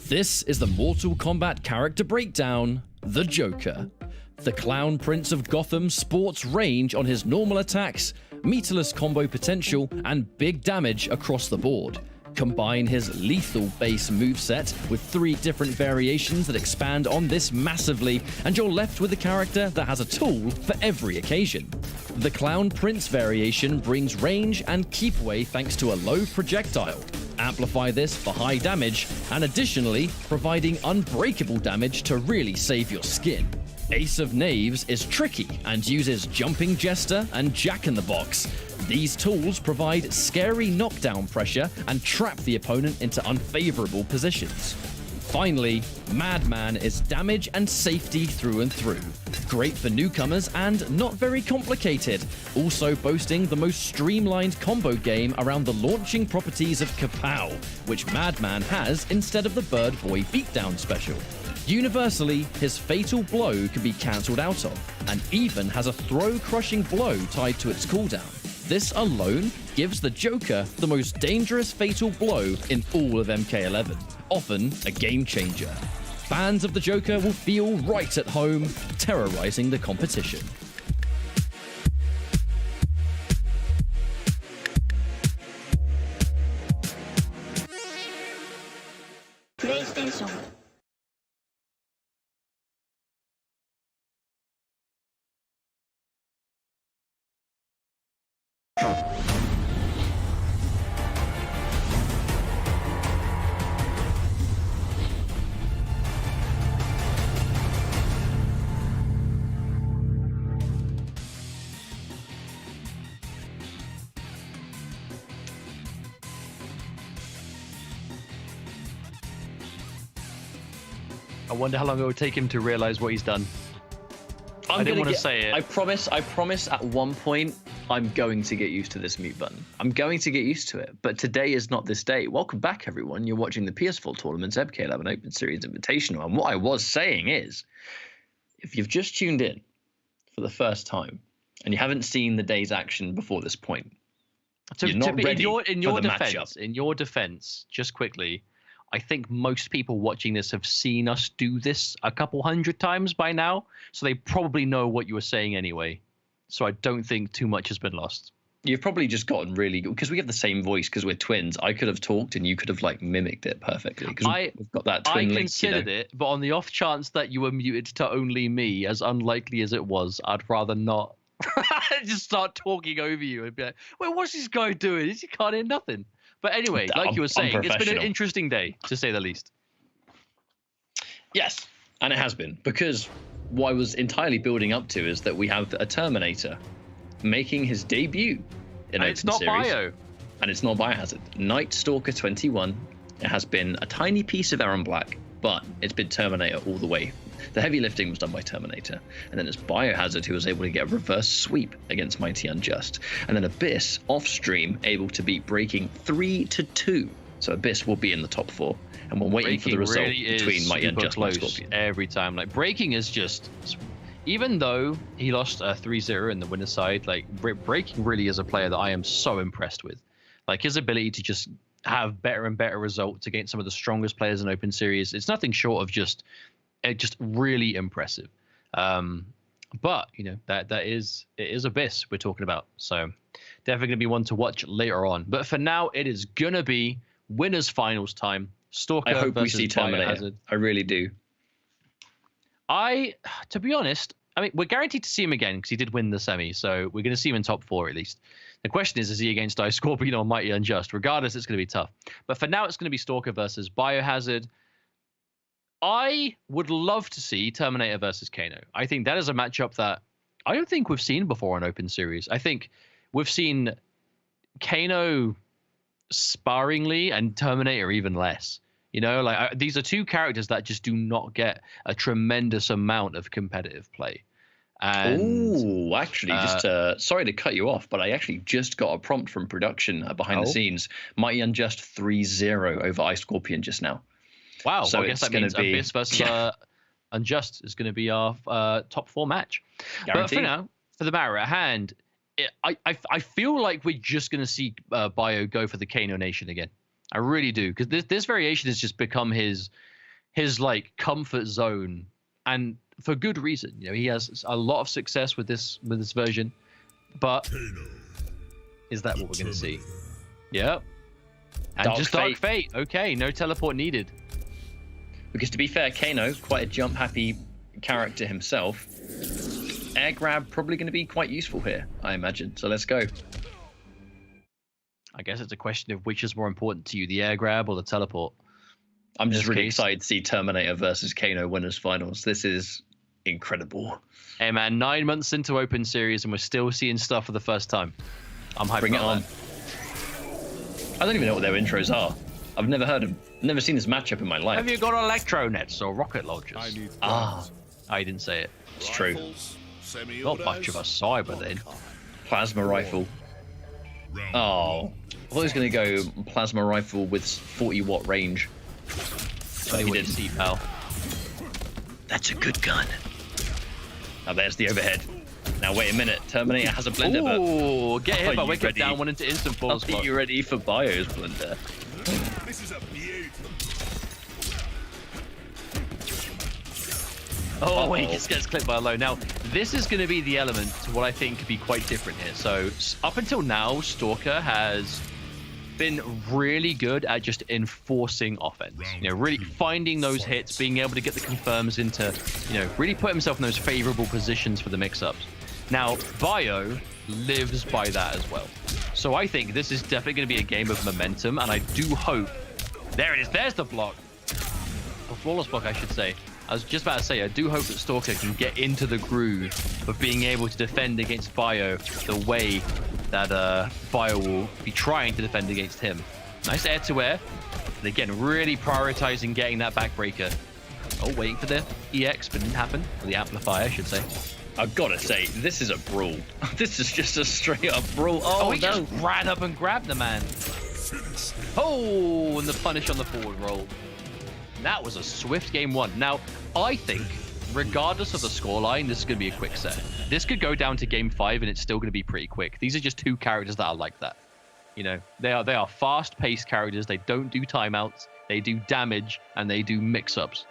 This is the Mortal Kombat character breakdown, the Joker. The Clown Prince of Gotham sports range on his normal attacks, meterless combo potential, and big damage across the board. Combine his lethal base moveset with 3 different variations that expand on this massively, and you're left with a character that has a tool for every occasion. The Clown Prince variation brings range and keep away thanks to a low projectile. Amplify this for high damage, and additionally, providing unbreakable damage to really save your skin. Ace of Knaves is tricky and uses Jumping Jester and Jack-in-the-Box. These tools provide scary knockdown pressure and trap the opponent into unfavorable positions. Finally, Madman is damage and safety through and through. Great for newcomers and not very complicated, also boasting the most streamlined combo game around the launching properties of Kapow, which Madman has instead of the Bird Boy Beatdown special. Universally, his Fatal Blow can be cancelled out of, and even has a throw-crushing blow tied to its cooldown. This alone gives the Joker the most dangerous Fatal Blow in all of MK11, often a game changer. Fans of the Joker will feel right at home, terrorizing the competition. PlayStation. I wonder how long it would take him to realize what he's done. I didn't want to say it. I promise at one point I'm going to get used to this mute button. I'm going to get used to it, but today is not this day. Welcome back, everyone. You're watching the PS4 Tournaments MK11 Open Series Invitational, and what I was saying is, if you've just tuned in for the first time and you haven't seen the day's action before this point, you're not ready in your for the defense, matchup. in your defense, just quickly, I think most people watching this have seen us do this a couple hundred times by now, so they probably know what you were saying anyway. So I don't think too much has been lost. You've probably just gotten really good because we have the same voice because we're twins. I could have talked and you could have like mimicked it perfectly because we've got that twin link. I considered it, but on the off chance that you were muted to only me, as unlikely as it was, I'd rather not just start talking over you and be like, "Wait, what's this guy doing? He can't hear nothing." But anyway, like you were saying, it's been an interesting day, to say the least. Yes, and it has been, because what I was entirely building up to is that we have a Terminator making his debut in Open Series. Bio. And it's not Biohazard. Night Stalker 21. It has been a tiny piece of Aaron Black, but it's been Terminator all the way. The heavy lifting was done by Terminator. And then it's Biohazard who was able to get a reverse sweep against Mighty Unjust. And then Abyss, off stream, able to beat Breaking 3-2. So Abyss will be in the top 4. And we're waiting for the result between Mighty Unjust and Scorpion. Every time. Like, Breaking is just... Even though he lost 3-0 in the winner's side, like, Breaking really is a player that I am so impressed with. Like, his ability to just have better and better results against some of the strongest players in Open Series, it's nothing short of just really impressive. But you know, it is Abyss we're talking about, so definitely gonna be one to watch later on. But for now, it is gonna be winners finals time. Stalker. I hope we versus see Terminator. Biohazard. I really do. To be honest, I mean, we're guaranteed to see him again because he did win the semi, so we're going to see him in top 4 at least. The question is he against Ice Scorpion or Mighty Unjust? Regardless, it's going to be tough. But for now, it's going to be Stalker versus Biohazard. I would love to see Terminator versus Kano. I think that is a matchup that I don't think we've seen before in Open Series. I think we've seen Kano sparingly and Terminator even less. You know, like these are two characters that just do not get a tremendous amount of competitive play. Oh, actually, just sorry to cut you off, but I actually just got a prompt from production behind the scenes. Mighty Unjust 3-0 over Ice Scorpion just now. Wow, so I guess that means Abyss versus Unjust is going to be our top 4 match. Guaranteed. But for now, for the matter at hand, I feel like we're just going to see Bio go for the Kano Nation again. I really do, because this variation has just become his like comfort zone, and for good reason. You know, he has a lot of success with this version, but is that what we're going to see? Yep. And Dark Fate. Okay, no teleport needed. Because to be fair, Kano, quite a jump-happy character himself. Air grab probably going to be quite useful here, I imagine. So let's go. I guess it's a question of which is more important to you, the air grab or the teleport. I'm just really excited to see Terminator versus Kano winners finals. This is incredible. Hey man, 9 months into Open Series and we're still seeing stuff for the first time. I'm hyped. Bring it on. I don't even know what their intros are. I've never seen this matchup in my life. Have you got electronets or rocket launchers? I didn't say it. It's true. Not much of a cyber then. Plasma rifle. Oh, I thought he was going to go plasma rifle with 40-watt range. But he didn't see, pal. That's a good gun. Now there's the overhead. Now wait a minute. Terminator has a blender. Ooh, get hit by Wake Up Down, went into instant falls. Are you ready for Bio's blender? This is a beautiful. Oh, wait, he just gets clipped by a low. Now, this is going to be the element to what I think could be quite different here. So, up until now, Stalker has been really good at just enforcing offense. You know, really finding those hits, being able to get the confirms into, you know, really put himself in those favorable positions for the mix-ups. Now, Bio lives by that as well. So I think this is definitely going to be a game of momentum, and I do hope... There it is. There's the block. A flawless block, I should say. I was just about to say, I do hope that Stalker can get into the groove of being able to defend against Bio the way that Bio will be trying to defend against him. Nice air-to-air. And again, really prioritizing getting that backbreaker. Oh, waiting for the EX, but didn't happen. Or the amplifier, I should say. I've got to say, this is a brawl. This is just a straight-up brawl. Oh, he just ran up and grabbed the man. Oh, and the punish on the forward roll. That was a swift game 1. Now, I think, regardless of the scoreline, this is going to be a quick set. This could go down to game 5, and it's still going to be pretty quick. These are just two characters that are like that. You know, they are fast-paced characters. They don't do timeouts. They do damage, and they do mix-ups.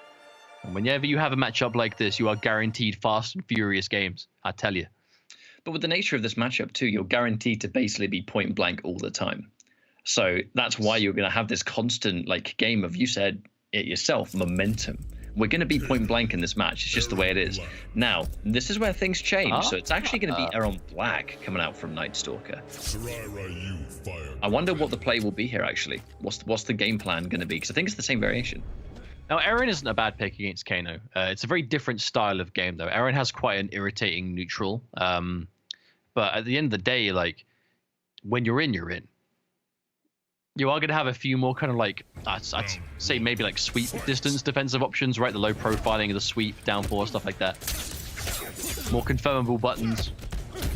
And whenever you have a matchup like this, you are guaranteed fast and furious games. I tell you. But with the nature of this matchup too, you're guaranteed to basically be point blank all the time. So that's why you're going to have this constant like game of, you said it yourself, momentum. We're going to be point blank in this match. It's just the way it is. Now, this is where things change. So it's actually going to be Aaron Black coming out from Night Stalker. I wonder what the play will be here, actually. What's the game plan going to be? Because I think it's the same variation. Now, Aaron isn't a bad pick against Kano. It's a very different style of game, though. Aaron has quite an irritating neutral. But at the end of the day, like, when you're in, you're in. You are going to have a few more kind of like, I'd say maybe like sweep distance defensive options, right? The low profiling of the sweep, downpour, stuff like that. More confirmable buttons.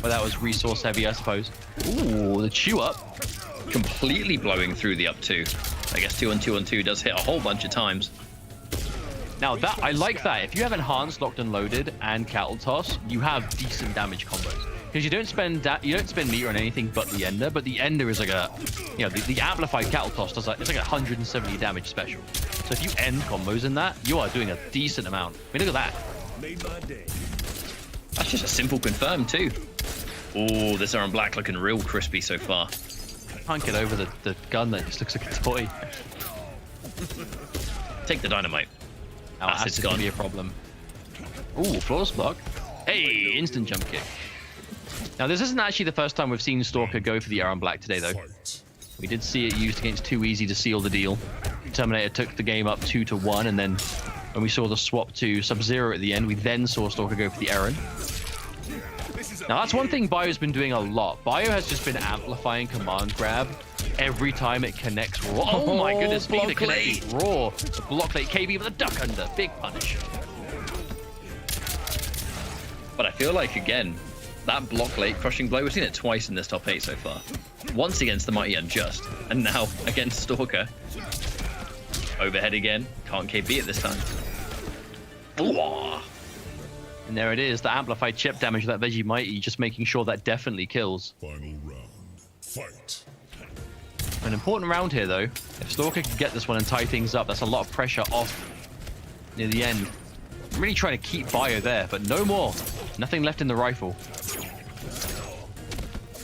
Well, that was resource heavy, I suppose. Ooh, the chew up. Completely blowing through the up two. I guess 2-on-2-on-2 does hit a whole bunch of times. Now that I like that. If you have enhanced, locked and loaded, and cattle toss, you have decent damage combos. Because you don't spend meter on anything but the ender, but the ender is like a, you know, the amplified cattle toss does like, it's like 170 damage special. So if you end combos in that, you are doing a decent amount. I mean, look at that. Made my day. That's just a simple confirm too. Oh, this Aaron Black looking real crispy so far. Can't get over the gun that just looks like a toy. Take the dynamite. Now acid's gonna be a problem. Ooh, flawless block. Hey, instant jump kick. Now, this isn't actually the first time we've seen Stalker go for the Aaron Black today, though. We did see it used against Too Easy to seal the deal. Terminator took the game up 2-1, and then when we saw the swap to Sub-Zero at the end, we then saw Stalker go for the Aaron. Now, that's one thing Bio's been doing a lot. Bio has just been amplifying command grab every time it connects raw. Oh my goodness, speaking of connecting raw, the block late KB with a duck under. Big punish. But I feel like, again, that block late crushing blow, we've seen it twice in this top 8 so far. Once against the Mighty Unjust, and now against Stalker. Overhead again. Can't KB it this time. Ooh. And there it is, the amplified chip damage of that Veggie Mighty, just making sure that definitely kills. Final round. Fight. An important round here, though. If Stalker can get this one and tie things up, that's a lot of pressure off near the end. I'm really trying to keep Bio there, but no more. Nothing left in the rifle.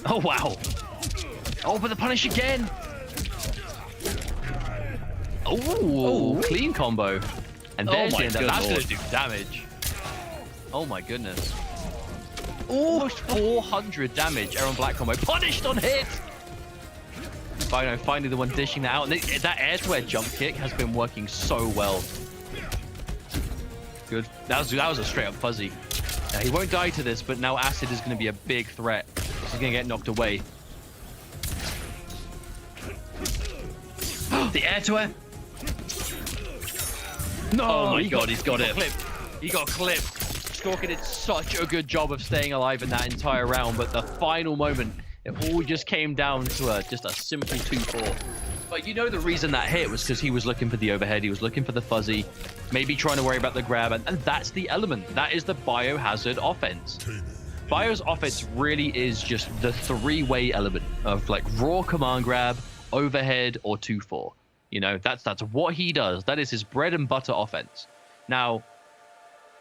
Oh, wow. Oh, but the punish again. Oh, clean combo. And there's the end. That's going to do damage. Oh, my goodness. Almost 400 damage. Aaron Black combo. Punished on hit. Bino finally the one dishing that out. And that air-to-air jump kick has been working so well. Good. That was a straight-up fuzzy. Now, he won't die to this, but now acid is going to be a big threat. He's going to get knocked away. The air-to-air. No! Oh my god, he's got it. He got clipped. Stalker did such a good job of staying alive in that entire round, but the final moment, it all just came down to just a simple 2-4. But you know the reason that hit was because he was looking for the overhead, he was looking for the fuzzy, maybe trying to worry about the grab, and that's the element. That is the biohazard offense. Bio's offense really is just the three-way element of like raw command grab, overhead, or 2-4. You know, that's what he does. That is his bread and butter offense. Now,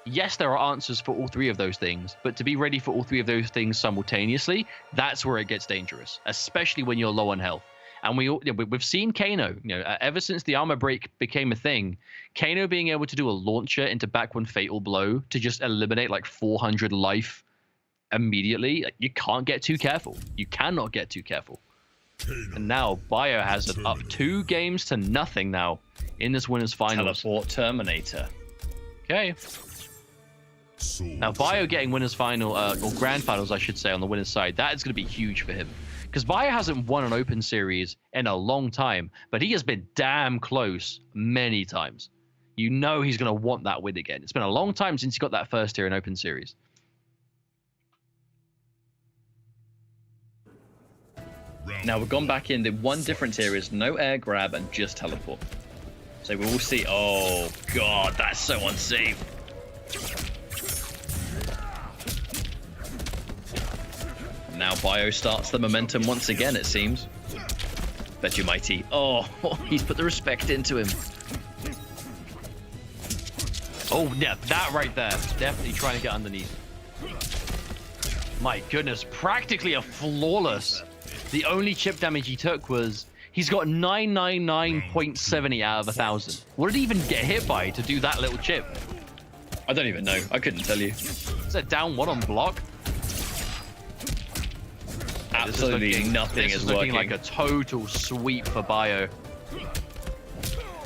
yes, there are answers for all three of those things, but to be ready for all three of those things simultaneously, that's where it gets dangerous, especially when you're low on health. And we've seen Kano, ever since the armor break became a thing, Kano being able to do a launcher into back one fatal blow to just eliminate like 400 life immediately. You can't get too careful. You cannot get too careful. And now Biohazard up 2 games to nothing now in this winners finals. Teleport Terminator. Okay. Now Bio getting winners final, or grand finals I should say, on the winners side, that is going to be huge for him. Because Bio hasn't won an open series in a long time, but he has been damn close many times. You know he's going to want that win again. It's been a long time since he got that first tier in open series. Now we've gone back in. The one difference here is no air grab and just teleport. So we will see. Oh god, that's so unsafe. Now Bio starts the momentum once again, it seems. Bet you mighty. Oh, he's put the respect into him. Oh, yeah, that right there. Definitely trying to get underneath. My goodness, practically a flawless. The only chip damage he took was... He's got 999.70 out of 1,000. What did he even get hit by to do that little chip? I don't even know. I couldn't tell you. Is that down one on block? Absolutely nothing this is looking working. like a total sweep for Bio.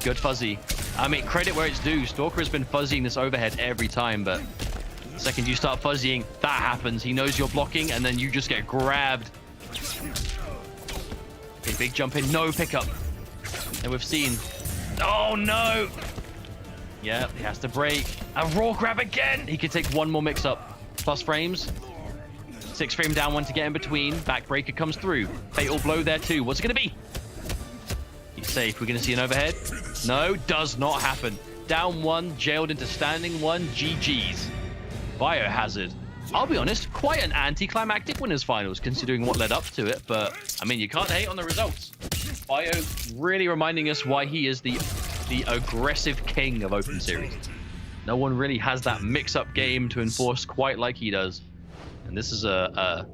Good fuzzy. I mean, credit where it's due. Stalker has been fuzzying this overhead every time, but the second you start fuzzying, that happens. He knows you're blocking, and then you just get grabbed. Okay, big jump in, no pickup. And we've seen... Oh, no! Yeah, he has to break. A raw grab again! He can take one more mix-up. Plus frames. 6 frame down one to get in between. Backbreaker comes through. Fatal blow there too. What's it going to be? He's safe. We're going to see an overhead. No, does not happen. Down one, jailed into standing one. GG's. Biohazard. I'll be honest, quite an anticlimactic winners finals considering what led up to it, but I mean, you can't hate on the results. Bio really reminding us why he is the aggressive king of Open Series. No one really has that mix-up game to enforce quite like he does. And this is a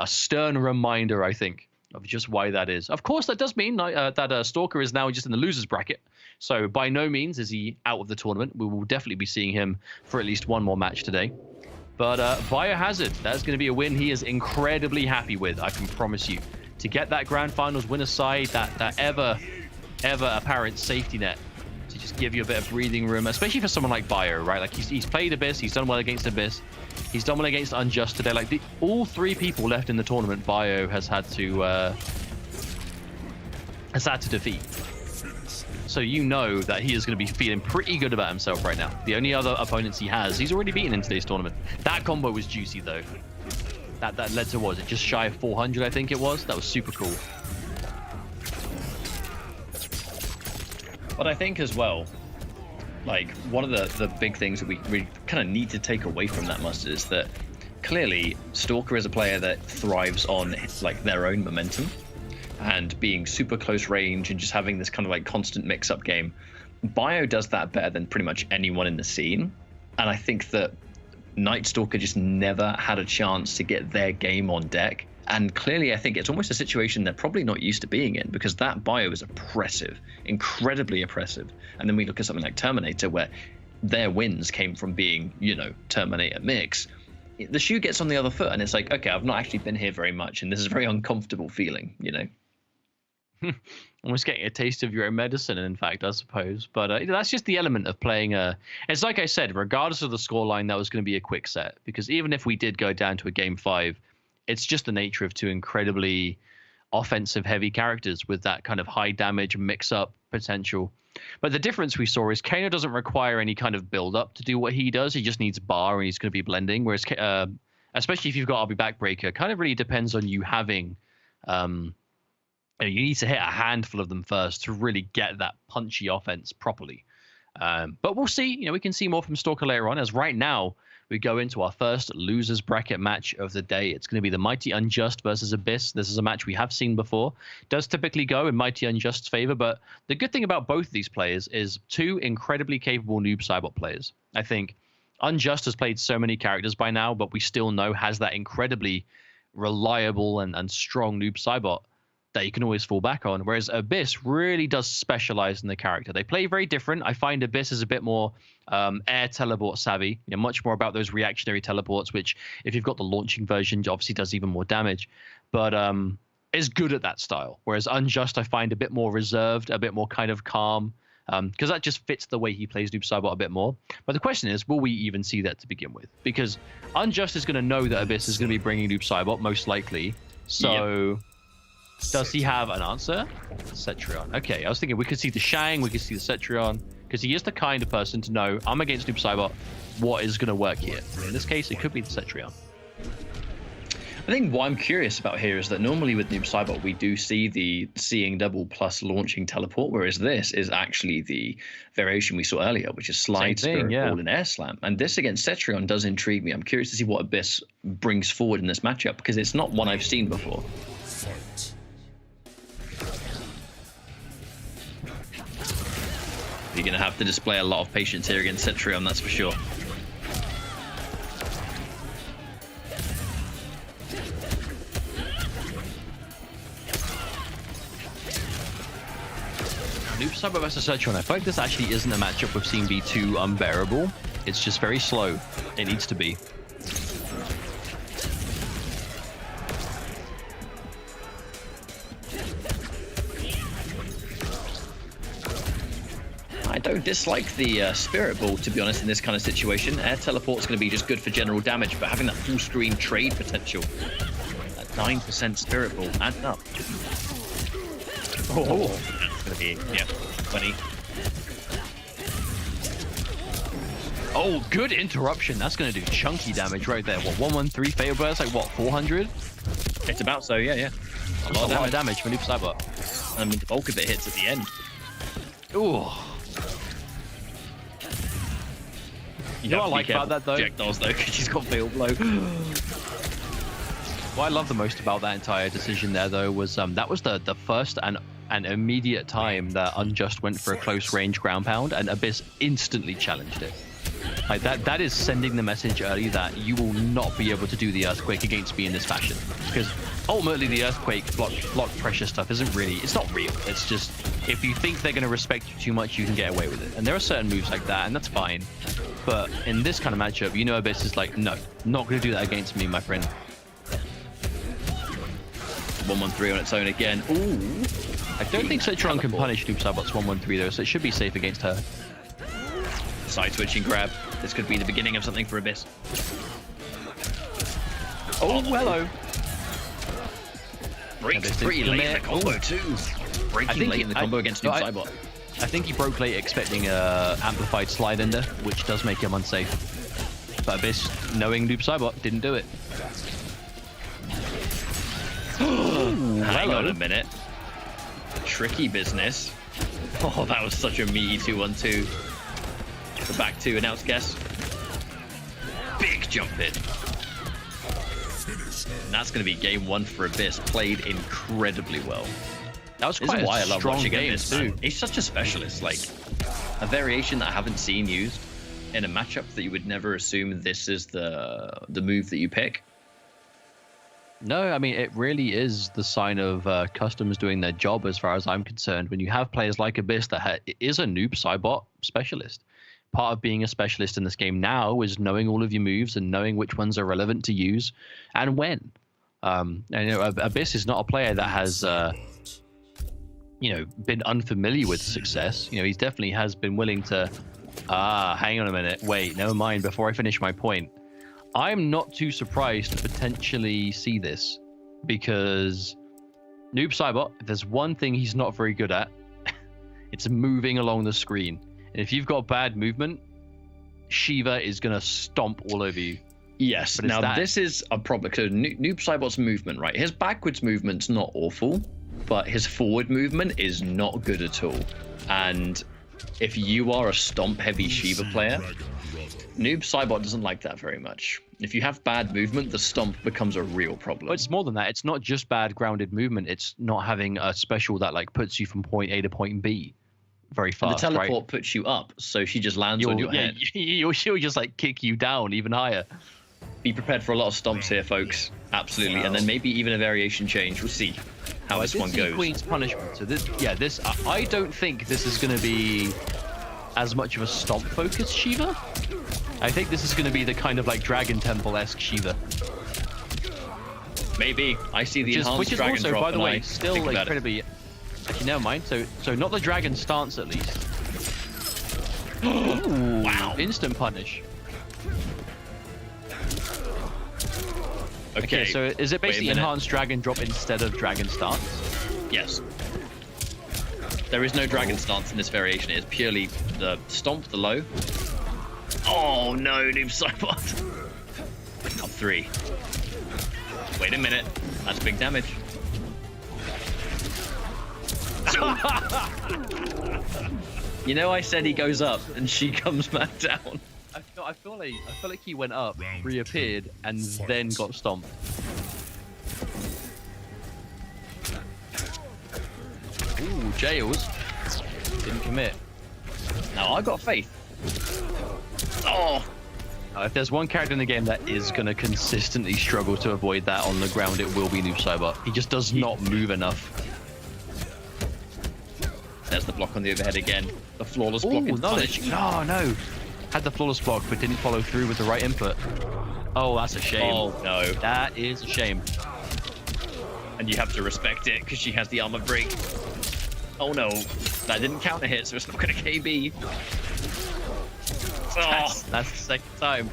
stern reminder, I think, of just why that is. Of course, that does mean that Stalker is now just in the losers bracket. So by no means is he out of the tournament. We will definitely be seeing him for at least one more match today. But Biohazard, that's going to be a win he is incredibly happy with, I can promise you. To get that Grand Finals winner side, that ever apparent safety net, to just give you a bit of breathing room, especially for someone like Bio, right? Like he's played Abyss, he's done well against Abyss, he's done well against Unjust today. Like all 3 people left in the tournament, Bio has had to defeat. So you know that he is going to be feeling pretty good about himself right now. The only other opponents he has, he's already beaten in today's tournament. That combo was juicy though. That led to, what was it, just shy of 400, I think it was? That was super cool. But I think as well, like one of the big things that we kind of need to take away from that, Mustard, is that clearly Stalker is a player that thrives on like their own momentum and being super close range and just having this kind of like constant mix-up game. Bio does that better than pretty much anyone in the scene. And I think that Night Stalker just never had a chance to get their game on deck. And clearly, I think it's almost a situation they're probably not used to being in, because that Bio is oppressive, incredibly oppressive. And then we look at something like Terminator, where their wins came from being, you know, Terminator mix. The shoe gets on the other foot, and it's like, okay, I've not actually been here very much, and this is a very uncomfortable feeling, you know? Almost getting a taste of your own medicine, in fact, I suppose. But that's just the element of playing it's like I said, regardless of the scoreline, that was going to be a quick set. Because even if we did go down to a game 5, it's just the nature of 2 incredibly offensive heavy characters with that kind of high damage mix-up potential. But the difference we saw is Kano doesn't require any kind of build-up to do what he does. He just needs bar and he's going to be blending. Whereas, especially if you've got RB Backbreaker, kind of really depends on you having... you need to hit a handful of them first to really get that punchy offense properly. But we'll see. You know, we can see more from Stalker later on, as right now we go into our first losers bracket match of the day. It's going to be the Mighty Unjust versus Abyss. This is a match we have seen before. Does typically go in Mighty Unjust's favor, but the good thing about both of these players is 2 incredibly capable noob Cybot players. I think Unjust has played so many characters by now, but we still know has that incredibly reliable and strong noob Cybot that you can always fall back on, whereas Abyss really does specialize in the character. They play very different. I find Abyss is a bit more air teleport savvy, you know, much more about those reactionary teleports, which if you've got the launching version, obviously does even more damage, but is good at that style. Whereas Unjust, I find a bit more reserved, a bit more kind of calm, because that just fits the way he plays Noob Cybot a bit more. But the question is, will we even see that to begin with? Because Unjust is going to know that Abyss is going to be bringing Noob Cybot, most likely. So... Yep. Does he have an answer? Cetrion. Okay, I was thinking we could see the Shang, we could see the Cetrion, because he is the kind of person to know, I'm against Noob Cybot, what is going to work here? In this case, it could be the Cetrion. I think what I'm curious about here is that normally with Noob Cybot, we do see the seeing double plus launching teleport, whereas this is actually the variation we saw earlier, which is slide spirit ball and air slam. And this against Cetrion does intrigue me. I'm curious to see what Abyss brings forward in this matchup, because it's not one I've seen before. You're going to have to display a lot of patience here against Cetrion, that's for sure. Noob Saibot versus Cetrion. I feel like this actually isn't a matchup we've seen be too unbearable. It's just very slow. It needs to be. I don't dislike the Spirit Ball, to be honest, in this kind of situation. Air Teleport's going to be just good for general damage, but having that full screen trade potential, that 9% Spirit Ball adds up. Oh, that's going to be, yeah, 20. Oh, good interruption. That's going to do chunky damage right there. What, 113 Fatal Burst? Like, what, 400? It's about so, yeah. A lot of damage for Noob Saibot. I mean, the bulk of it hits at the end. Ooh. You know what I like about that, though? Projectiles, though, because she's got Fatal Blow. What I love the most about that entire decision there, though, was that was the first and immediate time that Unjust went for a close range ground pound, and Abyss instantly challenged it. Like that is sending the message early that you will not be able to do the Earthquake against me in this fashion, because ultimately the Earthquake block pressure stuff isn't really, it's not real. It's just, if you think they're going to respect you too much, you can get away with it. And there are certain moves like that, and that's fine. But in this kind of matchup, you know, Abyss is like, no, not going to do that against me, my friend. 113 on its own again. Ooh. I don't think Cetrion can punish Noob Saibot's 113 though, so it should be safe against her. Side switching grab. This could be the beginning of something for Abyss. Oh, hello. Breaks pretty late in the combo too. Breaking late in the combo against Noob Saibot. I think he broke late expecting a amplified slide ender, which does make him unsafe. But Abyss, knowing Noob Saibot, didn't do it. Hang on a minute. Tricky business. Oh, that was such a meaty 2-1-2. The back two, and now it's guess. Big jump in. And that's going to be game one for Abyss. Played incredibly well. That was quite why a I love strong watching game Abyss, too. man. He's such a specialist. Like, a variation that I haven't seen used in a matchup that you would never assume this is the move that you pick. No, I mean, it really is the sign of customers doing their job as far as I'm concerned. When you have players like Abyss that is a Noob Saibot specialist. Part of being a specialist in this game now is knowing all of your moves and knowing which ones are relevant to use and when. And you know, Abyss is not a player that has, you know, been unfamiliar with success. You know, he definitely has been willing to, hang on a minute, wait, never mind, before I finish my point. I'm not too surprised to potentially see this, because Noob Saibot, if there's one thing he's not very good at, it's moving along the screen. And if you've got bad movement, Shiva is going to stomp all over you. Yes. Now, this is a problem. So Noob Saibot's movement, right? His backwards movement's not awful, but his forward movement is not good at all. And if you are a stomp-heavy Shiva player, Noob Saibot doesn't like that very much. If you have bad movement, the stomp becomes a real problem. But it's more than that. It's not just bad grounded movement. It's not having a special that like puts you from point A to point B very fast. And the teleport right? puts you up, so she just lands on your head. She'll just like kick you down even higher. Be prepared for a lot of stomps here, folks. Absolutely. And then maybe even a variation change. We'll see how this one goes. Queen's Punishment. So this, I don't think this is going to be as much of a stomp focused Shiva. I think this is going to be the kind of like Dragon Temple-esque Shiva. Maybe. I see the enhanced which is dragon also, drop, by the and way, I still think about incredibly. Actually, never mind. So not the dragon stance at least. Ooh, wow! Instant punish. Okay, so is it basically enhanced dragon drop instead of dragon stance? Yes. There is no dragon stance in this variation. It is purely the stomp, the low. Oh no, Noob Saibot. Up 3. Wait a minute. That's big damage. You know, I said he goes up and she comes back down. I feel like he went up, reappeared, and then got stomped. Ooh, Jails. Didn't commit. Now I got faith. Oh, If there's one character in the game that is going to consistently struggle to avoid that on the ground, it will be Noob Saibot. He just does not move enough. there's the block on the overhead again. The flawless block. Ooh, knowledge. No, no. Had the flawless block, but didn't follow through with the right input. Oh, that's a shame. Oh, no. That is a shame. And you have to respect it because she has the armor break. Oh no, that didn't counter hit, so it's not going to KB. Oh. That's the second time.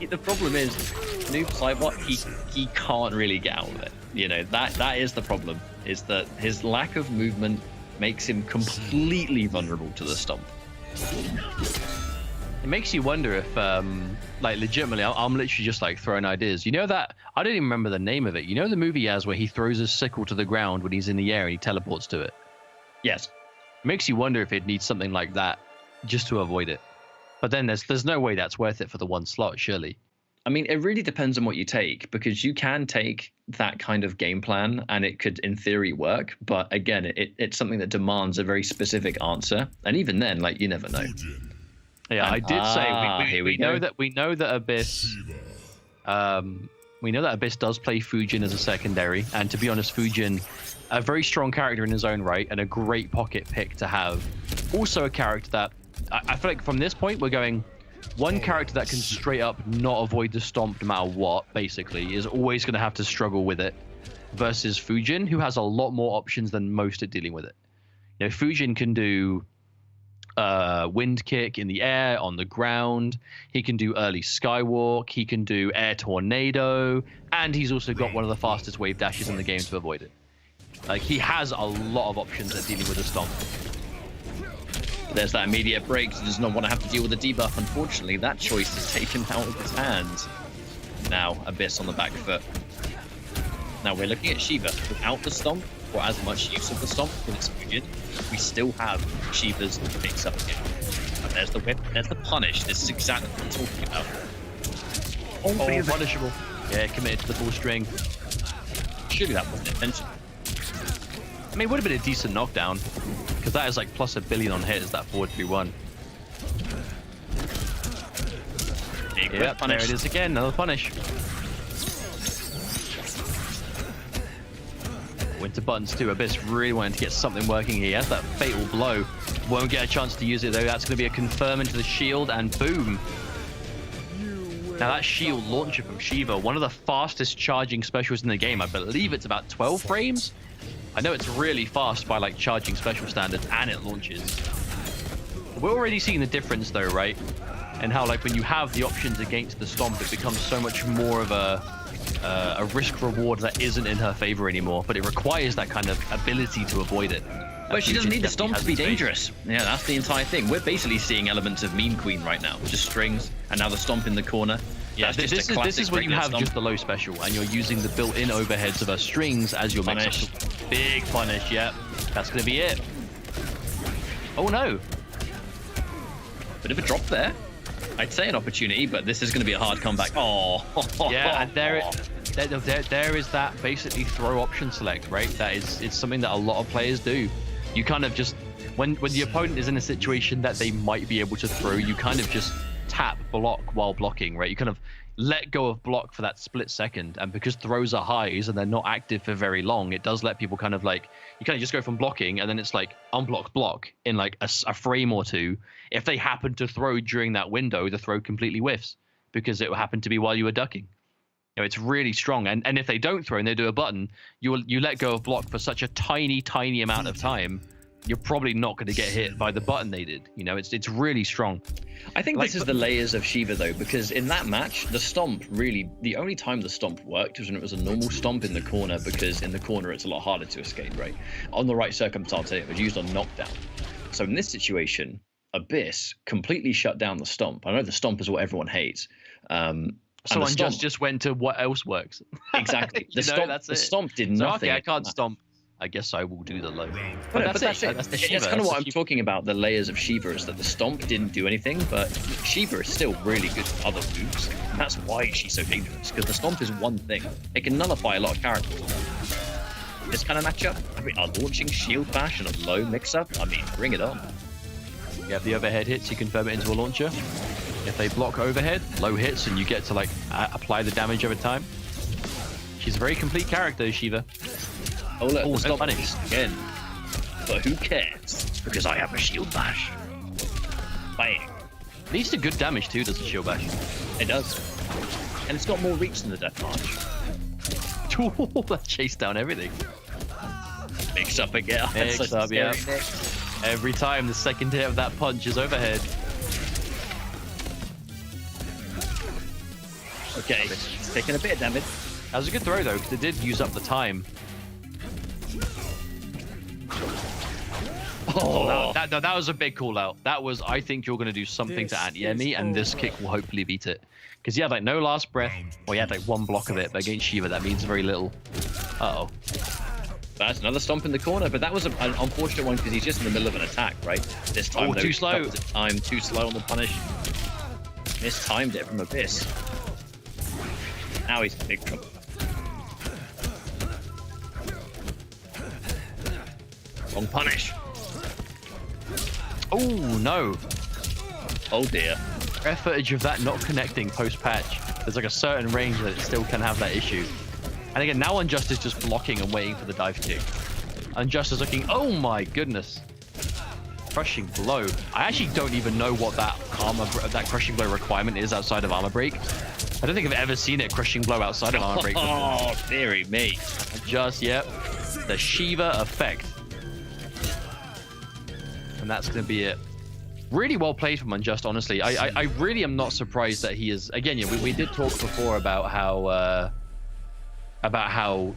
The problem is, Noob Saibot, he can't really get out of it. You know, that is the problem, is that his lack of movement makes him completely vulnerable to the stomp. It makes you wonder if, like, legitimately, I'm literally just like throwing ideas. You know that, I don't even remember the name of it. You know the movie he has where he throws his sickle to the ground when he's in the air and he teleports to it? Yes. It makes you wonder if it needs something like that just to avoid it. But then there's no way that's worth it for the one slot, surely. I mean, it really depends on what you take, because you can take that kind of game plan and it could, in theory, work. But again, it's something that demands a very specific answer. And even then, like, you never know. Yeah, And, I did say we know that Abyss. We know that Abyss does play Fujin as a secondary, and to be honest, Fujin, a very strong character in his own right and a great pocket pick to have. Also a character that I feel like from this point we're going, one character that can straight up not avoid the stomp no matter what, basically, is always going to have to struggle with it, versus Fujin, who has a lot more options than most at dealing with it. You know, Fujin can do wind kick in the air, on the ground. He can do early skywalk. He can do air tornado, and he's also got one of the fastest wave dashes in the game to avoid it. Like, he has a lot of options at dealing with a stomp. There's that immediate break. He does not want to have to deal with a debuff. Unfortunately, that choice is taken out of his hands. Now, Abyss on the back foot. Now, we're looking at Shiva. Without the stomp, or as much use of the stomp with its Fujin, we still have Shiva's mix-up again. And there's the whip, there's the punish. This is exactly what I'm talking about. Oh, punishable. Yeah, committed to the full string. Surely that wasn't intentional. I mean, it would have been a decent knockdown, because that is like plus $1 billion on hit, is that 4-3-1. Yep, there it is again, another punish. Winter buttons too. Abyss really wanting to get something working here. He has that fatal blow. Won't get a chance to use it though. That's going to be a confirm into the shield, and boom. Now that shield launcher from Shiva, one of the fastest charging specials in the game. I believe it's about 12 frames. I know it's really fast by like charging special standards, and it launches. We're already seeing the difference though, right? And how like when you have the options against the stomp, it becomes so much more of a risk reward that isn't in her favor anymore, but it requires that kind of ability to avoid it. But she doesn't need the stomp to be dangerous. Yeah, that's the entire thing. We're basically seeing elements of Meme Queen right now. Just strings, and now the stomp in the corner. Yeah, this is when you have just the low special, and you're using the built-in overheads of her strings as your Punish. mix-up. Big punish, yep. That's going to be it. Oh, no. Bit of a drop there. I'd say an opportunity, but this is going to be a hard comeback. Oh. Yeah, and there is that basically throw option select, right? That is, it's something that a lot of players do. You kind of just, when the opponent is in a situation that they might be able to throw, you kind of just tap block while blocking, right? You kind of let go of block for that split second, and because throws are highs and they're not active for very long, it does let people kind of like, you kind of just go from blocking and then it's like unblock block in like a frame or two. If they happen to throw during that window, the throw completely whiffs because it happened to be while you were ducking. You know, it's really strong, and if they don't throw and they do a button, you let go of block for such a tiny amount of time, you're probably not going to get hit by the button they did. You know, it's really strong. I think this is the layers of Shiva though, because in that match, the stomp really, the only time the stomp worked was when it was a normal stomp in the corner, because in the corner it's a lot harder to escape, right? On the right circumstance, it was used on knockdown. So in this situation, Abyss completely shut down the stomp. I know the stomp is what everyone hates. So just went to what else works. Exactly. The stomp did nothing. Okay, I can't stomp. I guess I will do the low. But that's it. That's kind of what I'm talking about. The layers of Shiva is that the stomp didn't do anything, but Shiva is still really good at other moves. And that's why she's so dangerous, because the stomp is one thing. It can nullify a lot of characters. this kind of matchup, I mean, are launching Shield Bash and a low mix-up? I mean, bring it on. You have the overhead hits, you convert it into a launcher. If they block overhead, low hits, and you get to like apply the damage over time. She's a very complete character, Shiva. Oh look, Oh, the stop funny. again. But who cares? Because I have a Shield Bash. Bang. Leads to good damage too, does the Shield Bash. It does. And it's got more reach than the Death March. That chased down everything. Mix up again. That's Mix such a up, yeah. scary mix. Every time the second hit of that punch is overhead. Okay, it's taking a bit of damage. That was a good throw though, because it did use up the time. Oh, That was a big call out. That was, I think you're going to do something to anti-Emi, and this kick will hopefully beat it. Because he had like no last breath, or he had like one block of it, but against Shiva that means very little. Uh-oh. that's another stomp in the corner, but that was an unfortunate one because he's just in the middle of an attack, right? This time, though, too slow. that was a time too slow on the punish. Mistimed it from Abyss. Now he's in big trouble. Wrong punish. Oh, no. Oh dear. Rare footage of that not connecting post-patch. There's like a certain range that it still can have that issue. And again, now Unjust is just blocking and waiting for the dive kick. Unjust is looking, oh my goodness. Crushing blow. I actually don't even know what that crushing blow requirement is outside of armor break. I don't think I've ever seen it crushing blow outside of armor break before. Oh, dearie me. Just, yep. The Shiva effect. And that's going to be it. Really well played from Unjust, honestly. I really am not surprised that he is... Again, yeah, we did talk before about how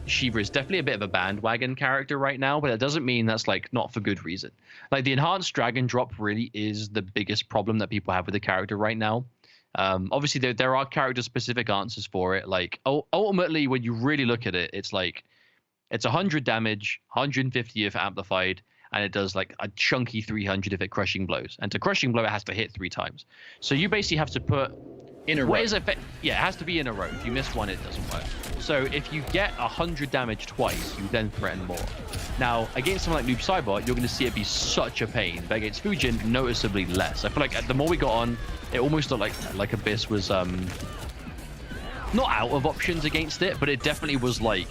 Shiva is definitely a bit of a bandwagon character right now, but it doesn't mean that's like not for good reason. Like the enhanced drag and drop really is the biggest problem that people have with the character right now. Obviously, there are character-specific answers for it. Like ultimately, when you really look at it, it's like it's 100 damage, 150 if amplified, and it does like a chunky 300 if it crushing blows. And to crushing blow, it has to hit 3 times. So you basically have to put In a what row. is it? Yeah, it has to be in a row. If you miss one, it doesn't work. So if you get 100 damage twice, you then threaten more. Now, against someone like Noob Saibot, you're going to see it be such a pain. But against Fujin, noticeably less. I feel like the more we got on, it almost looked like Abyss was not out of options against it, but it definitely was like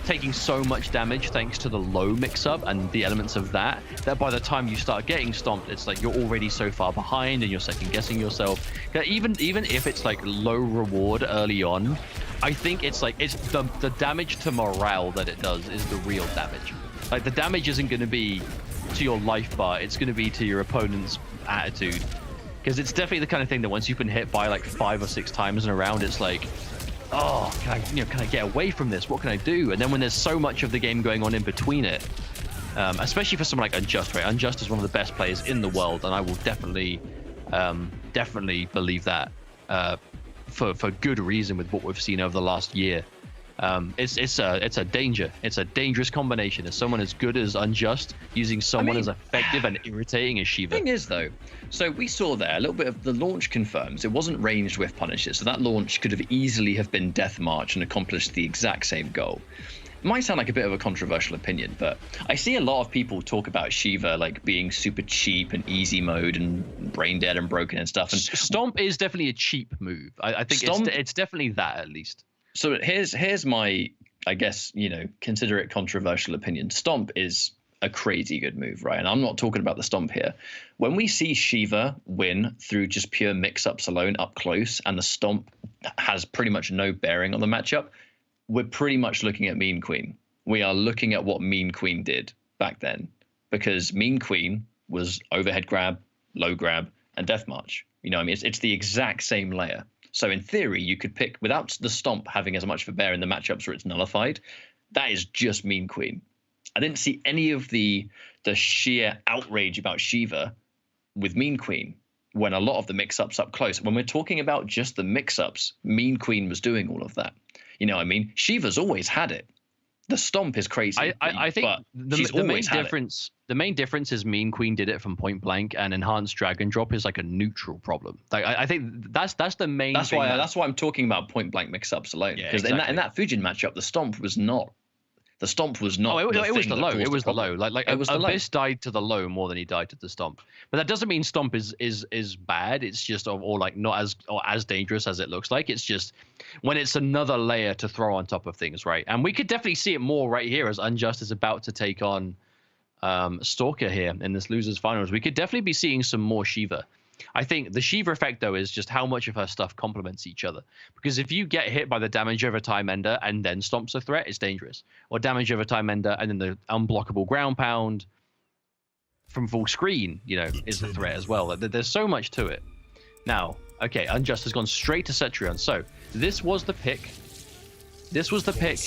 taking so much damage thanks to the low mix-up and the elements of that by the time you start getting stomped, it's like you're already so far behind and you're second-guessing yourself. Even if it's like low reward early on, I think it's like it's the damage to morale that it does is the real damage. Like the damage isn't going to be to your life bar, it's going to be to your opponent's attitude. Because it's definitely the kind of thing that once you've been hit by like 5 or 6 times in a round, it's like, oh, can I get away from this? What can I do? And then when there's so much of the game going on in between it, especially for someone like Unjust, right? Unjust is one of the best players in the world, and I will definitely believe that for good reason with what we've seen over the last year. It's a danger. It's a dangerous combination. As someone as good as Unjust using someone as effective and irritating as Shiva. Thing is, though, so we saw there a little bit of the launch confirms it wasn't ranged with punishes, so that launch could have easily have been Death March and accomplished the exact same goal. It might sound like a bit of a controversial opinion, but I see a lot of people talk about Shiva like being super cheap and easy mode and brain dead and broken and stuff. And Stomp is definitely a cheap move. I think it's definitely that at least. So here's my, I guess, consider it controversial opinion. Stomp is a crazy good move, right? And I'm not talking about the Stomp here. When we see Shiva win through just pure mix-ups alone up close, and the Stomp has pretty much no bearing on the matchup, we're pretty much looking at Mean Queen. We are looking at what Mean Queen did back then, because Mean Queen was overhead grab, low grab, and death march. It's the exact same layer. So in theory, you could pick, without the Stomp having as much of a bear in the matchups where it's nullified, that is just Mean Queen. I didn't see any of the sheer outrage about Shiva with Mean Queen when a lot of the mix-ups up close. When we're talking about just the mix-ups, Mean Queen was doing all of that. Shiva's always had it. The Stomp is crazy. I think the main difference is Mean Queen did it from point blank, and enhanced drag and drop is like a neutral problem. Like I think that's the main. That's why I'm talking about point blank mix-ups alone. Because in that Fujin matchup, the Stomp was not The stomp was not. Oh, it was the low. It was the low. It was the low. Abyss died to the low more than he died to the stomp. But that doesn't mean stomp is bad. It's just or like not as dangerous as it looks like. It's just when it's another layer to throw on top of things, right? And we could definitely see it more right here as Unjust is about to take on Stalker here in this losers finals. We could definitely be seeing some more Shiva. I think the Shiva effect, though, is just how much of her stuff complements each other. Because if you get hit by the damage over time ender and then stomps a threat, it's dangerous. Or damage over time ender and then the unblockable ground pound from full screen, you know, is the threat as well. There's so much to it. Now, okay, Unjust has gone straight to Cetrion. So this was the pick. This was the pick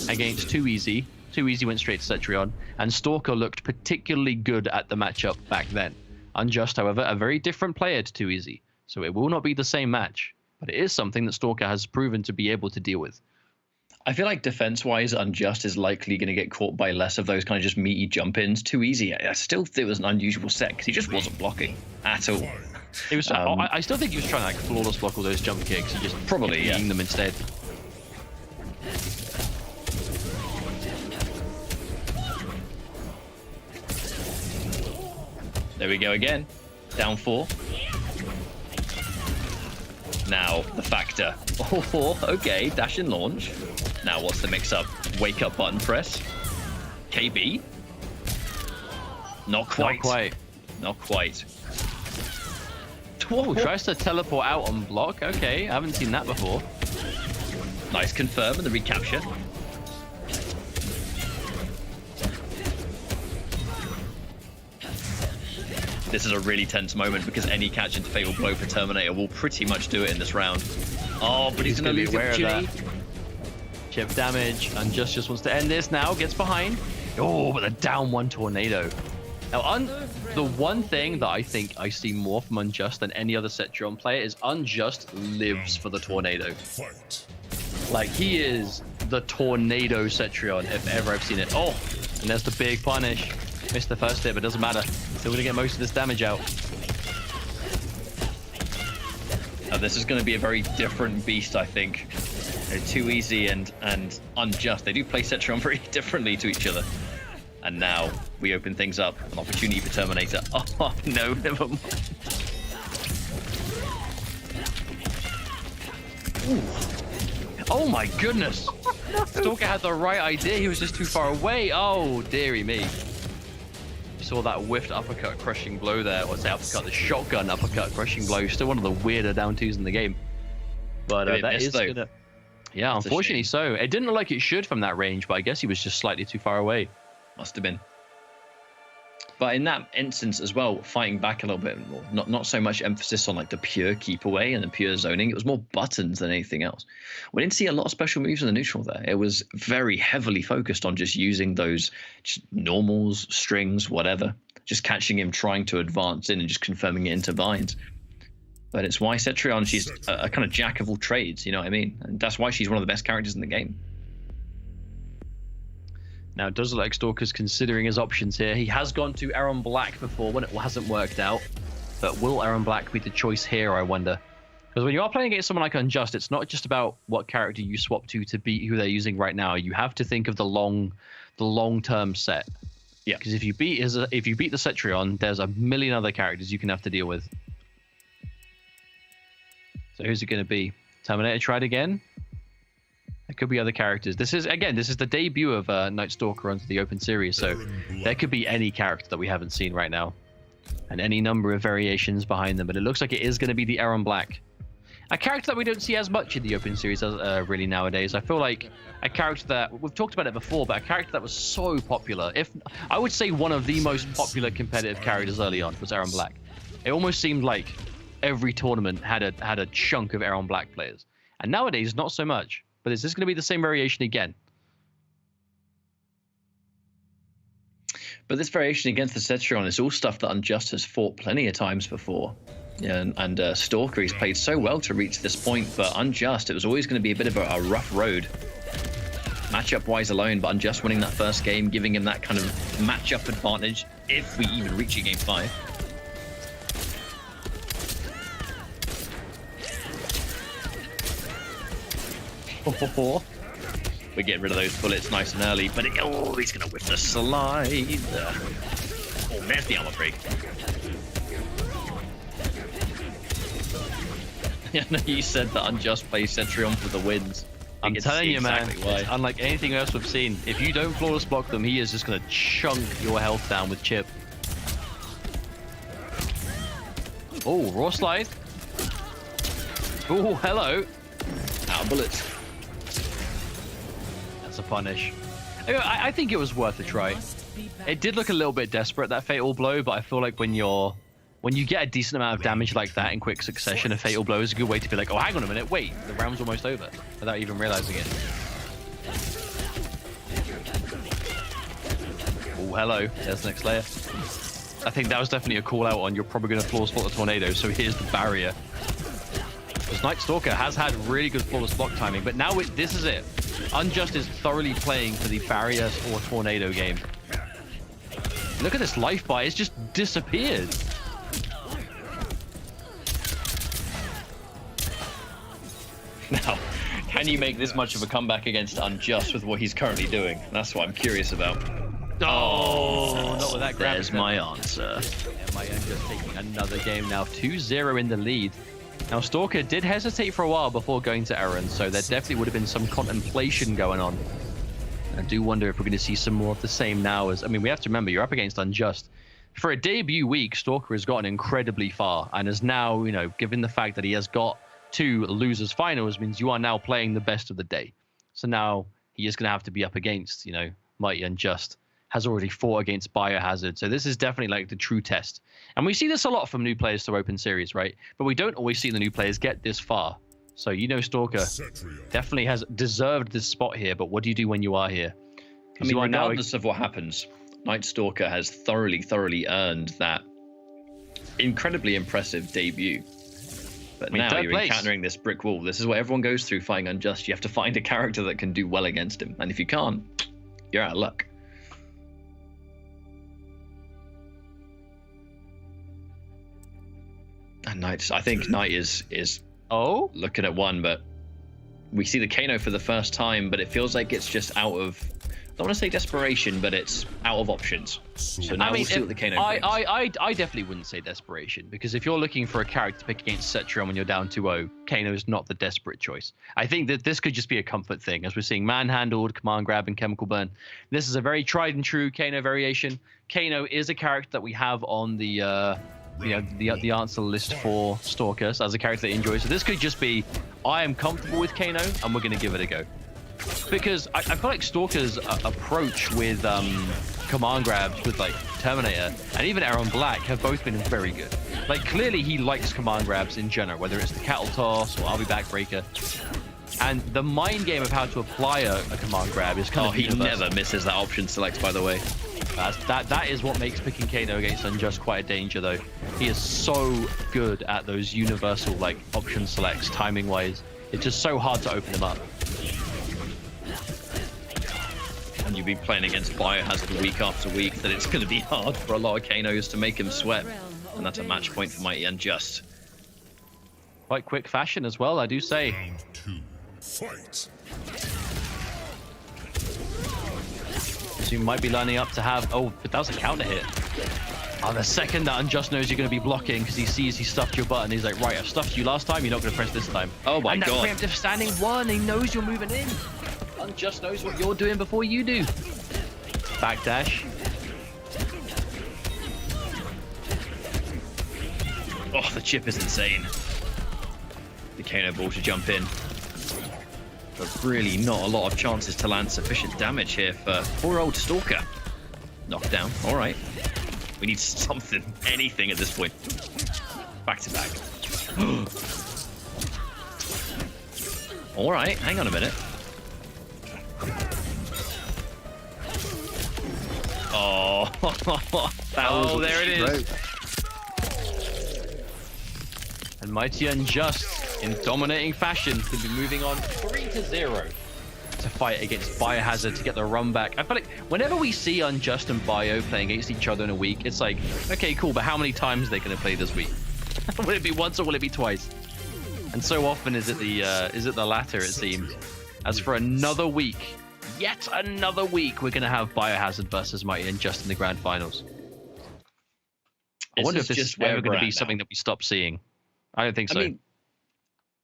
against Too Easy. Too Easy went straight to Cetrion. And Stalker looked particularly good at the matchup back then. Unjust, however, a very different player to Too Easy, so it will not be the same match, but it is something that Stalker has proven to be able to deal with. I feel like defense-wise, Unjust is likely going to get caught by less of those kind of just meaty jump-ins. Too Easy, I still think it was an unusual set because he just wasn't blocking at all. It was. I still think he was trying to like flawless block all those jump kicks. He just probably eating them instead. There we go again. Down 4. Now, the factor. Oh, okay. Dash and launch. Now, what's the mix-up? Wake up button press. KB. Not quite. Not quite. Not quite. Whoa, tries to teleport out on block. Okay, I haven't seen that before. Nice confirm and the recapture. This is a really tense moment because any catch into Fatal Blow for Terminator will pretty much do it in this round. Oh, but he's going to lose the opportunity. Chip damage. Unjust just wants to end this now. Gets behind. Oh, but the down 1 tornado. Now, the one thing that I think I see more from Unjust than any other Cetrion player is Unjust lives for the tornado. Like, he is the tornado Cetrion if ever I've seen it. Oh, and there's the big punish. Missed the first hit, but doesn't matter. Still gonna get most of this damage out. Now, this is going to be a very different beast, I think. They're Too Easy and Unjust. They do play Cetrion very differently to each other. And now we open things up. An opportunity for Terminator. Oh, no, never mind. Ooh. Oh my goodness! Stalker had the right idea. He was just too far away. Oh, dearie me. Saw that whiffed uppercut crushing blow there. What's the uppercut? The shotgun uppercut crushing blow. Still one of the weirder down 2s in the game. But that is gonna... Yeah, that's unfortunately so. It didn't look like it should from that range, but I guess he was just slightly too far away. Must have been. But in that instance as well, fighting back a little bit more. Not so much emphasis on like the pure keep away and the pure zoning. It was more buttons than anything else. We didn't see a lot of special moves in the neutral there. It was very heavily focused on just using those just normals, strings, whatever. Just catching him, trying to advance in and just confirming it into vines. But it's why Cetrion, she's a kind of jack of all trades, you know what I mean? And that's why she's one of the best characters in the game. Now, it does look like Stalker's considering his options here. He has gone to Aaron Black before when it hasn't worked out. But will Aaron Black be the choice here, I wonder? Because when you are playing against someone like Unjust, it's not just about what character you swap to beat who they're using right now. You have to think of the long-term set. Yeah. Because if you beat the Cetrion, there's a million other characters you can have to deal with. So who's it going to be? Terminator tried again. There could be other characters. This is the debut of Night Stalker onto the open series, so there could be any character that we haven't seen right now. And any number of variations behind them, but it looks like it is going to be the Aaron Black. A character that we don't see as much in the open series really nowadays. I feel like a character that, we've talked about it before, but a character that was so popular. I would say one of the most popular competitive characters early on was Aaron Black. It almost seemed like every tournament had a chunk of Aaron Black players. And nowadays, not so much. But is this going to be the same variation again? But this variation against the Cetrion is all stuff that Unjust has fought plenty of times before. Yeah, and Stalker, he's played so well to reach this point, but Unjust, it was always going to be a bit of a rough road. Matchup-wise alone, but Unjust winning that first game, giving him that kind of matchup advantage, if we even reach a game 5. We're getting rid of those bullets nice and early, but oh, he's going to whiff the slide. Oh, there's the armor break. Yeah, no, you said that Unjust plays Sentry on for the wins. I'm telling you, man, why. it's unlike anything else we've seen. If you don't flawless block them, he is just going to chunk your health down with chip. Oh, raw slide. Oh, hello. Out of bullets. That's a punish. I think it was worth a try. It did look a little bit desperate, that fatal blow, but I feel like when you get a decent amount of damage like that in quick succession, a fatal blow is a good way to be like, oh, hang on a minute, wait, the round's almost over, without even realizing it. Oh, hello. There's the next layer. I think that was definitely a call out on you're probably going to flawless block the tornado, so here's the barrier. Because Night Stalker has had really good flawless block timing, but now this is it. Unjust is thoroughly playing for the barrier or tornado game. Look at this life bar, it's just disappeared. Now, can you make this much of a comeback against Unjust with what he's currently doing? That's what I'm curious about. Oh, not with that grab. There's my answer. MIN just taking another game now, 2-0 in the lead. Now, Stalker did hesitate for a while before going to Aaron, so there definitely would have been some contemplation going on. I do wonder if we're going to see some more of the same now. I mean, we have to remember, you're up against Unjust. For a debut week, Stalker has gotten incredibly far, and is now, you know, given the fact that he has got 2 losers finals, means you are now playing the best of the day. So now he is going to have to be up against, you know, Mighty Unjust. Has already fought against Biohazard. So this is definitely like the true test. And we see this a lot from new players to Open Series, right? But we don't always see the new players get this far. So, you know, Stalker definitely has deserved this spot here. But what do you do when you are here? I mean, regardless of what happens, Night Stalker has thoroughly earned that incredibly impressive debut. But now you're encountering this brick wall. This is what everyone goes through fighting Unjust. You have to find a character that can do well against him. And if you can't, you're out of luck. And I think Knight is looking at one, but we see the Kano for the first time, but it feels like it's just out of, I don't want to say desperation, but it's out of options. So now we'll see what the Kano brings. I definitely wouldn't say desperation, because if you're looking for a character to pick against Cetrion when you're down 2-0, Kano is not the desperate choice. I think that this could just be a comfort thing, as we're seeing Manhandled, Command Grab, and Chemical Burn. This is a very tried and true Kano variation. Kano is a character that we have on the the answer list for Stalkers as a character that enjoys. So this could just be, I am comfortable with Kano and we're going to give it a go. Because I feel like Stalker's approach with command grabs with like Terminator and even Aaron Black have both been very good. Like clearly he likes command grabs in general, whether it's the cattle toss or I'll be backbreaker. And the mind game of how to apply a command grab is kind of universal. Never misses that option select, by the way. That is what makes picking Kano against Unjust quite a danger, though. He is so good at those universal like option selects, timing wise. It's just so hard to open them up. And you've been playing against Biohazard week after week, that it's going to be hard for a lot of Kanos to make him sweat. And that's a match point for Mighty Unjust. Quite quick fashion as well, I do say. Round 2, fight. So you might be lining up to have... Oh, but that was a counter hit. Oh, the second that Unjust knows you're going to be blocking because he sees he stuffed your button, he's like, right, I stuffed you last time, you're not going to press this time. Oh my God. And that preemptive standing one, he knows you're moving in. Unjust knows what you're doing before you do. Backdash. Oh, the chip is insane. The Kano ball to jump in. But really not a lot of chances to land sufficient damage here for poor old Stalker. Knockdown, all right. We need something, anything at this point. Back to back. All right, hang on a minute. Oh, there it is. And Mighty Unjust, in dominating fashion, could be moving on 3-0 to fight against Biohazard to get the run back. I feel like whenever we see Unjust and Bio playing against each other in a week, it's like, okay, cool, but how many times are they going to play this week? Will it be once or will it be twice? And so often is it the latter, it seems. As for another week yet another week we're going to have Biohazard versus Mighty Unjust in the grand finals. I wonder if this is ever going to be something that we stop seeing. I don't think so. I mean,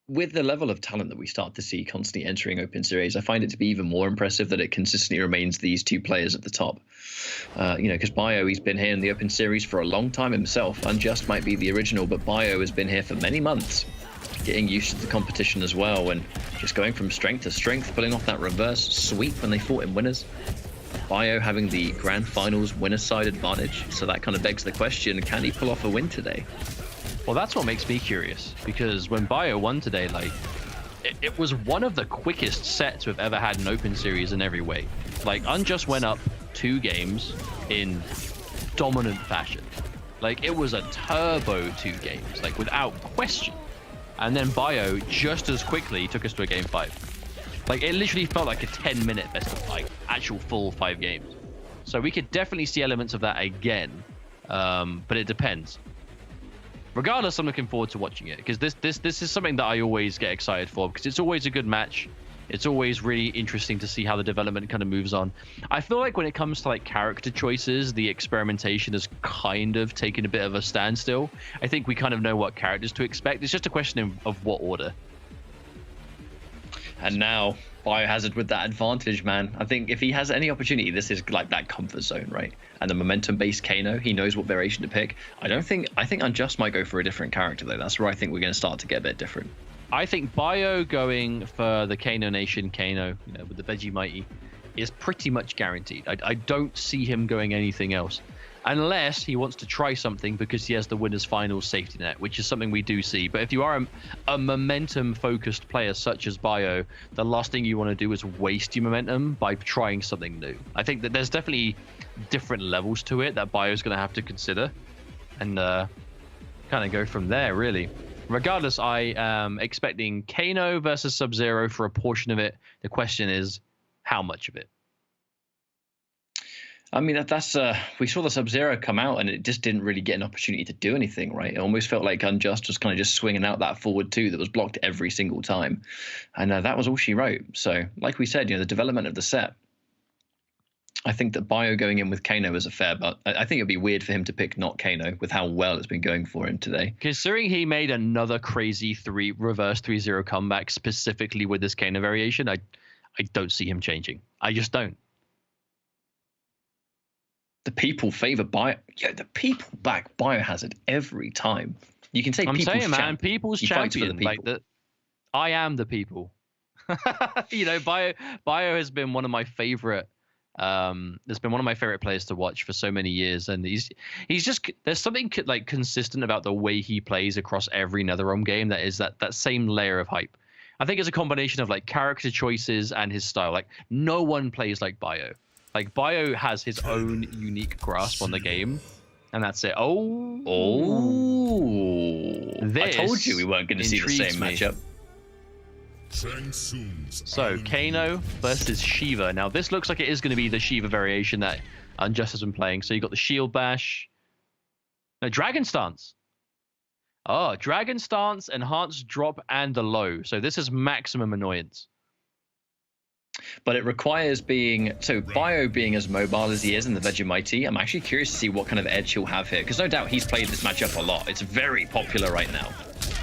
with the level of talent that we start to see constantly entering Open Series, I find it to be even more impressive that it consistently remains these two players at the top. Because Bio, he's been here in the Open Series for a long time himself. Unjust might be the original, but Bio has been here for many months, getting used to the competition as well, and just going from strength to strength, pulling off that reverse sweep when they fought in winners. Bio having the grand finals winner side advantage, so that kind of begs the question, can he pull off a win today? Well, that's what makes me curious, because when Bio won today, like, it was one of the quickest sets we've ever had in Open Series in every way. Like, Unjust went up 2 games in dominant fashion. Like, it was a turbo 2 games, like, without question. And then Bio just as quickly took us to a game 5. Like, it literally felt like a 10-minute best of, like, actual full 5 games. So we could definitely see elements of that again, but it depends. Regardless, I'm looking forward to watching it, because this is something that I always get excited for, because it's always a good match. It's always really interesting to see how the development kind of moves on. I feel like when it comes to like character choices, the experimentation has kind of taken a bit of a standstill. I think we kind of know what characters to expect. It's just a question of what order. And now Biohazard with that advantage, man. I think if he has any opportunity, this is like that comfort zone, right? And the momentum-based Kano, he knows what variation to pick. I think Unjust might go for a different character, though. That's where I think we're going to start to get a bit different. I think Bio going for the Kano Nation Kano, with the Vegemite, is pretty much guaranteed. I don't see him going anything else, unless he wants to try something because he has the winners finals safety net, which is something we do see. But if you are a momentum-focused player such as Bio, the last thing you want to do is waste your momentum by trying something new. I think that there's definitely different levels to it that Bio's going to have to consider, and kind of go from there, really. Regardless, I am expecting Kano versus Sub-Zero for a portion of it. The question is, how much of it? I mean, that's we saw the Sub-Zero come out, and it just didn't really get an opportunity to do anything, right? It almost felt like Unjust was kind of just swinging out that forward 2 that was blocked every single time. And that was all she wrote. So, like we said, the development of the set, I think that Bio going in with Kano is a fair, but I think it'd be weird for him to pick not Kano with how well it's been going for him today. Considering he made another crazy reverse 3-0 comeback specifically with this Kano variation, I don't see him changing. I just don't. The people favor Bio. Yeah, the people back Biohazard every time. You can say I'm people's saying, man, people's champion. Like that, I am the people. Bio has been one of my favorite. There's been one of my favorite players to watch for so many years, and he's just, there's something like consistent about the way he plays across every NetherRealm game that is that same layer of hype. I think it's a combination of like character choices and his style. Like no one plays like Bio. Like Bio has his own unique grasp on the game, and that's it. I told you we weren't going to see the same matchup. So Kano versus Shiva. Now this looks like it is going to be the Shiva variation that Unjust has been playing. So you got the Shield Bash. No, Dragon Stance. Oh, Dragon Stance, Enhanced Drop, and the Low. So this is maximum annoyance. But it requires Bio being as mobile as he is in the Vegemite. I'm actually curious to see what kind of edge he'll have here, because no doubt he's played this matchup a lot. It's very popular right now.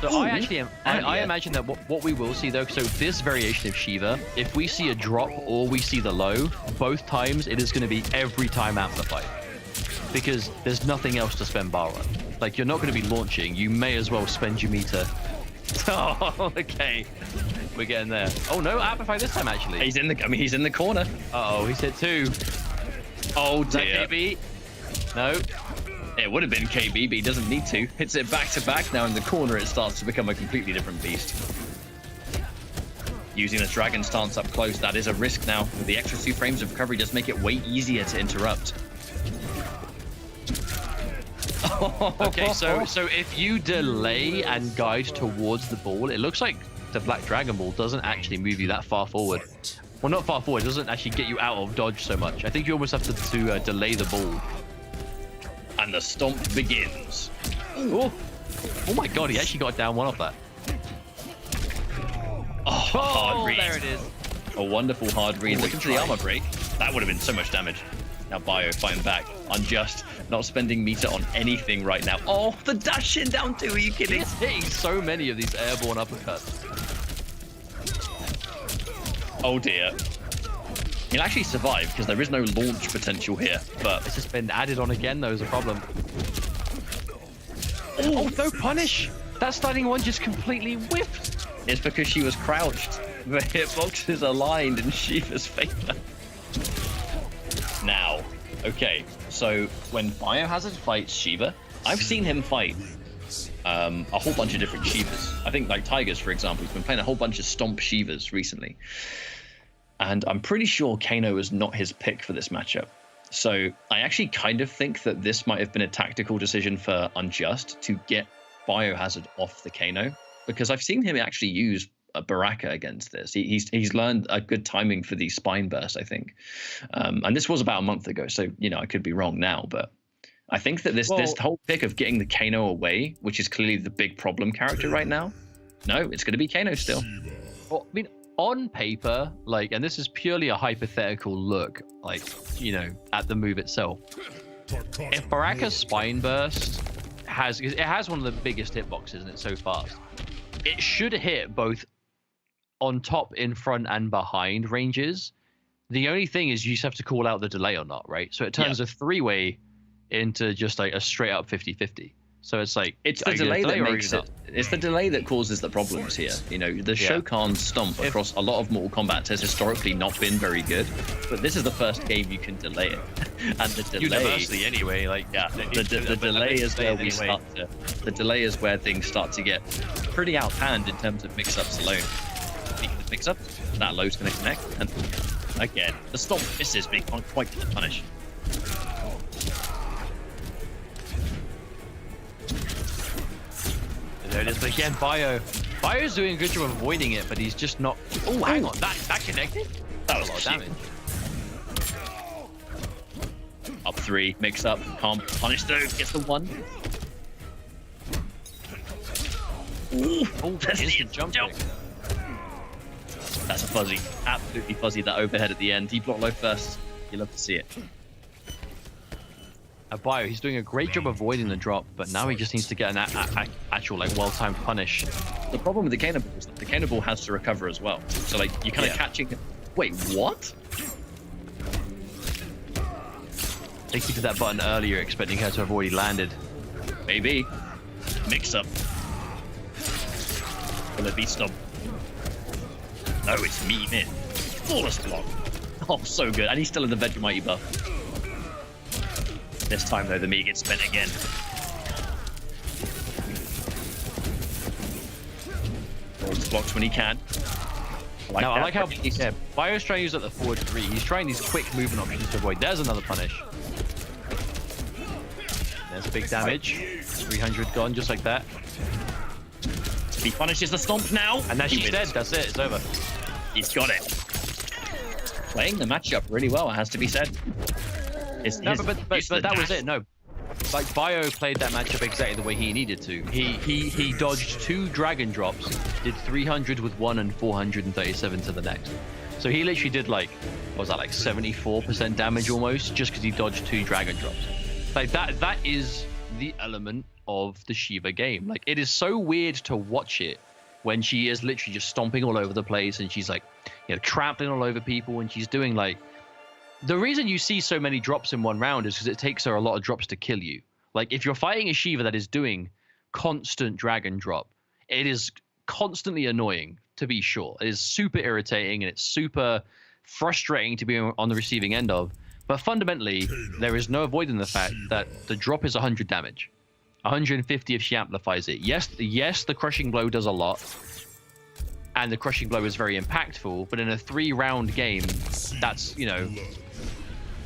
So I imagine that what we will see though, so this variation of Shiva, if we see a drop or we see the low, both times it is going to be every time amplified, because there's nothing else to spend bar on. Like you're not going to be launching, you may as well spend your meter. Oh, okay, we're getting there. Oh no, amplify this time actually. He's in the corner. Uh-oh, he's hit 2. Oh dear. KB? No. It would have been KB, but he doesn't need to. Hits it back to back. Now in the corner, it starts to become a completely different beast. Using a Dragon Stance up close, that is a risk now. With the extra 2 frames of recovery does make it way easier to interrupt. Okay, so if you delay and guide towards the ball, it looks like the Black Dragon Ball doesn't actually move you that far forward. Well, not far forward. It doesn't actually get you out of dodge so much. I think you almost have to delay the ball. And the stomp begins. Oh my god, he actually got down one off that. Oh, there it is. A wonderful hard read. Looking for the armor break. That would have been so much damage. Now Bio fighting back. Unjust. Not spending meter on anything right now. Oh, the dash in down two. Are you kidding? He's hitting so many of these airborne uppercuts. Oh dear. He'll actually survive because there is no launch potential here. But It's just been added on again, though, is a problem. Oh, no punish! That sliding one just completely whiffed. it's because she was crouched. The hitboxes aligned in Shiva's favor. Now, okay, so when Biohazard fights Shiva, I've seen him fight a whole bunch of different Shivas. I think like Tigers, for example, he's been playing a whole bunch of Stomp Shivas recently. And I'm pretty sure Kano is not his pick for this matchup. So I actually kind of think that this might have been a tactical decision for Unjust to get Biohazard off the Kano, because I've seen him actually use a Baraka against this. He's learned a good timing for these spine bursts, I think. And this was about a month ago, so you know I could be wrong now, but I think that this whole pick of getting the Kano away, which is clearly the big problem character right now, no, it's going to be Kano still. Well, I mean, on paper, like, and this is purely a hypothetical look, like, you know, at the move itself. If Baraka's spine burst it has one of the biggest hitboxes and it's so fast, it should hit both on top, in front, and behind ranges. The only thing is you just have to call out the delay or not, right? So it turns a three-way into just like a straight up 50-50. So it's like it's the delay that makes it. It's the delay that causes the problems here. You know, the Shokan stomp across a lot of Mortal Kombat has historically not been very good, but this is the first game you can delay it, and the delay. Universally, anyway, like the delay is where we start to. The delay is where things start to get pretty out of hand in terms of mix-ups alone. Speaking of mix-ups, that low's going to connect, and again, the stomp misses being quite good to punish. There it is, but again, Bio's doing a good job of avoiding it, but he's just not. Oh, hang on, that connected? That was a lot of damage. Up three, mix up, can't punish though, gets the one. Ooh, that's the jump. That's a fuzzy, absolutely fuzzy, that overhead at the end. He blocked low first, you love to see it. Bio, he's doing a great job avoiding the drop, but now he just needs to get an actual like well-timed punish. The problem with the Kano Ball is that the Kano Ball has to recover as well. So like you're kind of catching. Wait, what? I think he did that button earlier, expecting her to have already landed. Maybe. Mix up. Will it be stomp? No, it's me in. Flawless block. Oh, so good. And he's still in the Vegemite buff. This time, though, the me gets spent again. Holds blocks when he can. I like how Bio's trying to use at the forward three. He's trying these quick movement options to avoid. There's another punish. There's big damage. 300 gone, just like that. He punishes the stomp now. And now she's dead. That's it. It's over. He's got it. Playing the matchup really well, it has to be said. But that was it. No, like Bio played that matchup exactly the way he needed to. He dodged 2 dragon drops, did 300 with one and 437 to the next. So he literally did like, what was that, like 74% damage almost, just because he dodged 2 dragon drops. Like that is the element of the Shiva game. Like, it is so weird to watch it when she is literally just stomping all over the place and she's like, you know, trampling all over people, and she's doing like. The reason you see so many drops in one round is because it takes her a lot of drops to kill you. Like, if you're fighting a Shiva that is doing constant dragon drop, it is constantly annoying, to be sure. It is super irritating and it's super frustrating to be on the receiving end of. But fundamentally, there is no avoiding the fact that the drop is 100 damage. 150 if she amplifies it. Yes, the crushing blow does a lot. And the crushing blow is very impactful, but in a 3-round game, that's, you know,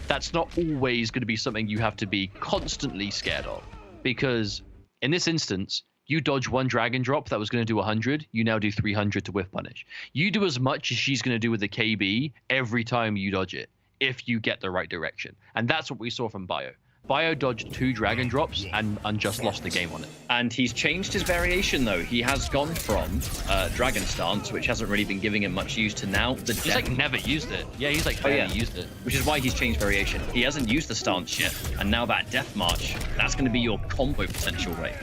that's not always going to be something you have to be constantly scared of. Because in this instance, you dodge 1 dragon drop that was going to do 100, you now do 300 to whiff punish. You do as much as she's going to do with the KB every time you dodge it, if you get the right direction. And that's what we saw from Bio. Bio dodged 2 dragon drops and Unjust lost the game on it. And he's changed his variation, though. He has gone from Dragon Stance, which hasn't really been giving him much use, to now the He's like never used it. Yeah, he's like barely used it. Which is why he's changed variation. He hasn't used the stance yet, and now that Death March, that's going to be your combo potential, right?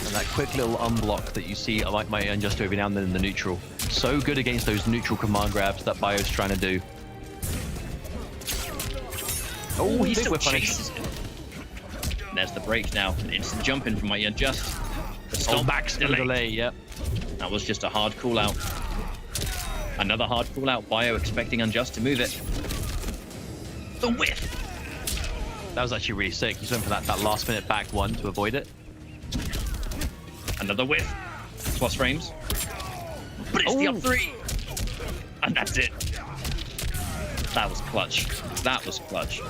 And that quick little unblock that you see, I like my Unjust every now and then in the neutral. So good against those neutral command grabs that Bio's trying to do. Oh, he still chases him. And there's the break now. An instant jump in from my Unjust. The stomp back delay, yep. That was just a hard call out. Another hard call out. Bio expecting Unjust to move it. The whiff. That was actually really sick. He's went for that last minute back one to avoid it. Another whiff. Plus frames. But it's the up 3. And that's it. That was clutch. That was clutch.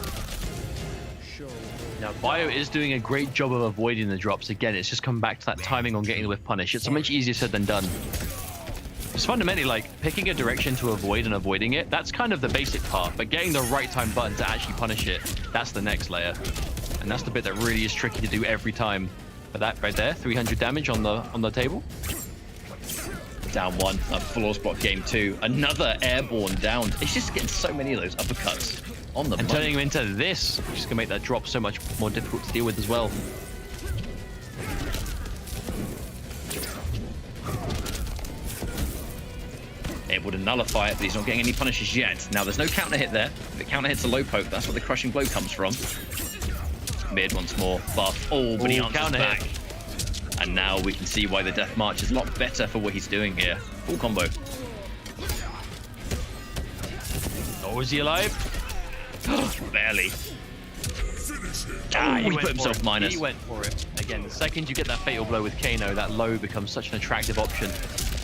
Now, Bio is doing a great job of avoiding the drops. Again, it's just come back to that timing on getting the whiff punish. It's so much easier said than done. It's fundamentally like picking a direction to avoid and avoiding it. That's kind of the basic part, but getting the right time button to actually punish it, that's the next layer. And that's the bit that really is tricky to do every time. But that right there, 300 damage on the table. Down 1, a flawless block game 2. Another airborne down. It's just getting so many of those uppercuts on the and money. turning him into this, which is going to make that drop so much more difficult to deal with as well. It would nullify it, but he's not getting any punishes yet. Now, there's no counter hit there. If it counter hits a low poke, that's where the crushing blow comes from. Mid once more. Buff. Oh, but he answers back. And now we can see why the Death March is a lot better for what he's doing here. Full combo. Oh, is he alive? Barely. Ah, he put himself minus. He went for it. Again, the second you get that fatal blow with Kano, that low becomes such an attractive option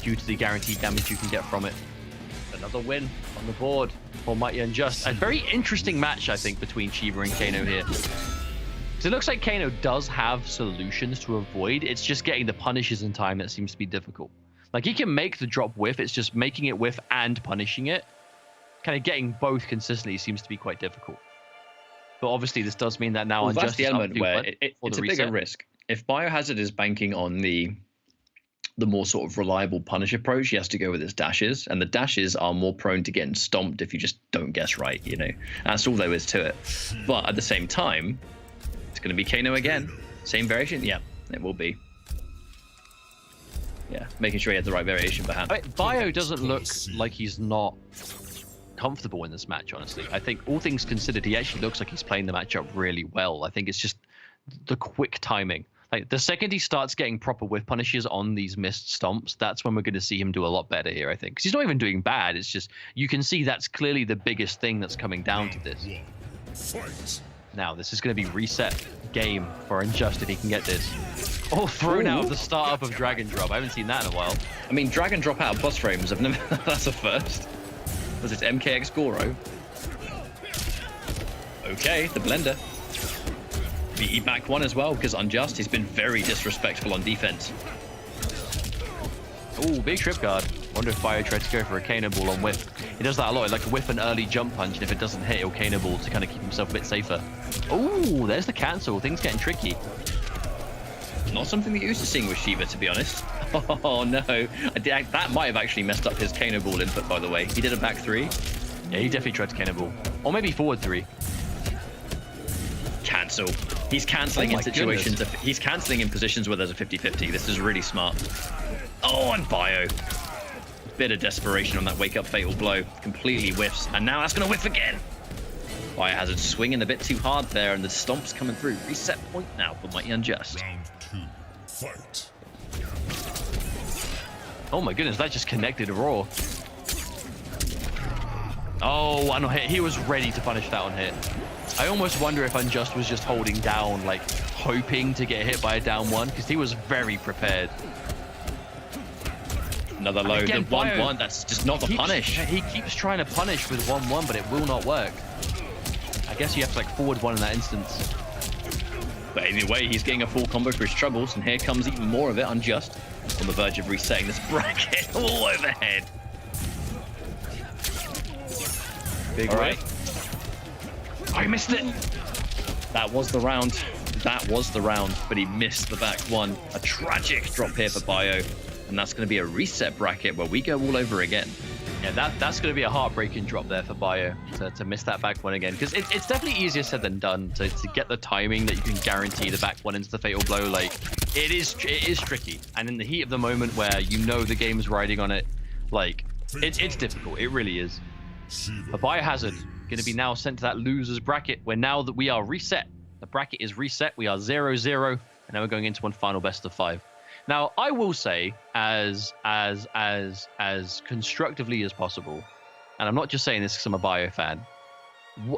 due to the guaranteed damage you can get from it. Another win on the board for Mighty Unjust. A very interesting match, I think, between Shiva and Kano here. Because it looks like Kano does have solutions to avoid. It's just getting the punishes in time that seems to be difficult. Like, he can make the drop whiff. It's just making it whiff and punishing it. Kind of getting both consistently seems to be quite difficult. But obviously, this does mean that now well, Unjust that's the is element where it's a reset. bigger risk. If Biohazard is banking on the more sort of reliable punish approach, he has to go with his dashes, and the dashes are more prone to getting stomped if you just don't guess right, you know. That's all there is to it. But at the same time, it's going to be Kano again. Same variation? Yeah, it will be. Yeah, making sure he had the right variation for hand. I mean, Bio doesn't look like he's not comfortable in this match, honestly. I think all things considered, he actually looks like he's playing the matchup really well. I think it's just the quick timing. Like, the second he starts getting proper whiff punishes on these missed stomps, that's when we're going to see him do a lot better here, I think. Because he's not even doing bad. It's just, you can see that's clearly the biggest thing that's coming down to this. Fight. Now, this is going to be reset game for Unjust if he can get this. Oh, thrown out of the startup of Dragon Drop. I haven't seen that in a while. I mean, Dragon Drop out of plus frames, I've never... that's a first. Was it MKX Goro? Okay, the blender. VE back 1 as well, because Unjust, he's been very disrespectful on defense. Oh, big trip guard. Wonder if Bio tried to go for a cannonball on whiff. He does that a lot. Like a whiff an early jump punch, and if it doesn't hit, he'll cannonball to kind of keep himself a bit safer. Oh, there's the cancel. Things getting tricky. Not something we're used to seeing with Shiva, to be honest. Oh no, that might have actually messed up his cannonball input, by the way. He did a back 3. Yeah, he definitely tried to cannonball. Or maybe forward 3. Cancel. He's cancelling in situations. He's cancelling in positions where there's a 50-50. This is really smart. Oh, and Bio. Bit of desperation on that wake-up fatal blow. Completely whiffs. And now that's going to whiff again. Biohazard swinging a bit too hard there, and the stomp's coming through. Reset point now for Mighty Unjust. Round 2. Fight. Oh my goodness, that just connected raw. Oh, one hit. He was ready to punish that on hit. I almost wonder if Unjust was just holding down, like, hoping to get hit by a down 1, because he was very prepared. Another low. The 1-1, that's just not the punish. He keeps trying to punish with 1-1, but it will not work. I guess you have to, like, forward 1 in that instance. But either way, he's getting a full combo for his troubles, and here comes even more of it. Unjust on the verge of resetting this bracket all overhead. Big all right. I missed it. That was the round. That was the round, but he missed the back one. A tragic drop here for Bio, and that's going to be a reset bracket where we go all over again. Yeah, that's going to be a heartbreaking drop there for Bio to miss that back one again, because it's definitely easier said than done to get the timing that you can guarantee the back one into the fatal blow. Like, it is tricky, and in the heat of the moment where you know the game is riding on it, like, it's difficult. It really is. But Biohazard going to be now sent to that losers bracket, where now that we are reset, the bracket is reset. We are 0-0, and now we're going into one final best of 5. Now, I will say, as constructively as possible, and I'm not just saying this because I'm a Bio fan,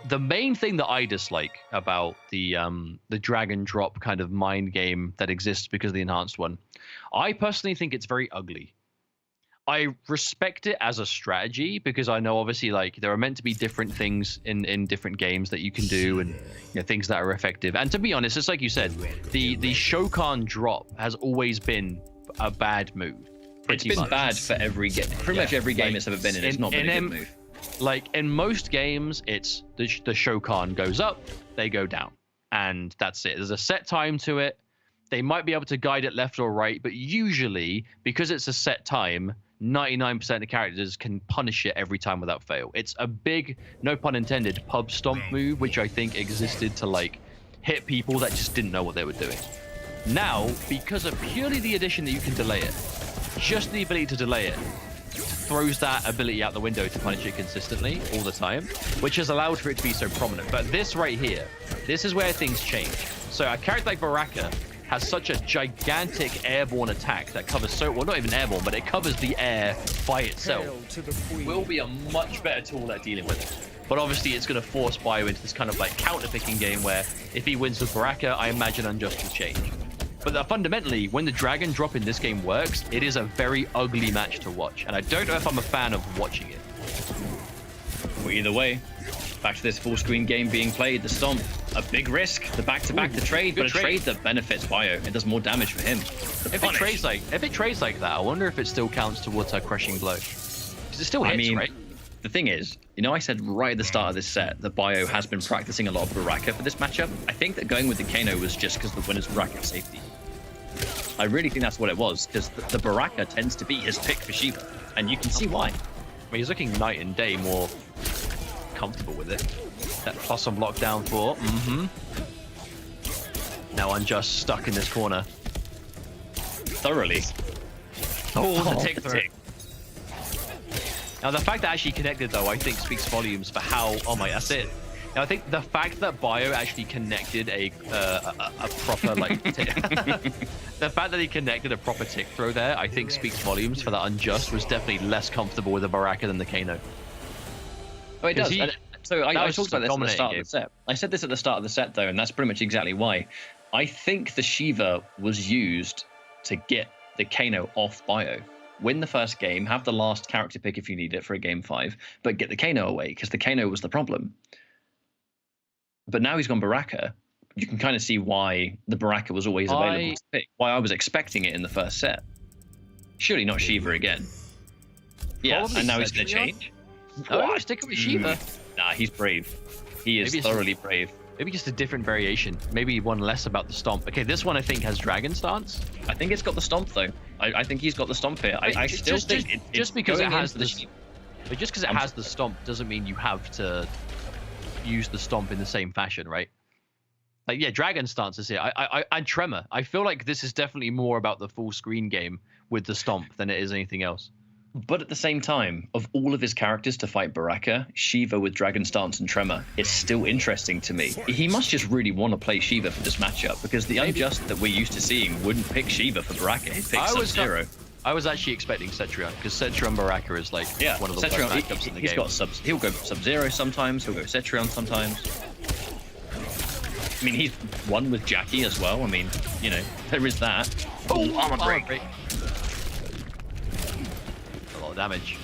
the main thing that I dislike about the drag and drop kind of mind game that exists because of the enhanced one, I personally think it's very ugly. I respect it as a strategy because I know obviously like there are meant to be different things in different games that you can do and things that are effective. And to be honest, it's like you said, the Shokan drop has always been a bad move. It's been bad for every game. Pretty much every game it's ever been in. It's not been a good move. Like in most games, it's the Shokan goes up, they go down, and that's it. There's a set time to it. They might be able to guide it left or right, but usually because it's a set time, 99% of characters can punish it every time without fail. It's a big, no pun intended, pub stomp move, which I think existed to like hit people that just didn't know what they were doing. Now, because of purely the addition that you can delay it, just the ability to delay it throws that ability out the window to punish it consistently all the time, which has allowed for it to be so prominent. But this right here, this is where things change. So a character like Baraka has such a gigantic airborne attack that covers well, not even airborne, but it covers the air by itself. Will be a much better tool at dealing with it. But obviously, it's going to force Bio into this kind of like counter-picking game where if he wins with Baraka, I imagine Unjust will change. But fundamentally, when the drag and drop in this game works, it is a very ugly match to watch. And I don't know if I'm a fan of watching it. Well, either way, back to this full screen game being played, the stomp, a big risk, the back-to-back, the trade, but a trade that benefits Bio. It does more damage for him. If it trades like that, I wonder if it still counts towards her crushing blow. Because it still hits, right? The thing is, I said right at the start of this set that Bio has been practicing a lot of Baraka for this matchup. I think that going with the Kano was just because the winner's Baraka safety. I really think that's what it was, because the Baraka tends to be his pick for Shiva, and you can see why. I mean, he's looking night and day more comfortable with it. That plus on lockdown 4. Now Unjust stuck in this corner. Thoroughly. Oh, the tick through. Now the fact that actually connected though, I think speaks volumes for how. Oh my, that's it. Now I think the fact that Bio actually connected a proper like. The fact that he connected a proper tick throw there, I think speaks volumes for that Unjust was definitely less comfortable with the Baraka than the Kano. Oh, it does. So I talked about this at the start of the set. I said this at the start of the set, though, and that's pretty much exactly why. I think the Shiva was used to get the Kano off Bio. Win the first game, have the last character pick if you need it for a game 5, but get the Kano away, because the Kano was the problem. But now he's gone Baraka. You can kind of see why the Baraka was always available to pick, why I was expecting it in the first set. Surely not Shiva again. Yeah, and now he's going to change. Oh, stick with Shiva. Nah, he's brave. He is thoroughly brave. Maybe just a different variation. Maybe one less about the stomp. Okay, this one I think has dragon stance. I think it's got the stomp though. I think he's got the stomp here. I still think just because it has the but just because it has the stomp doesn't mean you have to use the stomp in the same fashion, right? Like yeah, dragon stance is here. And tremor. I feel like this is definitely more about the full screen game with the stomp than it is anything else. But at the same time, of all of his characters to fight Baraka, Shiva with Dragon Stance and Tremor is still interesting to me. He must just really want to play Shiva for this matchup, because the Unjust that we're used to seeing wouldn't pick Shiva for Baraka. He'd pick Sub-Zero. I was actually expecting Cetrion, because Cetrion Baraka is like one of the best matchups in the game. He'll go Sub-Zero sometimes, he'll go Cetrion sometimes. I mean, he's won with Jackie as well. I mean, there is that. Oh, armor break. Damage.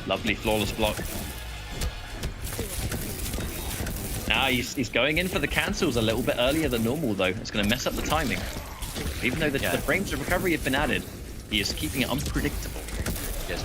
Lovely flawless block. Now he's going in for the cancels a little bit earlier than normal though. It's going to mess up the timing. Even though the frames of recovery have been added, he is keeping it unpredictable. Yes,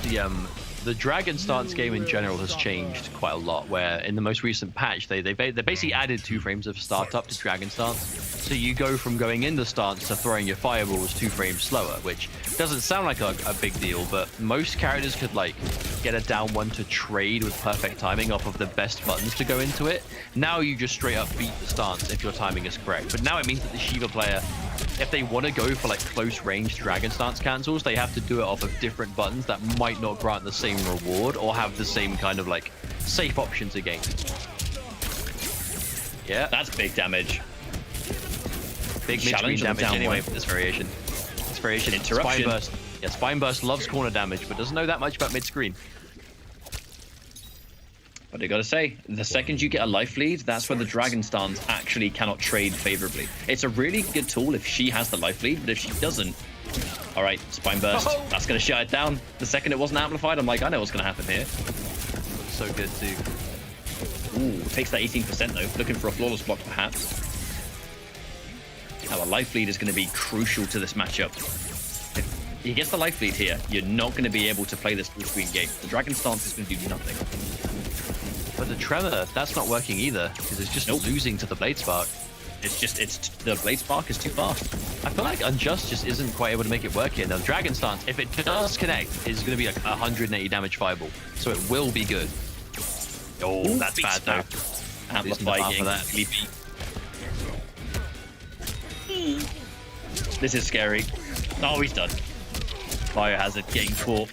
the Dragon stance game in general has changed quite a lot, where in the most recent patch, they basically added 2 frames of startup to Dragon stance. So you go from going in the stance to throwing your fireballs 2 frames slower, which doesn't sound like a big deal, but most characters could like get a down 1 to trade with perfect timing off of the best buttons to go into it. Now you just straight up beat the stance if your timing is correct. But now it means that the Shiva player, if they want to go for like close range Dragon stance cancels, they have to do it off of different buttons that might not grant the same reward or have the same kind of like safe options against. Yeah, That's big damage. big mid-screen challenge on the damage down anyway one. for this variation. This variation, Interruption. Spine Burst. Yeah, Spine Burst loves corner damage, but doesn't know that much about mid-screen. But I gotta say, the second you get a life lead, that's where the Dragon stance actually cannot trade favorably. It's a really good tool if she has the life lead, but if she doesn't, all right, Spine Burst, that's gonna shut it down. The second it wasn't amplified, I'm like, I know what's gonna happen here. Looks so good too. Ooh, takes that 18% though, looking for a flawless block perhaps. Now, a life lead is going to be crucial to this matchup. If he gets the life lead here, you're not going to be able to play this full screen game. The Dragon stance is going to do nothing. But the Tremor, that's not working either, because it's just losing to the Blade Spark. It's the Blade Spark is too fast. I feel like Unjust just isn't quite able to make it work here. Now, the Dragon Stance, if it does connect, is going to be like 180 damage fireball, so it will be good. Oh, Ooh, that's big bad though. snap. Losing the bar Amplify for getting that. sleepy. This is scary. Oh, he's done. Biohazard getting caught.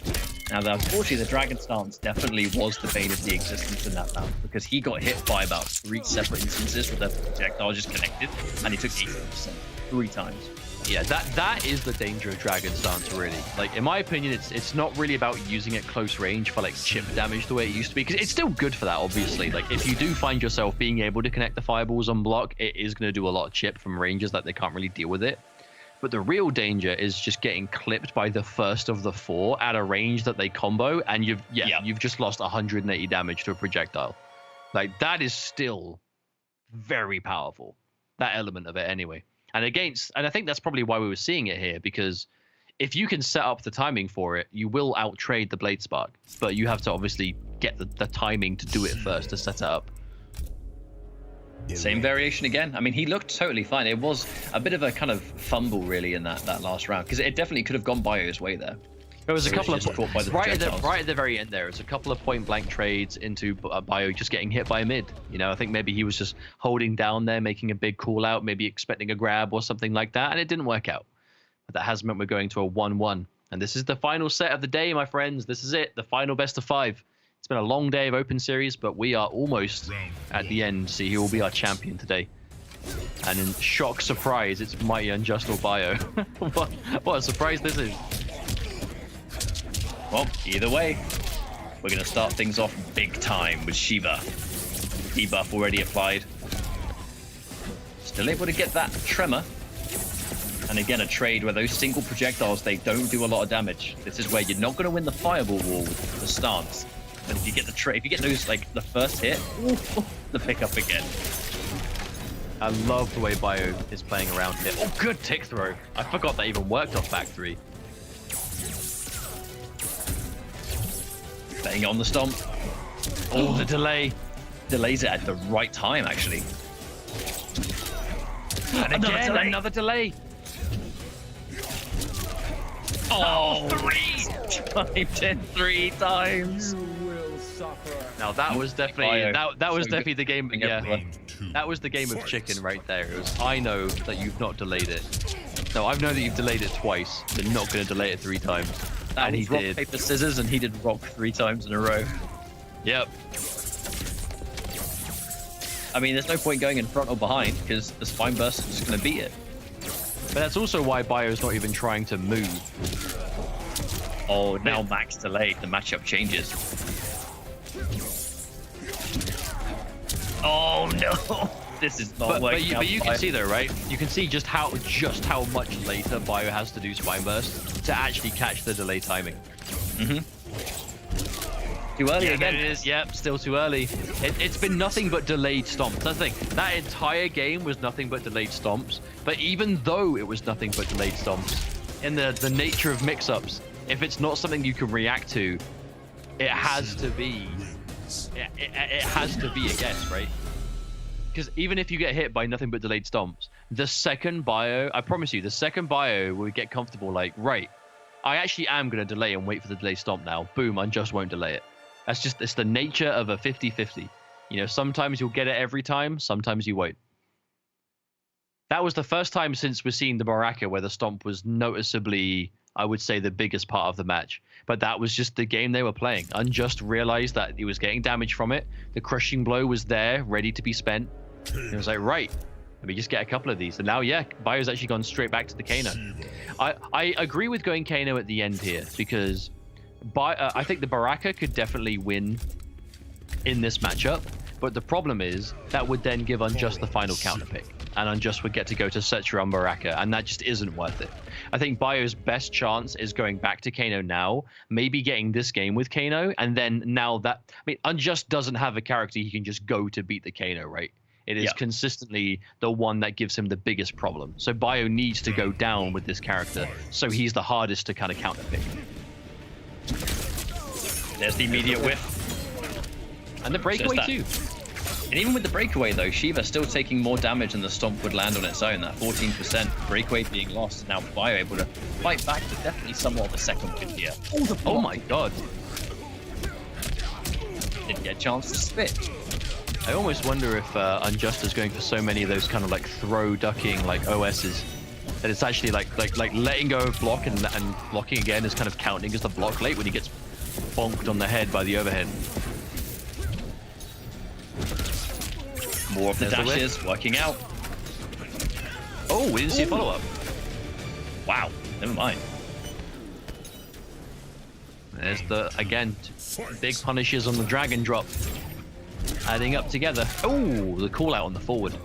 Now, unfortunately, the Dragon Stance definitely was the bane of the existence in that round because he got hit by about 3 separate instances where the projectile just connected, and he took 80% 3 times. Yeah, that is the danger of Dragon Stance, really. Like, in my opinion, it's not really about using it close range for like chip damage the way it used to be, because it's still good for that, obviously. Like, if you do find yourself being able to connect the fireballs on block, it is going to do a lot of chip from ranges that they can't really deal with it. But the real danger is just getting clipped by the first of the 4 at a range that they combo, and you've just lost 180 damage to a projectile. Like, that is still very powerful. That element of it, anyway. And I think that's probably why we were seeing it here, because if you can set up the timing for it, you will outtrade the Blade Spark, but you have to obviously get the timing to do it first to set it up. Same variation again. I mean, he looked totally fine. It was a bit of a kind of fumble, really, in that last round, because it definitely could have gone Bio's way there. There was a So couple it's of just caught by the right projectiles. at the very end there. It's a couple of point blank trades into Bio just getting hit by mid. You know, I think maybe he was just holding down there, making a big call out, maybe expecting a grab or something like that, and it didn't work out. But that has meant we're going to a 1-1, and this is the final set of the day, my friends. This is it, the final best of 5. It's been a long day of Open Series, but we are almost at the end. See who will be our champion today. And in shock surprise, it's Mighty Unjust or Bio. what a surprise this is. Well, either way, we're going to start things off big time with Shiva. Debuff already applied. Still able to get that tremor. And again, a trade where those single projectiles, they don't do a lot of damage. This is where you're not going to win the fireball wall with the stance. But if you get if you get those, like, the first hit, the pickup again. I love the way Bio is playing around here. Oh, good tick throw. I forgot that even worked off back 3. Staying on the stomp. Oh, the delay. Delays it at the right time, actually. And again, another delay. Oh, 3! Timed in 3 times. Now that was definitely Bio. that was So definitely the game. Yeah, everyone. that was the game of chicken right there. It was, I know that you've not delayed it. No, I know that you've delayed it twice, but not going to delay it 3 times. That And he was rock, did. paper, scissors, and he did rock 3 times in a row. Yep. I mean, there's no point going in front or behind because the spine burst is just going to beat it. But that's also why Bio's not even trying to move. Oh, now max delayed. The matchup changes. Oh no! This is not working out. But you can see though, right? You can see just how much later Bio has to do Spine Burst to actually catch the delay timing. Too early again. It is. Yep, still too early. It's been nothing but delayed stomps. That's the thing. That entire game was nothing but delayed stomps. But even though it was nothing but delayed stomps, in the nature of mix-ups, if it's not something you can react to, it has to be. It has to be a guess, right? Because even if you get hit by nothing but delayed stomps, the second bio, I promise you, the second bio will get comfortable. Like, right, I actually am going to delay and wait for the delay stomp now. Boom, Unjust won't delay it. It's the nature of a 50-50. You know, sometimes you'll get it every time, sometimes you won't. That was the first time since we're seeing the Baraka where the stomp was noticeably, I would say, the biggest part of the match. But that was just the game they were playing. Unjust realized that he was getting damage from it. The crushing blow was there, ready to be spent. It was like, right, let me just get a couple of these. And now, yeah, Bio's actually gone straight back to the Kano. I agree with going Kano at the end here because I think the Baraka could definitely win in this matchup. But the problem is that would then give Unjust the final counter pick. And Unjust would get to go to Setcher on Baraka, and that just isn't worth it. I think Bio's best chance is going back to Kano now, maybe getting this game with Kano, and then now that... I mean, Unjust doesn't have a character he can just go to beat the Kano, right? It is consistently the one that gives him the biggest problem. So Bio needs to go down with this character, so he's the hardest to kind of counter pick. There's the immediate whiff. And the breakaway too. And even with the breakaway, though, Shiva still taking more damage than the stomp would land on its own. That 14% breakaway being lost. Now Bio able to fight back to definitely somewhat of a second win here. Oh my god. Didn't get a chance to spit. I almost wonder if Unjust is going for so many of those kind of like throw ducking like OSs that it's actually like letting go of block and blocking again is kind of counting as the block late when he gets bonked on the head by the overhead. More of the dashes working out. Oh, we didn't see a follow-up. Wow, never mind. There's the, again, big punishes on the dragon drop. Adding up together. Oh, the call out on the forward.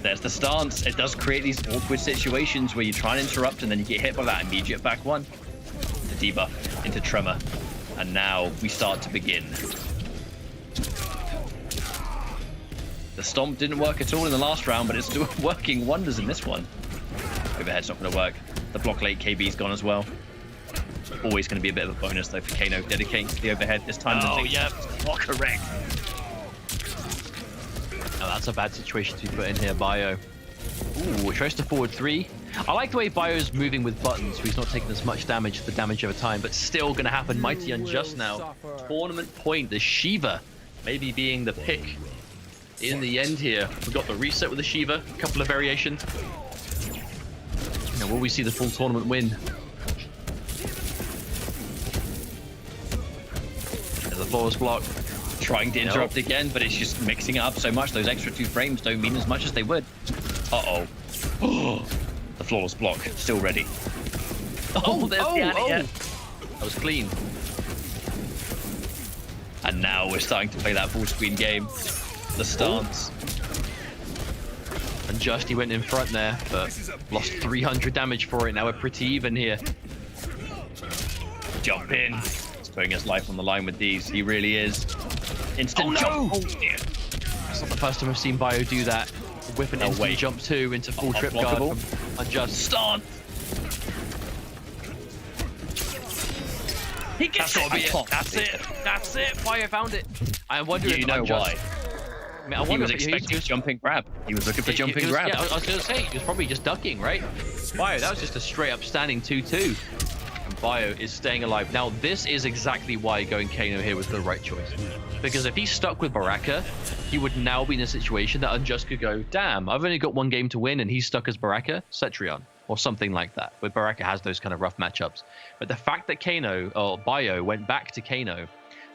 There's the stance. It does create these awkward situations where you try and interrupt and then you get hit by that immediate back one. The debuff into Tremor. And now we start to begin. The stomp didn't work at all in the last round, but it's still working wonders in this one. Overhead's not going to work. The block late KB's gone as well. Always going to be a bit of a bonus though for Kano dedicating to the overhead this time. Oh, yeah. Not correct. Now that's a bad situation to be put in here, Bio. Ooh, tries to forward 3. I like the way Bio's moving with buttons, so he's not taking as much damage for damage over time, but still going to happen. Mighty Unjust now. Tournament point, the Shiva maybe being the pick in the end here. We've got the reset with the Shiva, a couple of variations. Now, will we see the full tournament win? There's a flawless block. Trying to interrupt again, but it's just mixing it up so much. Those extra 2 frames don't mean as much as they would. Uh-oh. The flawless block, still ready. Oh, there's the anti-air. That was clean. And now we're starting to play that full screen game. The stance. Unjust, he went in front there, but lost 300 damage for it. Now we're pretty even here. Jump in. He's putting his life on the line with these. He really is. Instant jump. Oh, dear. It's not the first time I've seen Bio do that. Whip an instant jump 2 into full trip guard from Unjust. Stance. He gets it. That's it. Bio found it. I wonder if know Unjust... why. I mean, I He wonder was if expecting a jumping grab. He was looking for jumping grab. Yeah, I was going to say, he was probably just ducking, right? Bio, that was just a straight up standing 2-2. And Bio is staying alive. Now, this is exactly why going Kano here was the right choice. Because if he's stuck with Baraka, he would now be in a situation that Unjust could go, damn, I've only got 1 game to win and he's stuck as Baraka, Cetrion, or something like that, where Baraka has those kind of rough matchups. But the fact that Kano, or Bio, went back to Kano,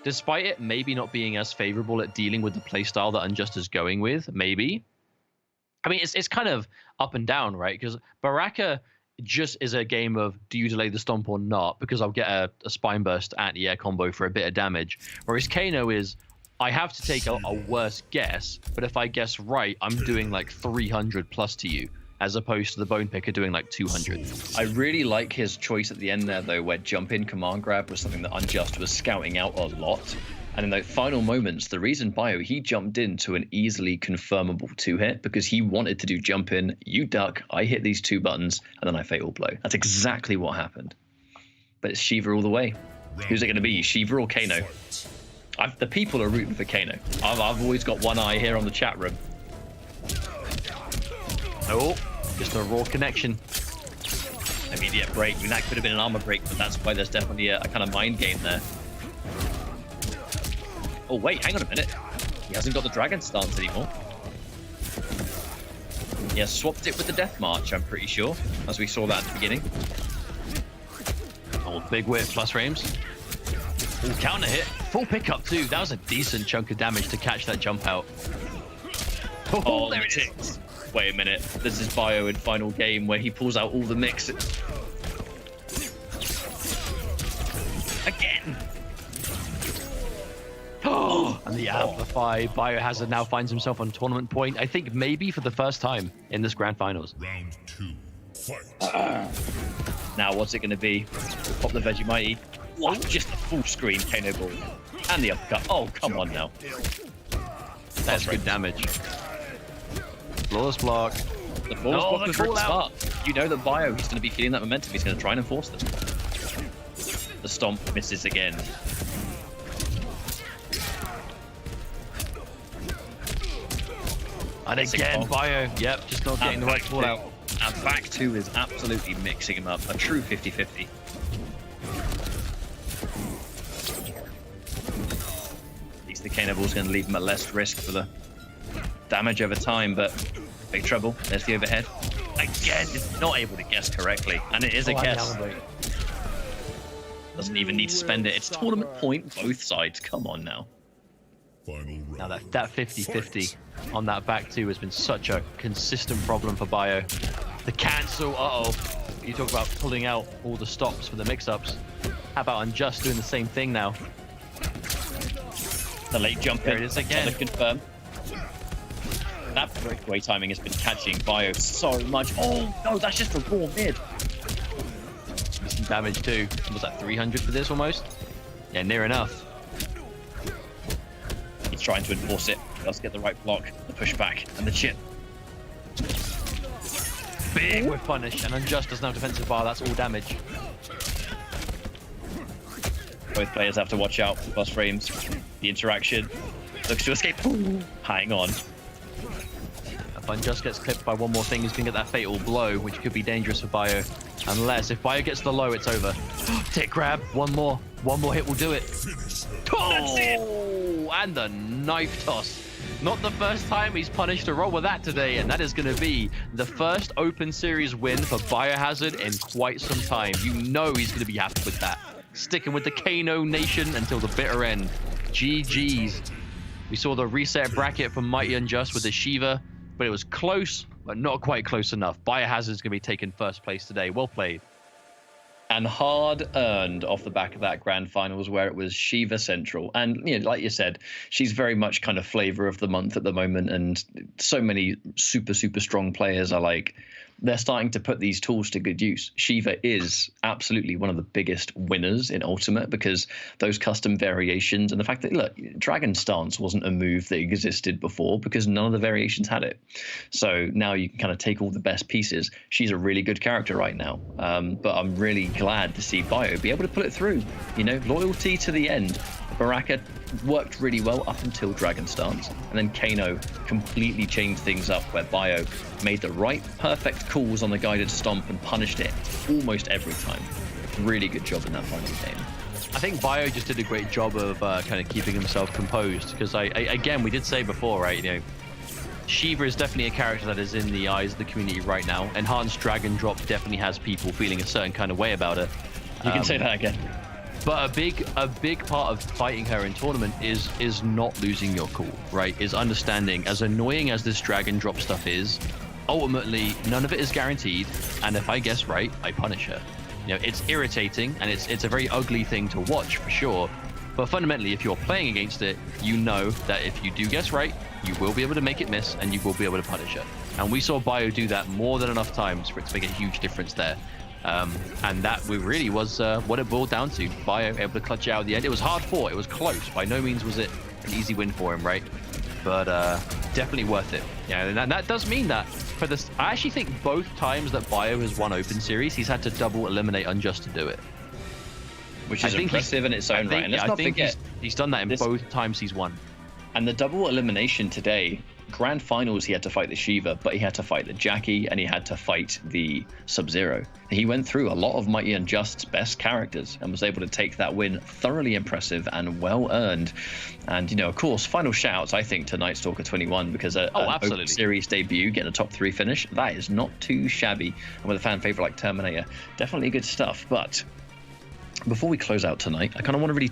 despite it maybe not being as favorable at dealing with the playstyle that Unjust is going with, maybe. I mean, it's kind of up and down, right? Because Baraka just is a game of, do you delay the stomp or not? Because I'll get a spine burst anti-air combo for a bit of damage. Whereas Kano is, I have to take a worse guess, but if I guess right, I'm doing like 300 plus to you, as opposed to the Bone Picker doing like 200. I really like his choice at the end there, though, where jump in command grab was something that Unjust was scouting out a lot. And in those final moments, the reason Bio, he jumped into an easily confirmable 2-hit because he wanted to do jump in, you duck, I hit these 2 buttons, and then I fatal blow. That's exactly what happened. but it's Shiva all the way. Who's it going to be, Shiva or Kano? The people are rooting for Kano. I've always got one eye here on the chat room. Oh, just a raw connection. Immediate break. I mean, that could have been an armor break, but that's why there's definitely a kind of mind game there. Oh, wait, hang on a minute. He hasn't got the dragon stance anymore. He has swapped it with the death march, I'm pretty sure, as we saw that at the beginning. Oh, big whip plus frames. Oh, counter hit. Full pickup too. That was a decent chunk of damage to catch that jump out. Oh, there it is. Wait a minute. This is Bio in final game where he pulls out all the mix. Again. Oh, and the amplify. Biohazard now finds himself on tournament point. I think maybe for the first time in this grand finals. Round 2, fight. Now, what's it going to be? Pop the Vegemite. What? Just a full screen Kano ball. And the uppercut. Oh, come on now. That's good damage. Flawless block. The flawless block was really smart. You know that Bio, he's going to be feeling that momentum. He's going to try and enforce them. The stomp misses again. And again, Bio. Yep, just not getting the right ball out. And back two is absolutely mixing him up. A true 50-50. At least the Kano ball's going to leave him at less risk for the damage over time, but big trouble. There's the overhead. Again, just not able to guess correctly. And it is a guess. Doesn't even need to spend it. It's tournament point, both sides. Come on now. Final round. Now that 50-50 on that back two has been such a consistent problem for Bio. The cancel, you talk about pulling out all the stops for the mix-ups. How about Unjust doing the same thing now? The late jump There it is again. To confirm. That breakaway timing has been catching Bio so much. Oh no, that's just a raw mid. Some damage too. Was that 300 for this almost? Yeah, near enough. He's trying to enforce it. Let's get the right block, the pushback, and the chip. Big with punish, and Unjust doesn't have defensive bar. That's all damage. Both players have to watch out for plus frames. The interaction looks to escape. Ooh, hang on. If Unjust gets clipped by one more thing, he's going to get that fatal blow, which could be dangerous for Bio. Unless, if Bio gets the low, it's over. Tick grab, one more hit will do it. Oh, that's it! And the knife toss. Not the first time he's punished a roll with that today, and that is going to be the first Open Series win for Biohazard in quite some time. You know he's going to be happy with that. Sticking with the Kano Nation until the bitter end. GG's. We saw the reset bracket from Mighty Unjust with the Shiva, but it was close, but not quite close enough. Biohazard's going to be taking first place today. Well played. And hard earned off the back of that grand finals where it was Shiva central. And, you know, like you said, she's very much kind of flavor of the month at the moment. And so many super, super strong players are like, they're starting to put these tools to good use. Shiva is absolutely one of the biggest winners in Ultimate because those custom variations and the fact that, look, Dragon Stance wasn't a move that existed before because none of the variations had it. So now you can kind of take all the best pieces. She's a really good character right now. But I'm really glad to see Bio be able to pull it through. You know, loyalty to the end. Baraka worked really well up until Dragon Stance, and then Kano completely changed things up where Bio made the right perfect calls on the guided stomp and punished it almost every time. Really good job in that final game. I think Bio just did a great job of kind of keeping himself composed because again, we did say before, right, you know, Shiva is definitely a character that is in the eyes of the community right now. Enhanced Dragon Drop definitely has people feeling a certain kind of way about it. You can say that again. But a big part of fighting her in tournament is not losing your cool, right? Is understanding, as annoying as this Dragon Drop stuff is, ultimately none of it is guaranteed. And if I guess right, I punish her. You know, it's irritating and it's a very ugly thing to watch for sure. But fundamentally, if you're playing against it, you know that if you do guess right, you will be able to make it miss and you will be able to punish her. And we saw Bio do that more than enough times for it to make a huge difference there. And that really was what it boiled down to. Bio able to clutch it out at the end. It was hard fought. It was close. By no means was it an easy win for him, right? But definitely worth it. Yeah, and that does mean that for this, I actually think both times that Bio has won Open Series, he's had to double eliminate Unjust to do it. which is impressive in its own right. And let's I not think forget, he's done that in both times he's won. and the double elimination today, grand finals, he had to fight the Shiva, but he had to fight the Jackie, and he had to fight the Sub-Zero. He went through a lot of Mighty Unjust's best characters and was able to take that win. Thoroughly impressive and well earned. And, you know, of course, final shouts, I think, to Night Stalker 21, because an Open Series debut, getting a top 3 finish, that is not too shabby. And with a fan favorite like Terminator, definitely good stuff. But before we close out tonight, I kind of want to really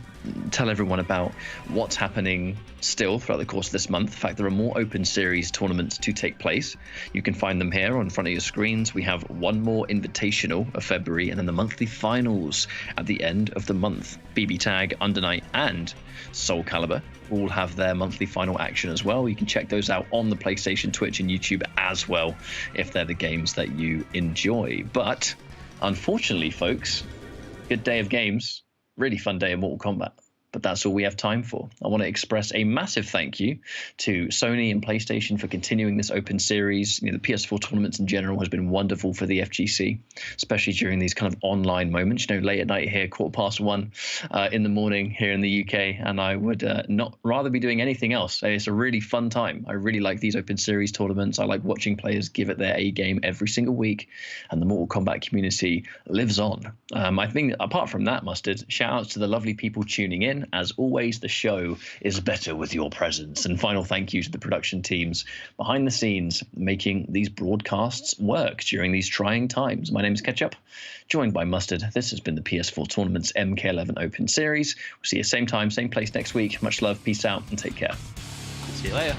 tell everyone about what's happening still throughout the course of this month. In fact, there are more Open Series tournaments to take place. You can find them here on front of your screens. We have one more Invitational of February, and then the monthly finals at the end of the month. BB Tag, Undernight, and Soul Calibur all have their monthly final action as well. You can check those out on the PlayStation, Twitch, and YouTube as well, if they're the games that you enjoy. But unfortunately, folks, good day of games, really fun day of Mortal Kombat, but that's all we have time for. I want to express a massive thank you to Sony and PlayStation for continuing this Open Series. You know, the PS4 tournaments in general has been wonderful for the FGC, especially during these kind of online moments. You know, late at night here, 1:15 in the morning here in the UK, and I would not rather be doing anything else. It's a really fun time. I really like these Open Series tournaments. I like watching players give it their A game every single week, and the Mortal Kombat community lives on. I think apart from that, Mustard, shout outs to the lovely people tuning in. As always, the show is better with your presence. And final thank you to the production teams behind the scenes making these broadcasts work during these trying times. My name is Ketchup, joined by Mustard. This has been the PS4 Tournament's MK11 Open Series. We'll see you same time, same place next week. Much love, peace out, and take care. See you later.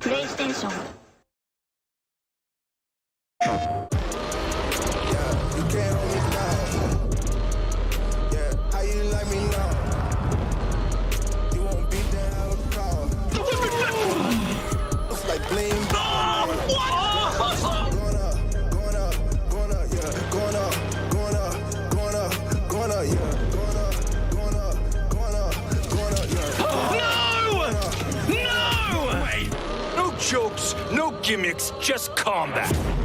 PlayStation. Going up, gimmicks, just combat.